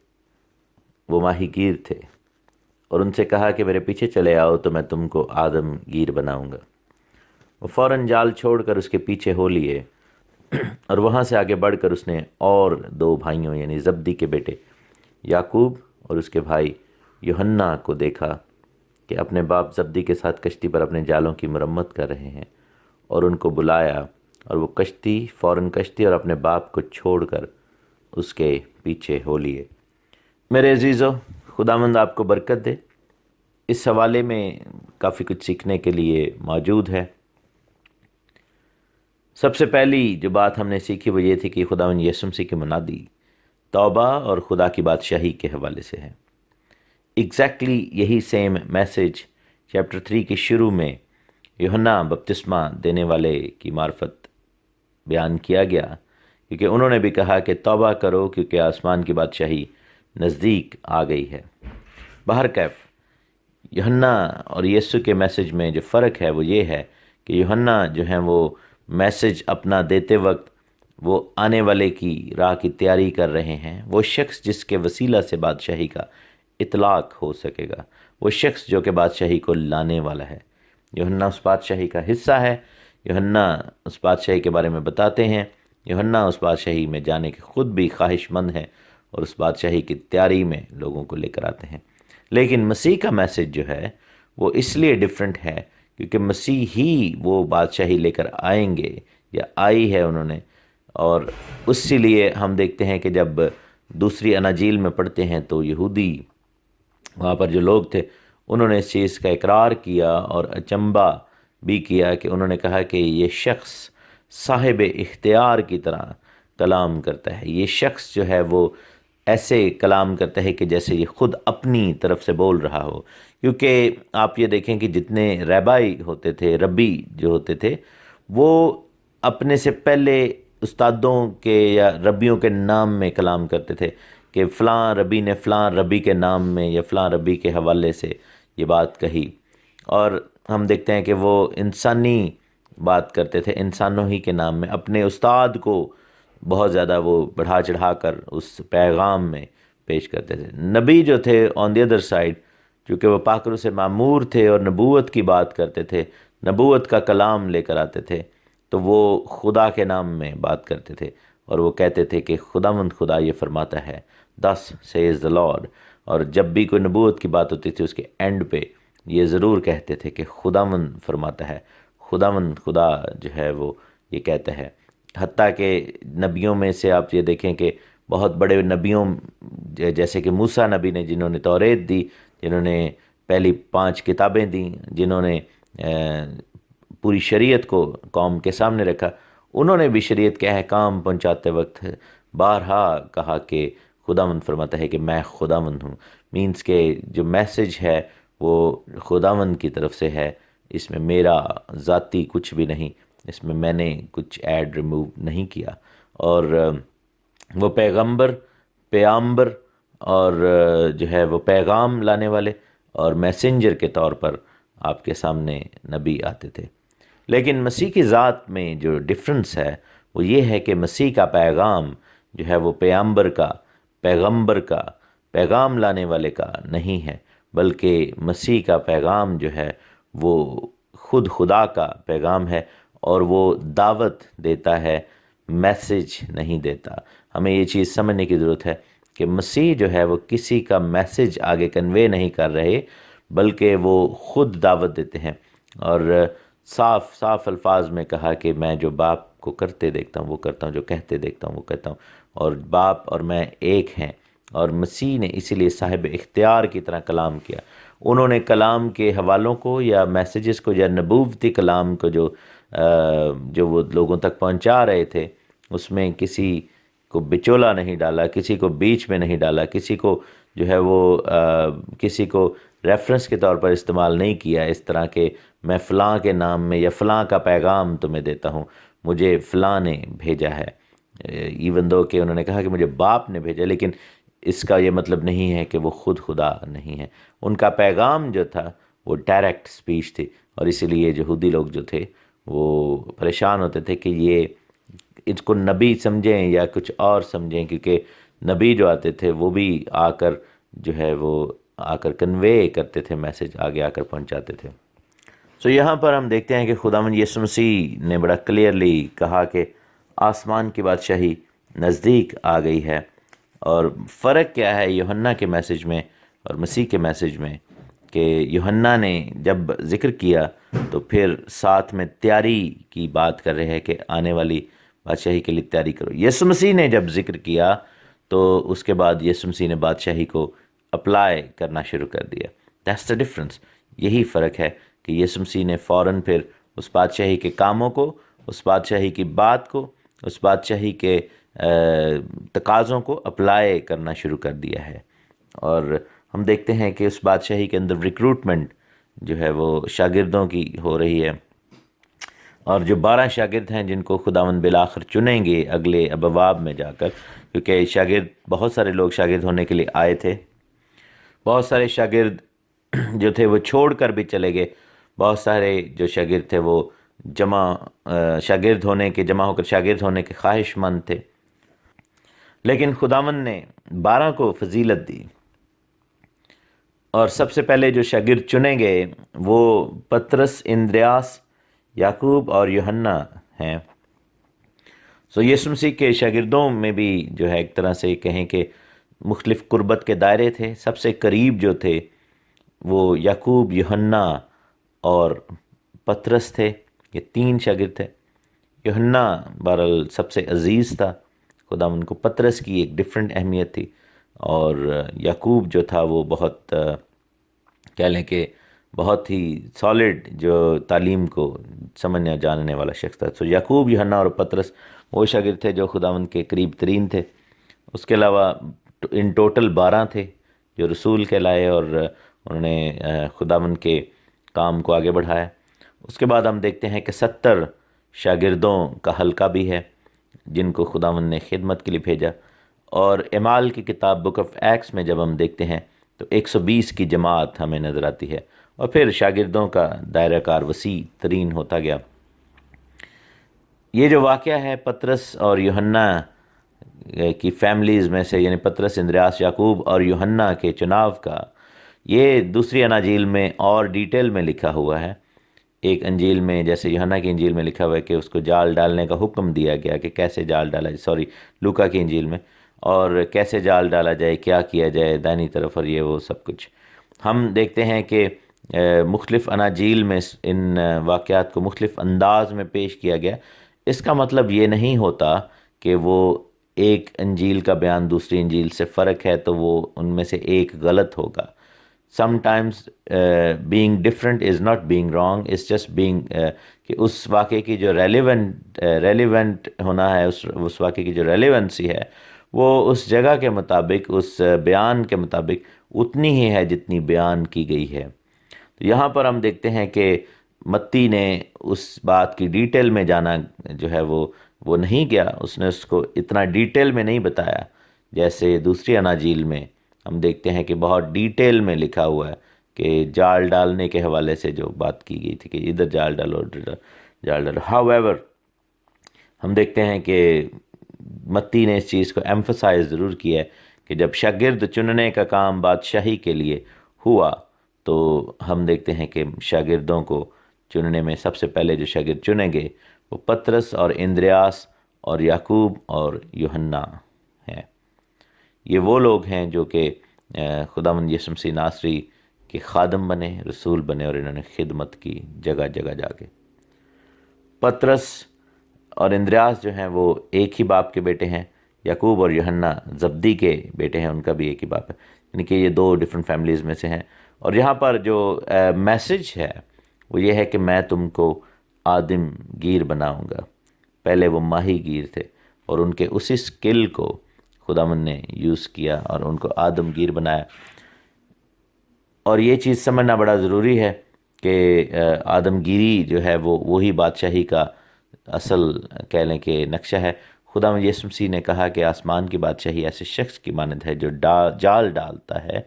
وہ ماہی گیر تھے، اور ان سے کہا کہ میرے پیچھے چلے آؤ تو میں تم کو آدم گیر بناؤں گا۔ وہ فوراً جال چھوڑ کر اس کے پیچھے ہو لیے، اور وہاں سے آگے بڑھ کر اس نے اور 2 بھائیوں یعنی زبدی کے بیٹے یعقوب اور اس کے بھائی یوحنا کو دیکھا کہ اپنے باپ زبدی کے ساتھ کشتی پر اپنے جالوں کی مرمت کر رہے ہیں، اور ان کو بلایا، اور وہ فوراً کشتی اور اپنے باپ کو چھوڑ کر اس کے پیچھے ہو لیے۔ میرے عزیزو، خداوند آپ کو برکت دے۔ اس حوالے میں کافی کچھ سیکھنے کے لیے موجود ہے۔ سب سے پہلی جو بات ہم نے سیکھی وہ یہ تھی کہ خداوند یسوع مسیح کی منادی توبہ اور خدا کی بادشاہی کے حوالے سے ہے۔ ایگزیکٹلی یہی سیم میسج چیپٹر 3 کے شروع میں یوحنا بپتسمہ دینے والے کی معرفت بیان کیا گیا، کیونکہ انہوں نے بھی کہا کہ توبہ کرو کیونکہ آسمان کی بادشاہی نزدیک آ گئی ہے۔ بہرکیف یوحنا اور یسوع کے میسج میں جو فرق ہے وہ یہ ہے کہ یوحنا جو ہیں وہ میسج اپنا دیتے وقت وہ آنے والے کی راہ کی تیاری کر رہے ہیں، وہ شخص جس کے وسیلہ سے بادشاہی کا اطلاق ہو سکے گا، وہ شخص جو کہ بادشاہی کو لانے والا ہے۔ یوحنا اس بادشاہی کا حصہ ہے، یوحنا اس بادشاہی کے بارے میں بتاتے ہیں۔ یوحنا اس بادشاہی میں جانے کے خود بھی خواہش مند ہیں اور اس بادشاہی کی تیاری میں لوگوں کو لے کر آتے ہیں۔ لیکن مسیح کا میسج جو ہے وہ اس لیے ڈیفرنٹ ہے کیونکہ مسیح ہی وہ بادشاہی لے کر آئیں گے یا آئی ہے انہوں نے، اور اسی لیے ہم دیکھتے ہیں کہ جب دوسری اناجیل میں پڑھتے ہیں تو یہودی وہاں پر جو لوگ تھے انہوں نے اس چیز کا اقرار کیا اور اچنبھا بھی کیا کہ انہوں نے کہا کہ یہ شخص صاحب اختیار کی طرح کلام کرتا ہے، یہ شخص جو ہے وہ ایسے کلام کرتا ہے کہ جیسے یہ خود اپنی طرف سے بول رہا ہو۔ کیونکہ آپ یہ دیکھیں کہ جتنے رہبائی ہوتے تھے، ربی جو ہوتے تھے، وہ اپنے سے پہلے استادوں کے یا ربیوں کے نام میں کلام کرتے تھے کہ فلاں ربی نے فلاں ربی کے نام میں یا فلاں ربی کے حوالے سے یہ بات کہی، اور ہم دیکھتے ہیں کہ وہ انسانی بات کرتے تھے، انسانوں ہی کے نام میں اپنے استاد کو بہت زیادہ وہ بڑھا چڑھا کر اس پیغام میں پیش کرتے تھے۔ نبی جو تھے آن دی ادر سائڈ، چونکہ وہ پاک روح سے معمور تھے اور نبوت کی بات کرتے تھے، نبوت کا کلام لے کر آتے تھے، تو وہ خدا کے نام میں بات کرتے تھے اور وہ کہتے تھے کہ خداوند خدا یہ فرماتا ہے، thus says the Lord۔ اور جب بھی کوئی نبوت کی بات ہوتی تھی اس کے اینڈ پہ یہ ضرور کہتے تھے کہ خداوند فرماتا ہے، خداوند خدا جو ہے وہ یہ کہتا ہے۔ حتیٰ کہ نبیوں میں سے آپ یہ دیکھیں کہ بہت بڑے نبیوں جیسے کہ موسیٰ نبی نے، جنہوں نے توریت دی، جنہوں نے پہلی 5 کتابیں دیں، جنہوں نے پوری شریعت کو قوم کے سامنے رکھا، انہوں نے بھی شریعت کے احکام پہنچاتے وقت بارہا کہا کہ خداوند فرماتا ہے کہ میں خداوند ہوں۔ مینس کہ جو میسج ہے وہ خداوند کی طرف سے ہے، اس میں میرا ذاتی کچھ بھی نہیں، اس میں نے کچھ ایڈ ریموو نہیں کیا۔ اور وہ پیغمبر اور جو ہے وہ پیغام لانے والے اور میسنجر کے طور پر آپ کے سامنے نبی آتے تھے۔ لیکن مسیح کی ذات میں جو ڈفرنس ہے وہ یہ ہے کہ مسیح کا پیغام جو ہے وہ پیغمبر کا پیغام لانے والے کا نہیں ہے، بلکہ مسیح کا پیغام جو ہے وہ خود خدا کا پیغام ہے، اور وہ دعوت دیتا ہے، میسج نہیں دیتا۔ ہمیں یہ چیز سمجھنے کی ضرورت ہے کہ مسیح جو ہے وہ کسی کا میسج آگے کنوے نہیں کر رہے، بلکہ وہ خود دعوت دیتے ہیں، اور صاف صاف الفاظ میں کہا کہ میں جو باپ کو کرتے دیکھتا ہوں وہ کرتا ہوں، جو کہتے دیکھتا ہوں وہ کہتا ہوں، اور باپ اور میں ایک ہیں۔ اور مسیح نے اسی لیے صاحب اختیار کی طرح کلام کیا۔ انہوں نے کلام کے حوالوں کو یا میسیجز کو یا نبوتی کلام کو جو وہ لوگوں تک پہنچا رہے تھے، اس میں کسی کو بچولا نہیں ڈالا، کسی کو بیچ میں نہیں ڈالا، کسی کو جو ہے وہ کسی کو ریفرنس کے طور پر استعمال نہیں کیا، اس طرح کہ میں فلاں کے نام میں یا فلاں کا پیغام تمہیں دیتا ہوں، مجھے فلاں نے بھیجا ہے، ایون دو کہ انہوں نے کہا کہ مجھے باپ نے بھیجا، لیکن اس کا یہ مطلب نہیں ہے کہ وہ خود خدا نہیں ہے۔ ان کا پیغام جو تھا وہ ڈائریکٹ سپیچ تھی، اور اسی لیے یہودی لوگ جو تھے وہ پریشان ہوتے تھے کہ یہ اس کو نبی سمجھیں یا کچھ اور سمجھیں، کیونکہ نبی جو آتے تھے وہ بھی آ کر جو ہے وہ آ کر کنوے کرتے تھے، میسج آگے آ کر پہنچاتے تھے۔ سو یہاں پر ہم دیکھتے ہیں کہ خداوند یسوع مسیح نے بڑا کلیئرلی کہا کہ آسمان کی بادشاہی نزدیک آ گئی ہے۔ اور فرق کیا ہے یوحنا کے میسج میں اور مسیح کے میسج میں، کہ یوحنا نے جب ذکر کیا تو پھر ساتھ میں تیاری کی بات کر رہے ہیں کہ آنے والی بادشاہی کے لیے تیاری کرو۔ یسوع مسیح نے جب ذکر کیا تو اس کے بعد یسوع مسیح نے بادشاہی کو اپلائی کرنا شروع کر دیا۔ That's the difference. یہی فرق ہے کہ یسوع مسیح نے فوراً پھر اس بادشاہی کے کاموں کو، اس بادشاہی کی بات کو، اس بادشاہی کے تقاضوں کو اپلائی کرنا شروع کر دیا ہے۔ اور ہم دیکھتے ہیں کہ اس بادشاہی کے اندر ریکروٹمنٹ جو ہے وہ شاگردوں کی ہو رہی ہے، اور جو 12 شاگرد ہیں جن کو خداوند بالآخر چنیں گے اگلے ابواب میں جا کر، کیونکہ بہت سارے لوگ شاگرد ہونے کے لیے آئے تھے، بہت سارے شاگرد جو تھے وہ چھوڑ کر بھی چلے گئے، بہت سارے جو شاگرد تھے وہ جمع ہو کر شاگرد ہونے کے خواہش مند تھے، لیکن خداوند نے 12 کو فضیلت دی، اور سب سے پہلے جو شاگرد چنے گئے وہ پطرس، اندریاس، یعقوب اور یوحنا ہیں۔ یسوع مسیح کے شاگردوں میں بھی جو ہے ایک طرح سے کہیں کہ مختلف قربت کے دائرے تھے۔ سب سے قریب جو تھے وہ یعقوب، یوحنا اور پطرس تھے، یہ 3 شاگرد تھے۔ یوحنا بہرحال سب سے عزیز تھا خداوند کو، پطرس کی ایک ڈیفرنٹ اہمیت تھی، اور یعقوب جو تھا وہ بہت کہہ لیں کہ بہت ہی سالڈ جو تعلیم کو سمجھنے جاننے والا شخص تھا۔ یعقوب، یوحنا اور پطرس وہ شاگرد تھے جو خداوند کے قریب ترین تھے۔ اس کے علاوہ ان ٹوٹل 12 تھے جو رسول کہلائے، اور انہوں نے خداوند کے کام کو آگے بڑھایا۔ اس کے بعد ہم دیکھتے ہیں کہ 70 شاگردوں کا حلقہ بھی ہے جن کو خداوند نے خدمت کے لیے بھیجا، اور اعمال کی کتاب بک آف ایکٹس میں جب ہم دیکھتے ہیں تو 120 کی جماعت ہمیں نظر آتی ہے، اور پھر شاگردوں کا دائرہ کار وسیع ترین ہوتا گیا۔ یہ جو واقعہ ہے پطرس اور یوحنا کی فیملیز میں سے، یعنی پطرس، اندریاس، یعقوب اور یوحنا کے چناؤ کا، یہ دوسری اناجیل میں اور ڈیٹیل میں لکھا ہوا ہے۔ ایک انجیل میں جیسے یوحنا کی انجیل میں لکھا ہوا ہے کہ اس کو جال ڈالنے کا حکم دیا گیا کہ کیسے جال ڈالا جائے، لوکا کی انجیل میں، اور کیسے جال ڈالا جائے، کیا کیا جائے دائنی طرف، اور یہ وہ سب کچھ ہم دیکھتے ہیں کہ مختلف اناجیل میں ان واقعات کو مختلف انداز میں پیش کیا گیا۔ اس کا مطلب یہ نہیں ہوتا کہ وہ ایک انجیل کا بیان دوسری انجیل سے فرق ہے تو وہ ان میں سے ایک غلط ہوگا۔ sometimes being different is not being wrong, it's just being کہ اس واقعے کی جو ریلیونٹ ہونا ہے، اس واقعے کی جو ریلیونسی ہے وہ اس جگہ کے مطابق، اس بیان کے مطابق اتنی ہی ہے جتنی بیان کی گئی ہے۔ تو یہاں پر ہم دیکھتے ہیں کہ متی نے اس بات کی ڈیٹیل میں جانا جو ہے وہ نہیں کیا، اس نے اس کو اتنا ڈیٹیل میں نہیں بتایا جیسے دوسری اناجیل میں ہم دیکھتے ہیں کہ بہت ڈیٹیل میں لکھا ہوا ہے کہ جال ڈالنے کے حوالے سے جو بات کی گئی تھی کہ ادھر جال ڈالو، ادھر جال ڈالو۔ however ہم دیکھتے ہیں کہ متی نے اس چیز کو ایمفسائز ضرور کیا ہے کہ جب شاگرد چننے کا کام بادشاہی کے لیے ہوا تو ہم دیکھتے ہیں کہ شاگردوں کو چننے میں سب سے پہلے جو شاگرد چنے گئے وہ پطرس اور اندریاس اور یعقوب اور یوحنا ہیں۔ یہ وہ لوگ ہیں جو کہ خداوند یسوع مسیح ناصری کے خادم بنے، رسول بنے، اور انہوں نے خدمت کی جگہ جگہ جا کے۔ پطرس اور اندریاس جو ہیں وہ ایک ہی باپ کے بیٹے ہیں، یعقوب اور یوحنا زبدی کے بیٹے ہیں، ان کا بھی ایک ہی باپ ہے، یعنی کہ یہ 2 ڈیفرنٹ فیملیز میں سے ہیں۔ اور یہاں پر جو میسج ہے وہ یہ ہے کہ میں تم کو آدم گیر بناؤں گا۔ پہلے وہ ماہی گیر تھے، اور ان کے اسی سکل کو خداوند نے یوز کیا اور ان کو آدم گیر بنایا۔ اور یہ چیز سمجھنا بڑا ضروری ہے کہ آدم گیری جو ہے وہ وہی بادشاہی کا اصل کہہ لیں کہ نقشہ ہے۔ خداوند یسوع مسیح نے کہا کہ آسمان کی بادشاہی ایسے شخص کی مانند ہے جو جال ڈالتا ہے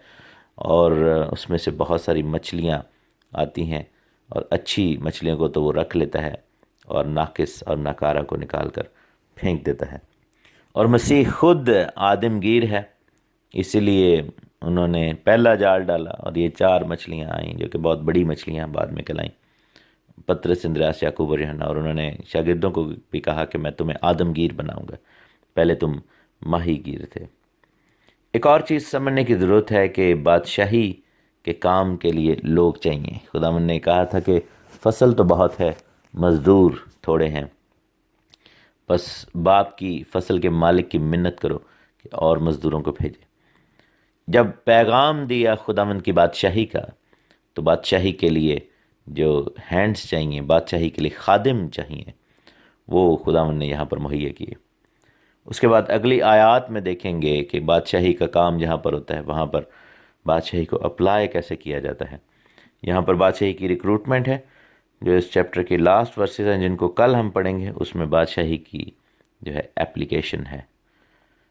اور اس میں سے بہت ساری مچھلیاں آتی ہیں، اور اچھی مچھلیوں کو تو وہ رکھ لیتا ہے اور ناقص اور ناکارہ کو نکال کر پھینک دیتا ہے۔ اور مسیح خود آدم گیر ہے، اسی لیے انہوں نے پہلا جال ڈالا اور یہ 4 مچھلیاں آئیں جو کہ بہت بڑی مچھلیاں بعد میں کہلائیں، پطرس، اندریاس، یعقوب اور یوحنا، اور انہوں نے شاگردوں کو بھی کہا کہ میں تمہیں آدم گیر بناؤں گا، پہلے تم ماہی گیر تھے۔ ایک اور چیز سمجھنے کی ضرورت ہے کہ بادشاہی کے کام کے لیے لوگ چاہیے۔ خداوند نے کہا تھا کہ فصل تو بہت ہے، مزدور تھوڑے ہیں، بس باپ کی فصل کے مالک کی منت کرو کہ اور مزدوروں کو بھیجے۔ جب پیغام دیا خداوند کی بادشاہی کا تو بادشاہی کے لیے جو ہینڈز چاہیے، بادشاہی کے لیے خادم چاہیے، وہ خداوند نے یہاں پر مہیا کیے۔ اس کے بعد اگلی آیات میں دیکھیں گے کہ بادشاہی کا کام جہاں پر ہوتا ہے وہاں پر بادشاہی کو اپلائی کیسے کیا جاتا ہے۔ یہاں پر بادشاہی کی ریکروٹمنٹ ہے جو اس چیپٹر کی لاسٹ ورسز ہیں جن کو کل ہم پڑھیں گے، اس میں بادشاہی کی جو ہے اپلیکیشن ہے۔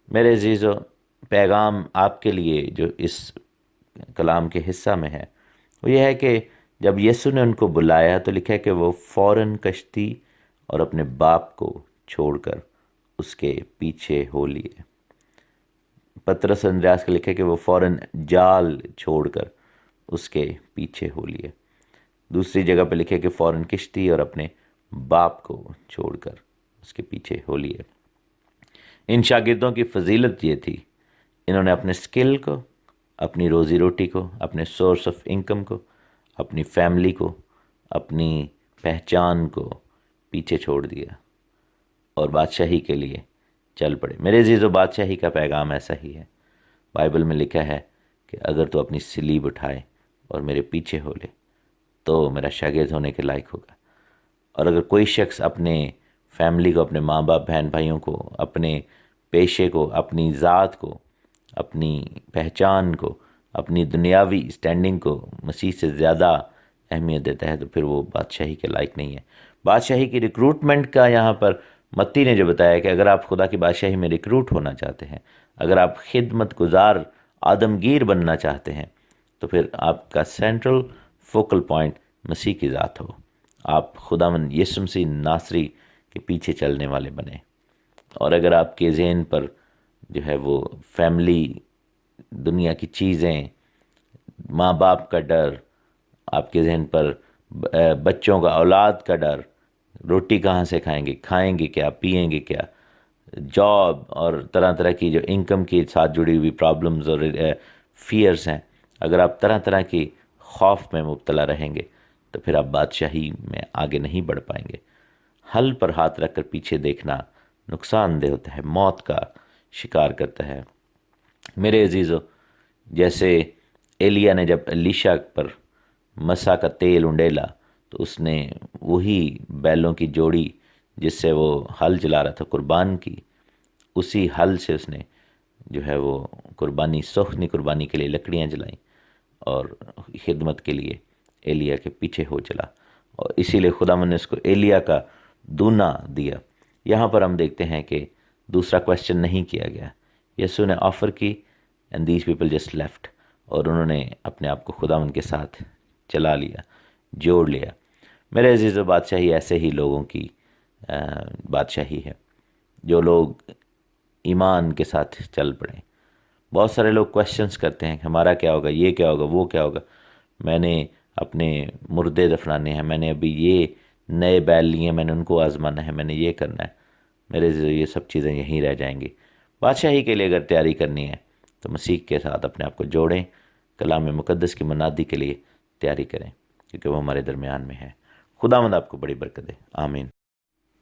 میرے عزیزو، پیغام آپ کے لیے جو اس کلام کے حصہ میں ہے وہ یہ ہے کہ جب یسوع نے ان کو بلایا تو لکھا ہے کہ وہ فوراً کشتی اور اپنے باپ کو چھوڑ کر اس کے پیچھے ہو لیے۔ پطرس اندریاس کا لکھا ہے کہ وہ فوراً جال چھوڑ کر اس کے پیچھے ہو لیے۔ دوسری جگہ پہ لکھے کہ فوراً کشتی اور اپنے باپ کو چھوڑ کر اس کے پیچھے ہو لیے۔ ان شاگردوں کی فضیلت یہ تھی، انہوں نے اپنے سکل کو، اپنی روزی روٹی کو، اپنے سورس آف انکم کو، اپنی فیملی کو، اپنی پہچان کو پیچھے چھوڑ دیا اور بادشاہی کے لیے چل پڑے۔ میرے عزیزو، بادشاہی کا پیغام ایسا ہی ہے۔ بائبل میں لکھا ہے کہ اگر تو اپنی صلیب اٹھائے اور میرے پیچھے ہو لے تو میرا شاگرد ہونے کے لائق ہوگا۔ اور اگر کوئی شخص اپنے فیملی کو، اپنے ماں باپ، بہن بھائیوں کو، اپنے پیشے کو، اپنی ذات کو، اپنی پہچان کو، اپنی دنیاوی اسٹینڈنگ کو مسیح سے زیادہ اہمیت دیتا ہے تو پھر وہ بادشاہی کے لائق نہیں ہے۔ بادشاہی کی ریکروٹمنٹ کا یہاں پر متی نے جو بتایا کہ اگر آپ خدا کی بادشاہی میں ریکروٹ ہونا چاہتے ہیں، اگر آپ خدمت گزار آدمگیر بننا چاہتے ہیں تو پھر آپ کا سینٹرل فوکل پوائنٹ مسیح کی ذات ہو، آپ خداوند یسوع مسیح ناصری کے پیچھے چلنے والے بنیں۔ اور اگر آپ کے ذہن پر جو ہے وہ فیملی، دنیا کی چیزیں، ماں باپ کا ڈر، آپ کے ذہن پر بچوں کا، اولاد کا ڈر، روٹی کہاں سے کھائیں گے کیا، پئیں گے کیا، جاب اور طرح طرح کی جو انکم کے ساتھ جڑی ہوئی پرابلمز اور فیئرز ہیں، اگر آپ طرح طرح کی خوف میں مبتلا رہیں گے تو پھر آپ بادشاہی میں آگے نہیں بڑھ پائیں گے۔ حل پر ہاتھ رکھ کر پیچھے دیکھنا نقصان دہ ہوتا ہے، موت کا شکار کرتا ہے۔ میرے عزیزو، جیسے ایلیا نے جب الیشا پر مسا کا تیل انڈیلا تو اس نے وہی بیلوں کی جوڑی جس سے وہ ہل چلا رہا تھا قربان کی، اسی ہل سے اس نے جو ہے وہ قربانی، سخنی قربانی کے لیے لکڑیاں جلائیں اور خدمت کے لیے ایلیا کے پیچھے ہو چلا، اور اسی لیے خداوند نے اس کو ایلیا کا دونا دیا۔ یہاں پر ہم دیکھتے ہیں کہ دوسرا کویسچن نہیں کیا گیا، یسوع نے آفر کی and these people just left, اور انہوں نے اپنے آپ کو خداوند کے ساتھ چلا لیا، جوڑ لیا۔ میرے عزیز و بادشاہی ایسے ہی لوگوں کی بادشاہی ہے جو لوگ ایمان کے ساتھ چل پڑیں۔ بہت سارے لوگ کویسچنز کرتے ہیں کہ ہمارا کیا ہوگا، یہ کیا ہوگا، وہ کیا ہوگا، میں نے اپنے مردے دفنانے ہیں، میں نے ابھی یہ نئے بیل لیے ہیں، میں نے ان کو آزمانا ہے، میں نے یہ کرنا ہے۔ میرے یہ سب چیزیں یہیں رہ جائیں گی۔ بادشاہی کے لیے اگر تیاری کرنی ہے تو مسیح کے ساتھ اپنے آپ کو جوڑیں، کلام مقدس کی منادی کے لیے تیاری کریں، کیونکہ وہ ہمارے درمیان میں ہے۔ خداوند آپ کو بڑی برکت دے، آمین۔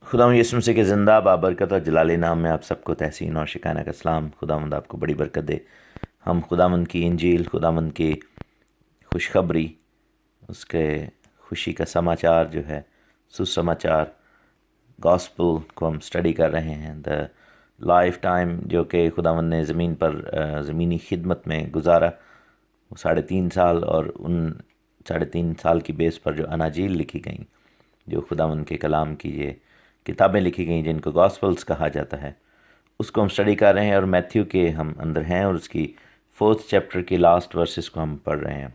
خداوند یسوع مسیح کے زندہ بابرکت اور جلالی نام میں آپ سب کو تحسین اور شکانہ کا سلام۔ خداوند آپ کو بڑی برکت دے۔ ہم خداوند کی انجیل، خداوند کی خوشخبری، اس کے خوشی کا سماچار جو ہے، سماچار، گاسپل کو ہم اسٹڈی کر رہے ہیں۔ دا لائف ٹائم جو کہ خداوند نے زمین پر زمینی خدمت میں گزارا، وہ 3.5 سال، اور ان 3.5 سال کی بیس پر جو اناجیل لکھی گئیں، جو خداوند کے کلام کی یہ کتابیں لکھی گئیں جن کو گاسپلز کہا جاتا ہے، اس کو ہم اسٹڈی کر رہے ہیں، اور میتھیو کے ہم اندر ہیں، اور اس کی 4 چیپٹر کی لاسٹ ورسز کو ہم پڑھ رہے ہیں۔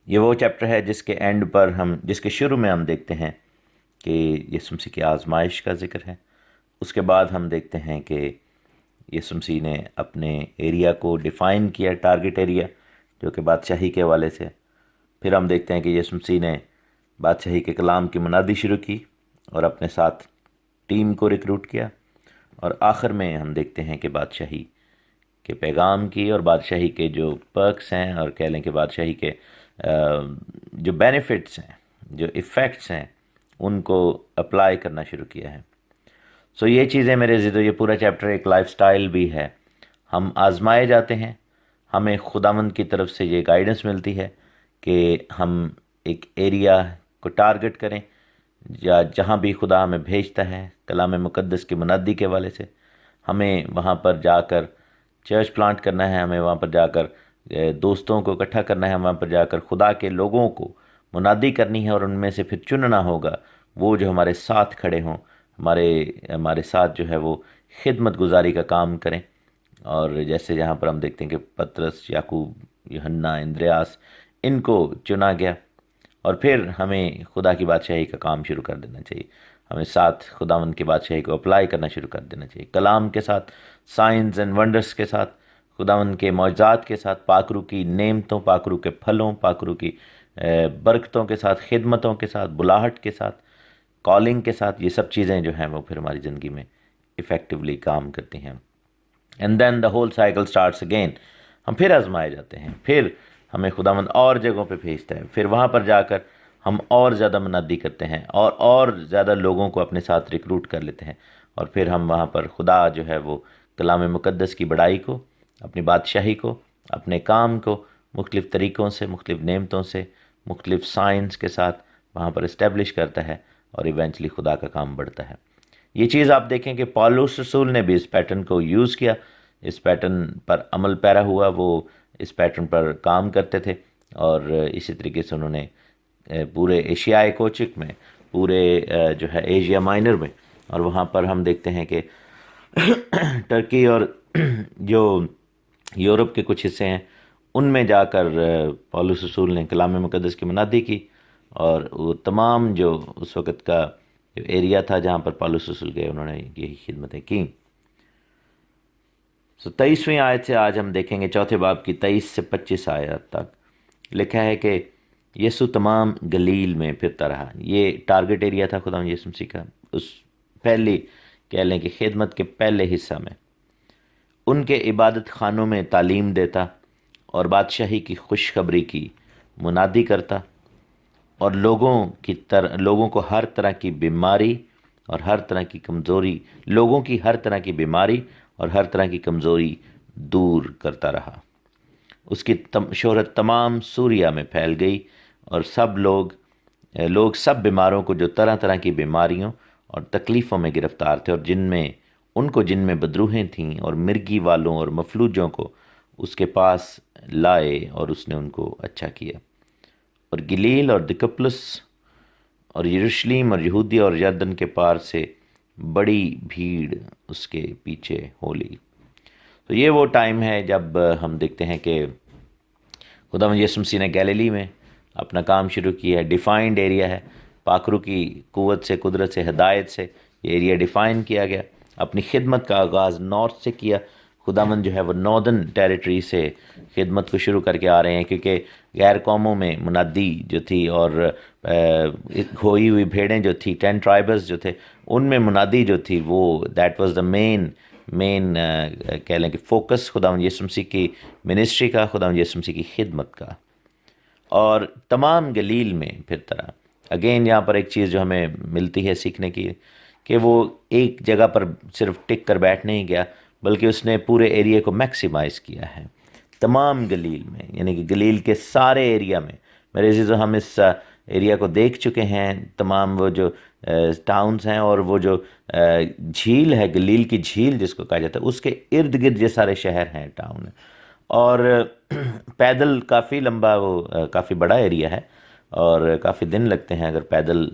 یہ وہ چیپٹر ہے جس کے اینڈ پر جس کے شروع میں ہم دیکھتے ہیں کہ یسوع مسیح کی آزمائش کا ذکر ہے۔ اس کے بعد ہم دیکھتے ہیں کہ یسوع مسیح نے اپنے ایریا کو ڈیفائن کیا، ٹارگٹ ایریا جو کہ بادشاہی کے حوالے سے۔ پھر ہم دیکھتے ہیں کہ یسوع مسیح نے بادشاہی کے کلام کی منادی شروع کی اور اپنے ساتھ ٹیم کو ریکروٹ کیا، اور آخر میں ہم دیکھتے ہیں کہ بادشاہی کے پیغام کی اور بادشاہی کے جو پرکس ہیں، اور کہہ لیں کہ بادشاہی کے جو بینیفٹس ہیں، جو ایفیکٹس ہیں، ان کو اپلائی کرنا شروع کیا ہے۔ سو یہ چیزیں میرے عزیزو، یہ پورا چیپٹر ایک لائف سٹائل بھی ہے۔ ہم آزمائے جاتے ہیں، ہمیں خداوند کی طرف سے یہ گائیڈنس ملتی ہے کہ ہم ایک ایریا کو ٹارگٹ کریں، یا جہاں بھی خدا ہمیں بھیجتا ہے کلام مقدس کی منادی کے حوالے سے، ہمیں وہاں پر جا کر چرچ پلانٹ کرنا ہے، ہمیں وہاں پر جا کر دوستوں کو اکٹھا کرنا ہے، وہاں پر جا کر خدا کے لوگوں کو منادی کرنی ہے، اور ان میں سے پھر چننا ہوگا وہ جو ہمارے ساتھ کھڑے ہوں، ہمارے ساتھ جو ہے وہ خدمت گزاری کا کام کریں۔ اور جیسے یہاں پر ہم دیکھتے ہیں کہ پطرس، یعقوب، یوحنا، اندریاس، ان کو چنا گیا، اور پھر ہمیں خدا کی بادشاہی کا کام شروع کر دینا چاہیے۔ ہمیں ساتھ خداوند کی بادشاہی کو اپلائی کرنا شروع کر دینا چاہیے، کلام کے ساتھ، سائنز اینڈ ونڈرز کے ساتھ، خداوند کے معجزات کے ساتھ، پاکرو کی نعمتوں، پاکرو کے پھلوں، پاکرو کی برکتوں کے ساتھ، خدمتوں کے ساتھ، بلاہٹ کے ساتھ، کالنگ کے ساتھ یہ سب چیزیں جو ہیں وہ پھر ہماری زندگی میں افیکٹولی کام کرتی ہیں. And then the whole cycle starts again. ہم پھر آزمائے جاتے ہیں، پھر ہمیں خداوند اور جگہوں پہ بھیجتا ہے، پھر وہاں پر جا کر ہم اور زیادہ منادی کرتے ہیں اور زیادہ لوگوں کو اپنے ساتھ ریکروٹ کر لیتے ہیں، اور پھر ہم وہاں پر خدا جو ہے وہ کلام مقدس کی بڑائی کو، اپنی بادشاہی کو، اپنے کام کو مختلف طریقوں سے، مختلف نعمتوں سے، مختلف سائنس کے ساتھ وہاں پر اسٹیبلش کرتا ہے، اور ایونچولی خدا کا کام بڑھتا ہے. یہ چیز آپ دیکھیں کہ پالوس رسول نے بھی اس پیٹرن کو یوز کیا، اس پیٹرن پر عمل پیرا ہوا، وہ اس پیٹرن پر کام کرتے تھے، اور اسی طریقے سے انہوں نے پورے ایشیائے کوچک میں، پورے جو ہے ایشیا مائنر میں، اور وہاں پر ہم دیکھتے ہیں کہ ٹرکی اور جو یورپ کے کچھ حصے ہیں ان میں جا کر پالوس رسول نے کلام مقدس کی منادی کی، اور وہ تمام جو اس وقت کا جو ایریا تھا جہاں پر پالوس رسول گئے انہوں نے یہی خدمتیں کیں. 23ویں آیت سے آج ہم دیکھیں گے، چوتھے باب کی 23 سے 25 آیت تک لکھا ہے کہ یسوع تمام گلیل میں پھرتا رہا. یہ ٹارگٹ ایریا تھا خدا یسوع مسیح کا، اس پہلی کہہ لیں کہ خدمت کے پہلے حصہ میں. ان کے عبادت خانوں میں تعلیم دیتا اور بادشاہی کی خوشخبری کی منادی کرتا، اور لوگوں کو ہر طرح کی بیماری اور ہر طرح کی کمزوری اور ہر طرح کی کمزوری دور کرتا رہا. اس کی شہرت تمام سوریا میں پھیل گئی، اور لوگ سب بیماروں کو جو طرح طرح کی بیماریوں اور تکلیفوں میں گرفتار تھے، اور جن میں بدروہیں تھیں اور مرگی والوں اور مفلوجوں کو اس کے پاس لائے، اور اس نے ان کو اچھا کیا. اور گلیل اور دکپلس اور یروشلیم اور یہودیہ اور یردن کے پار سے بڑی بھیڑ اس کے پیچھے ہو لی. تو یہ وہ ٹائم ہے جب ہم دیکھتے ہیں کہ خدا یسوع مسیح نے گیلیلی میں اپنا کام شروع کیا ہے. ڈیفائنڈ ایریا ہے، پاکرو کی قوت سے، قدرت سے، ہدایت سے یہ ایریا ڈیفائن کیا گیا. اپنی خدمت کا آغاز نارتھ سے کیا. خداوند جو ہے وہ ناردرن ٹیریٹری سے خدمت کو شروع کر کے آ رہے ہیں، کیونکہ غیر قوموں میں منادی جو تھی اور کھوئی ہوئی بھیڑیں جو تھی، 10 ٹرائبلز جو تھے، ان میں منادی جو تھی وہ دیٹ واز دا مین کہہ لیں کہ فوکس خداوند یسوع مسیح کی منسٹری کا، خداوند یسوع مسیح کی خدمت کا. اور تمام گلیل میں پھر طرح اگین یہاں پر ایک چیز جو ہمیں ملتی ہے سیکھنے کی، کہ وہ ایک جگہ پر صرف ٹک کر بیٹھ نہیں گیا، بلکہ اس نے پورے ایریا کو میکسیمائز کیا ہے. تمام گلیل میں، یعنی کہ گلیل کے سارے ایریا میں، میرے عزیزو ہم اس ایریا کو دیکھ چکے ہیں، تمام وہ جو ٹاؤنز ہیں اور وہ جو جھیل ہے، گلیل کی جھیل جس کو کہا جاتا ہے، اس کے ارد گرد یہ سارے شہر ہیں، ٹاؤن ہیں. اور پیدل کافی لمبا، وہ کافی بڑا ایریا ہے، اور کافی دن لگتے ہیں اگر پیدل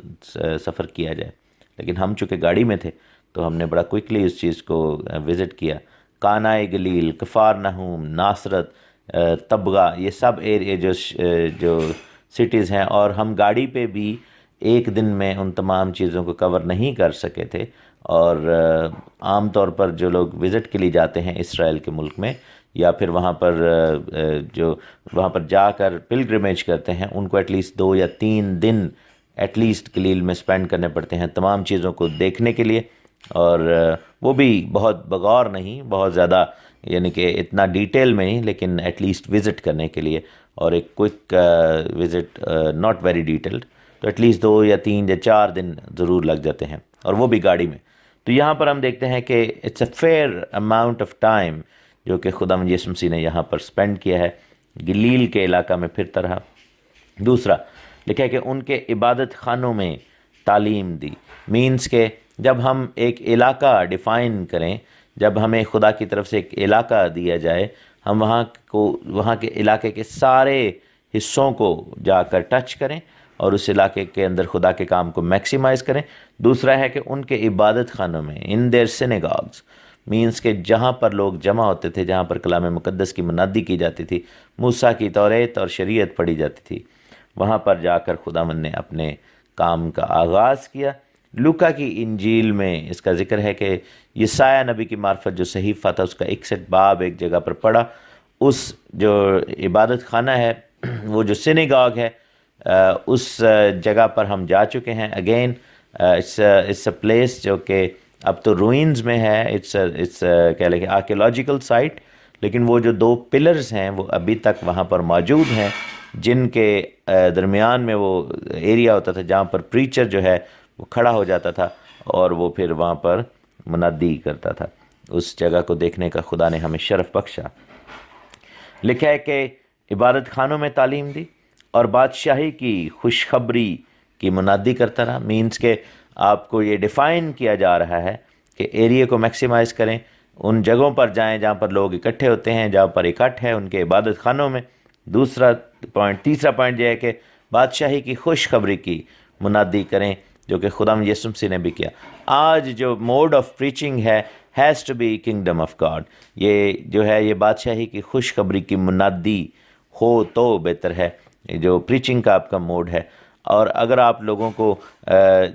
سفر کیا جائے. لیکن ہم چونکہ گاڑی میں تھے تو ہم نے بڑا کوئکلی اس چیز کو وزٹ کیا. کانائے گلیل، کفار نحوم، ناصرت، طبغہ، یہ سب ایریا جو سٹیز ہیں، اور ہم گاڑی پہ بھی ایک دن میں ان تمام چیزوں کو کور نہیں کر سکے تھے. اور عام طور پر جو لوگ وزٹ کے لیے جاتے ہیں اسرائیل کے ملک میں، یا پھر وہاں پر جا کر پلگرمیج کرتے ہیں، ان کو ایٹ لیسٹ 2 یا 3 دن ایٹ لیسٹ گلیل میں سپینڈ کرنے پڑتے ہیں تمام چیزوں کو دیکھنے کے لیے. اور وہ بھی بہت بغور نہیں، بہت زیادہ یعنی کہ اتنا ڈیٹیل میں نہیں، لیکن ایٹ لیسٹ وزٹ کرنے کے لیے، اور ایک quick visit, not very detailed, تو ایٹ لیسٹ 2 یا 3 یا 4 دن ضرور لگ جاتے ہیں، اور وہ بھی گاڑی میں. تو یہاں پر ہم دیکھتے ہیں کہ it's a fair amount of time جو کہ خداوند یسوع مسیح نے یہاں پر سپینڈ کیا ہے، گلیل کے علاقہ میں پھرتا رہا. دوسرا لکھا ہے کہ ان کے عبادت خانوں میں تعلیم دی. مینس کہ جب ہم ایک علاقہ ڈیفائن کریں، جب ہمیں خدا کی طرف سے ایک علاقہ دیا جائے، ہم وہاں کے علاقے کے سارے حصوں کو جا کر ٹچ کریں اور اس علاقے کے اندر خدا کے کام کو میکسیمائز کریں. دوسرا ہے کہ ان کے عبادت خانوں میں، ان دیئر سینیگاگز، مینس کہ جہاں پر لوگ جمع ہوتے تھے، جہاں پر کلام مقدس کی منادی کی جاتی تھی، موسیٰ کی توریت اور شریعت پڑھی جاتی تھی، وہاں پر جا کر خداوند نے اپنے کام کا آغاز کیا. لوکا کی انجیل میں اس کا ذکر ہے کہ یسایہ نبی کی معرفت جو صحیفہ تھا اس کا 61 باب ایک جگہ پر پڑھا. اس جو عبادت خانہ ہے، وہ جو سینیگاگ ہے، اس جگہ پر ہم جا چکے ہیں. اگین اٹس اے پلیس جو کہ اب تو روئنز میں ہے. اٹس کہہ لیں کہ آرکیولوجیکل سائٹ، لیکن وہ جو 2 پلرز ہیں وہ ابھی تک وہاں پر موجود ہیں، جن کے درمیان میں وہ ایریا ہوتا تھا جہاں پر پریچر جو ہے وہ کھڑا ہو جاتا تھا اور وہ پھر وہاں پر منادی کرتا تھا. اس جگہ کو دیکھنے کا خدا نے ہمیں شرف بخشا. لکھا ہے کہ عبادت خانوں میں تعلیم دی اور بادشاہی کی خوشخبری کی منادی کرتا رہا. مینس کہ آپ کو یہ ڈیفائن کیا جا رہا ہے کہ ایریا کو میکسیمائز کریں، ان جگہوں پر جائیں جہاں پر لوگ اکٹھے ہوتے ہیں، جہاں پر اکٹھ ہے ان کے عبادت خانوں میں. تیسرا پوائنٹ یہ ہے کہ بادشاہی کی خوشخبری کی منادی کریں، جو کہ خدا یسوع مسیح نے بھی کیا. آج جو موڈ آف پریچنگ ہے has to be kingdom of God. یہ جو ہے یہ بادشاہی کی خوشخبری کی منادی ہو تو بہتر ہے، جو پریچنگ کا آپ کا موڈ ہے. اور اگر آپ لوگوں کو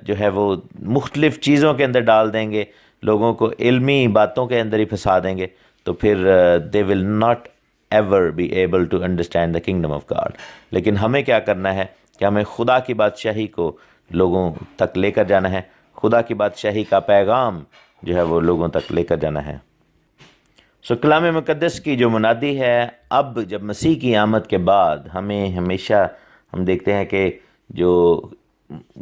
جو ہے وہ مختلف چیزوں کے اندر ڈال دیں گے، لوگوں کو علمی باتوں کے اندر ہی پھنسا دیں گے، تو پھر they will not ever be able to understand the kingdom of God. لیکن ہمیں کیا کرنا ہے کہ ہمیں خدا کی بادشاہی کو لوگوں تک لے کر جانا ہے، خدا کی بادشاہی کا پیغام جو ہے وہ لوگوں تک لے کر جانا ہے. کلام مقدس کی جو منادی ہے، اب جب مسیح کی آمد کے بعد ہمیں ہمیشہ ہم دیکھتے ہیں کہ جو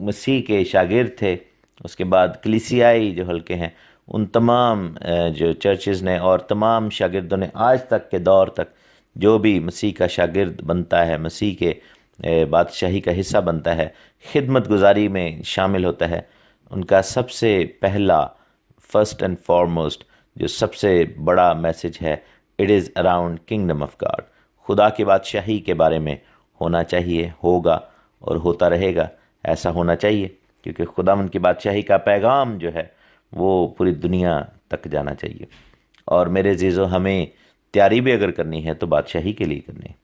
مسیح کے شاگرد تھے، اس کے بعد کلیسیائی جو حلقے ہیں، ان تمام جو چرچز نے اور تمام شاگردوں نے آج تک کے دور تک جو بھی مسیح کا شاگرد بنتا ہے، مسیح کے بادشاہی کا حصہ بنتا ہے، خدمت گزاری میں شامل ہوتا ہے، ان کا سب سے پہلا فرسٹ اینڈ فارموسٹ جو سب سے بڑا میسج ہے، it is around kingdom of God. خدا کی بادشاہی کے بارے میں ہونا چاہیے، ہوگا اور ہوتا رہے گا. ایسا ہونا چاہیے کیونکہ خدا ان کی بادشاہی کا پیغام جو ہے وہ پوری دنیا تک جانا چاہیے. اور میرے عزیزو، ہمیں تیاری بھی اگر کرنی ہے تو بادشاہی کے لیے کرنی ہے.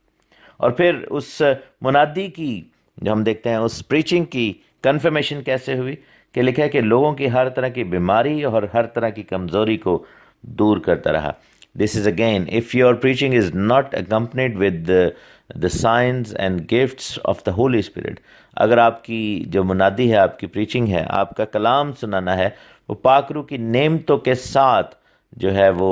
اور پھر اس منادی کی جو ہم دیکھتے ہیں، اس پریچنگ کی کنفرمیشن کیسے ہوئی کہ لکھا ہے کہ لوگوں کی ہر طرح کی بیماری اور ہر طرح کی کمزوری کو دور کرتا رہا. This is again if your preaching is not accompanied with the signs and gifts of the Holy Spirit. اگر آپ کی جو منادی ہے، آپ کی پریچنگ ہے، آپ کا کلام سنانا ہے، وہ پاک روح کی نعمتوں کے ساتھ جو ہے وہ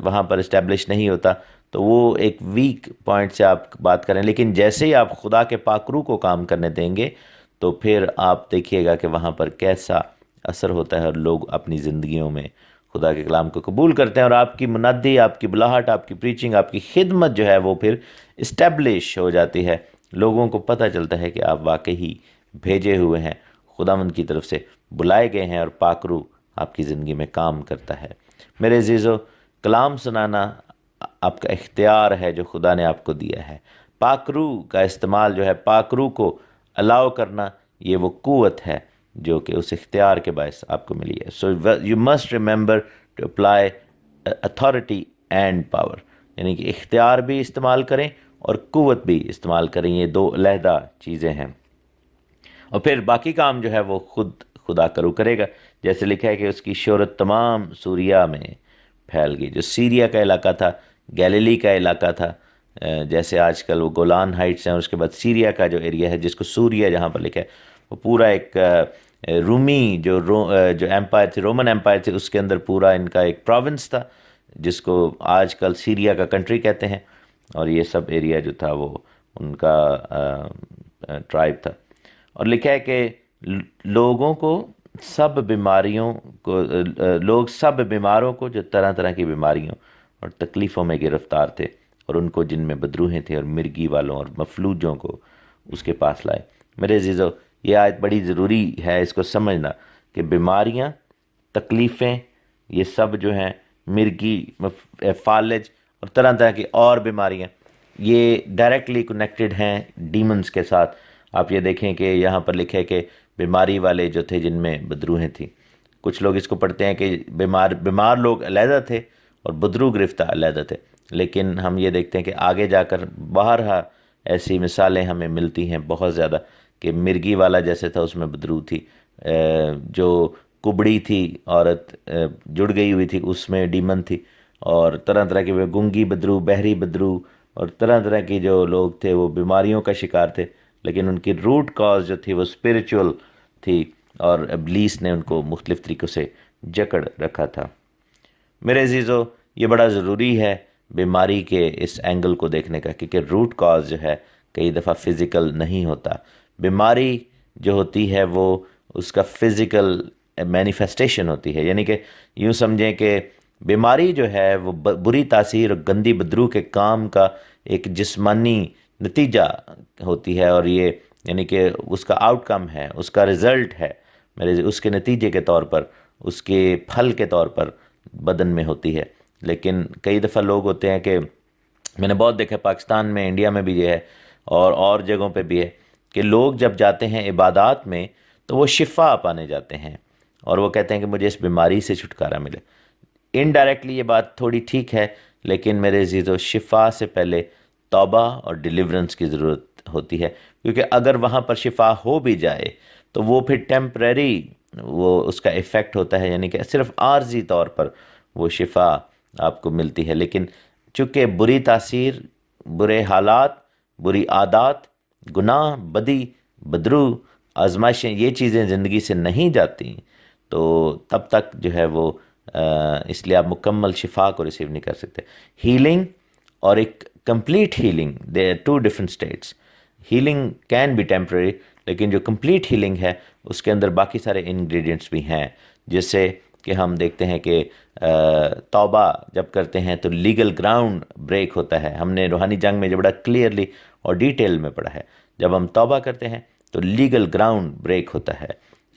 وہاں پر اسٹیبلش نہیں ہوتا، تو وہ ایک ویک پوائنٹ سے آپ بات کریں. لیکن جیسے ہی آپ خدا کے پاک روح کو کام کرنے دیں گے تو پھر آپ دیکھیے گا کہ وہاں پر کیسا اثر ہوتا ہے اور لوگ اپنی زندگیوں میں خدا کے کلام کو قبول کرتے ہیں، اور آپ کی منادی، آپ کی بلاہٹ، آپ کی پریچنگ، آپ کی خدمت جو ہے وہ پھر اسٹیبلش ہو جاتی ہے. لوگوں کو پتہ چلتا ہے کہ آپ واقعی بھیجے ہوئے ہیں، خداوند کی طرف سے بلائے گئے ہیں، اور پاک روح آپ کی زندگی میں کام کرتا ہے. میرے عزیزو، کلام سنانا آپ کا اختیار ہے جو خدا نے آپ کو دیا ہے. پاک روح کا استعمال جو ہے، پاک روح کو الاؤ کرنا، یہ وہ قوت ہے جو کہ اس اختیار کے باعث آپ کو ملی ہے. So you must remember to apply authority and power, یعنی کہ اختیار بھی استعمال کریں اور قوت بھی استعمال کریں. یہ 2 علیحدہ چیزیں ہیں. اور پھر باقی کام جو ہے وہ خود خدا کرے گا. جیسے لکھا ہے کہ اس کی شہرت تمام سوریا میں پھیل گئی. جو سیریا کا علاقہ تھا، گیلیلی کا علاقہ تھا، جیسے آج کل وہ گولان ہائٹس ہیں، اس کے بعد سیریا کا جو ایریا ہے جس کو سوریا جہاں پر لکھا ہے، وہ پورا ایک رومی جو ایمپائر تھی، رومن ایمپائر تھی، اس کے اندر پورا ان کا ایک پروونس تھا جس کو آج کل سیریا کا کنٹری کہتے ہیں. اور یہ سب ایریا جو تھا وہ ان کا ٹرائب تھا. اور لکھا ہے کہ لوگ سب بیماروں کو جو طرح طرح کی بیماریوں اور تکلیفوں میں گرفتار تھے، اور ان کو جن میں بدروہیں تھے اور مرگی والوں اور مفلوجوں کو اس کے پاس لائے. میرے عزیزو، یہ آیت بڑی ضروری ہے اس کو سمجھنا کہ بیماریاں، تکلیفیں، یہ سب جو ہیں، مرگی، فالج اور طرح طرح کی اور بیماریاں، یہ ڈائریکٹلی کنیکٹڈ ہیں ڈیمنز کے ساتھ. آپ یہ دیکھیں کہ یہاں پر لکھے کہ بیماری والے جو تھے جن میں بدروہیں تھیں. کچھ لوگ اس کو پڑھتے ہیں کہ بیمار لوگ علیحدہ تھے اور بدرو گرفتہ علیحدہ تھے. لیکن ہم یہ دیکھتے ہیں کہ آگے جا کر باہر ایسی مثالیں ہمیں ملتی ہیں بہت زیادہ کہ مرگی والا جیسے تھا اس میں بدرو تھی، جو کبڑی تھی عورت جڑ گئی ہوئی تھی اس میں ڈیمن تھی، اور طرح طرح کے گنگی بدرو، بہری بدرو اور طرح طرح کی جو لوگ تھے وہ بیماریوں کا شکار تھے، لیکن ان کی روٹ کاز جو تھی وہ اسپریچول تھی. اور ابلیس نے ان کو مختلف طریقوں سے جکڑ رکھا تھا۔ میرے عزیزو، یہ بڑا ضروری ہے بیماری کے اس اینگل کو دیکھنے کا، کیونکہ روٹ کاز جو ہے کئی دفعہ فزیکل نہیں ہوتا۔ بیماری جو ہوتی ہے وہ اس کا فزیکل مینیفیسٹیشن ہوتی ہے، یعنی کہ یوں سمجھیں کہ بیماری جو ہے وہ بری تاثیر اور گندی بدرو کے کام کا ایک جسمانی نتیجہ ہوتی ہے، اور یہ یعنی کہ اس کا آؤٹ کم ہے، اس کا رزلٹ ہے، اس کے نتیجے کے طور پر، اس کے پھل کے طور پر بدن میں ہوتی ہے۔ لیکن کئی دفعہ لوگ ہوتے ہیں کہ میں نے بہت دیکھا پاکستان میں، انڈیا میں بھی یہ ہے اور جگہوں پہ بھی ہے کہ لوگ جب جاتے ہیں عبادات میں تو وہ شفا پانے جاتے ہیں اور وہ کہتے ہیں کہ مجھے اس بیماری سے چھٹکارا ملے۔ انڈائریکٹلی یہ بات تھوڑی ٹھیک ہے، لیکن میرے عزیزو، شفا سے پہلے توبہ اور ڈیلیورنس کی ضرورت ہوتی ہے، کیونکہ اگر وہاں پر شفا ہو بھی جائے تو وہ پھر ٹیمپریری وہ اس کا ایفیکٹ ہوتا ہے، یعنی کہ صرف عارضی طور پر وہ شفا آپ کو ملتی ہے۔ لیکن چونکہ بری تاثیر، برے حالات، بری عادات، گناہ، بدی، بدرو، آزمائشیں، یہ چیزیں زندگی سے نہیں جاتی تو تب تک جو ہے وہ اس لیے آپ مکمل شفا کو ریسیو نہیں کر سکتے۔ ہیلنگ اور ایک complete healing, they are two different states. Healing can be temporary, لیکن جو کمپلیٹ ہیلنگ ہے اس کے اندر باقی سارے انگریڈینٹس بھی ہیں، جس سے کہ ہم دیکھتے ہیں کہ توبہ جب کرتے ہیں تو لیگل گراؤنڈ بریک ہوتا ہے۔ ہم نے روحانی جنگ میں جو بڑا کلیئرلی اور ڈیٹیل میں پڑھا ہے، جب ہم توبہ کرتے ہیں تو لیگل گراؤنڈ بریک ہوتا ہے،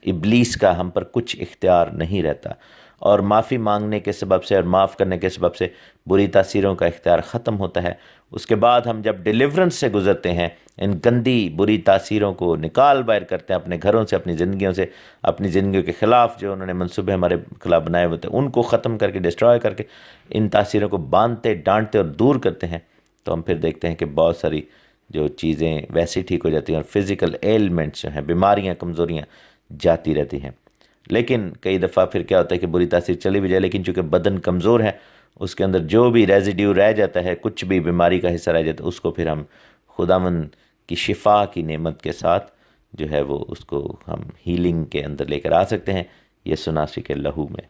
ابلیس کا ہم پر کچھ اختیار نہیں رہتا، اور معافی مانگنے کے سبب سے اور معاف کرنے کے سبب سے بری تاثیروں کا اختیار ختم ہوتا ہے۔ اس کے بعد ہم جب ڈیلیورنس سے گزرتے ہیں، ان گندی بری تاثیروں کو نکال باہر کرتے ہیں اپنے گھروں سے، اپنی زندگیوں سے، اپنی زندگیوں کے خلاف جو انہوں نے منصوبے ہمارے خلاف بنائے ہوتے ہیں ان کو ختم کر کے، ڈسٹرائے کر کے، ان تاثیروں کو باندھتے، ڈانٹتے اور دور کرتے ہیں، تو ہم پھر دیکھتے ہیں کہ بہت ساری جو چیزیں ویسے ٹھیک ہو جاتی ہیں، اور فزیکل ایلمنٹس جو ہیں، بیماریاں، کمزوریاں جاتی رہتی ہیں۔ لیکن کئی دفعہ پھر کیا ہوتا ہے کہ بری تاثیر چلی بھی جائے، لیکن چونکہ بدن کمزور ہے، اس کے اندر جو بھی ریزیڈیو رہ جاتا ہے، کچھ بھی بیماری کا حصہ رہ جاتا ہے، اس کو پھر ہم خداوند کی شفا کی نعمت کے ساتھ جو ہے وہ اس کو ہم ہیلنگ کے اندر لے کر آ سکتے ہیں، یسوع ناصری کے لہو میں۔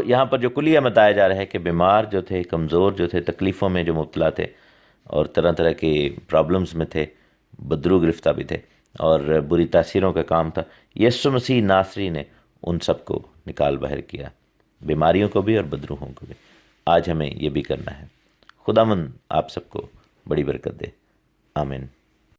یہاں پر جو کلیہ بتایا جا رہا ہے کہ بیمار جو تھے، کمزور جو تھے، تکلیفوں میں جو مبتلا تھے اور طرح طرح کے پرابلمز میں تھے، بدرو گرفتہ بھی تھے اور بری تاثیروں کا کام تھا، یسوع مسیح ناصری نے ان سب کو نکال باہر کیا، بیماریوں کو بھی اور بدروہوں کو بھی۔ آج ہمیں یہ بھی کرنا ہے۔ خداوند آپ سب کو بڑی برکت دے، آمین۔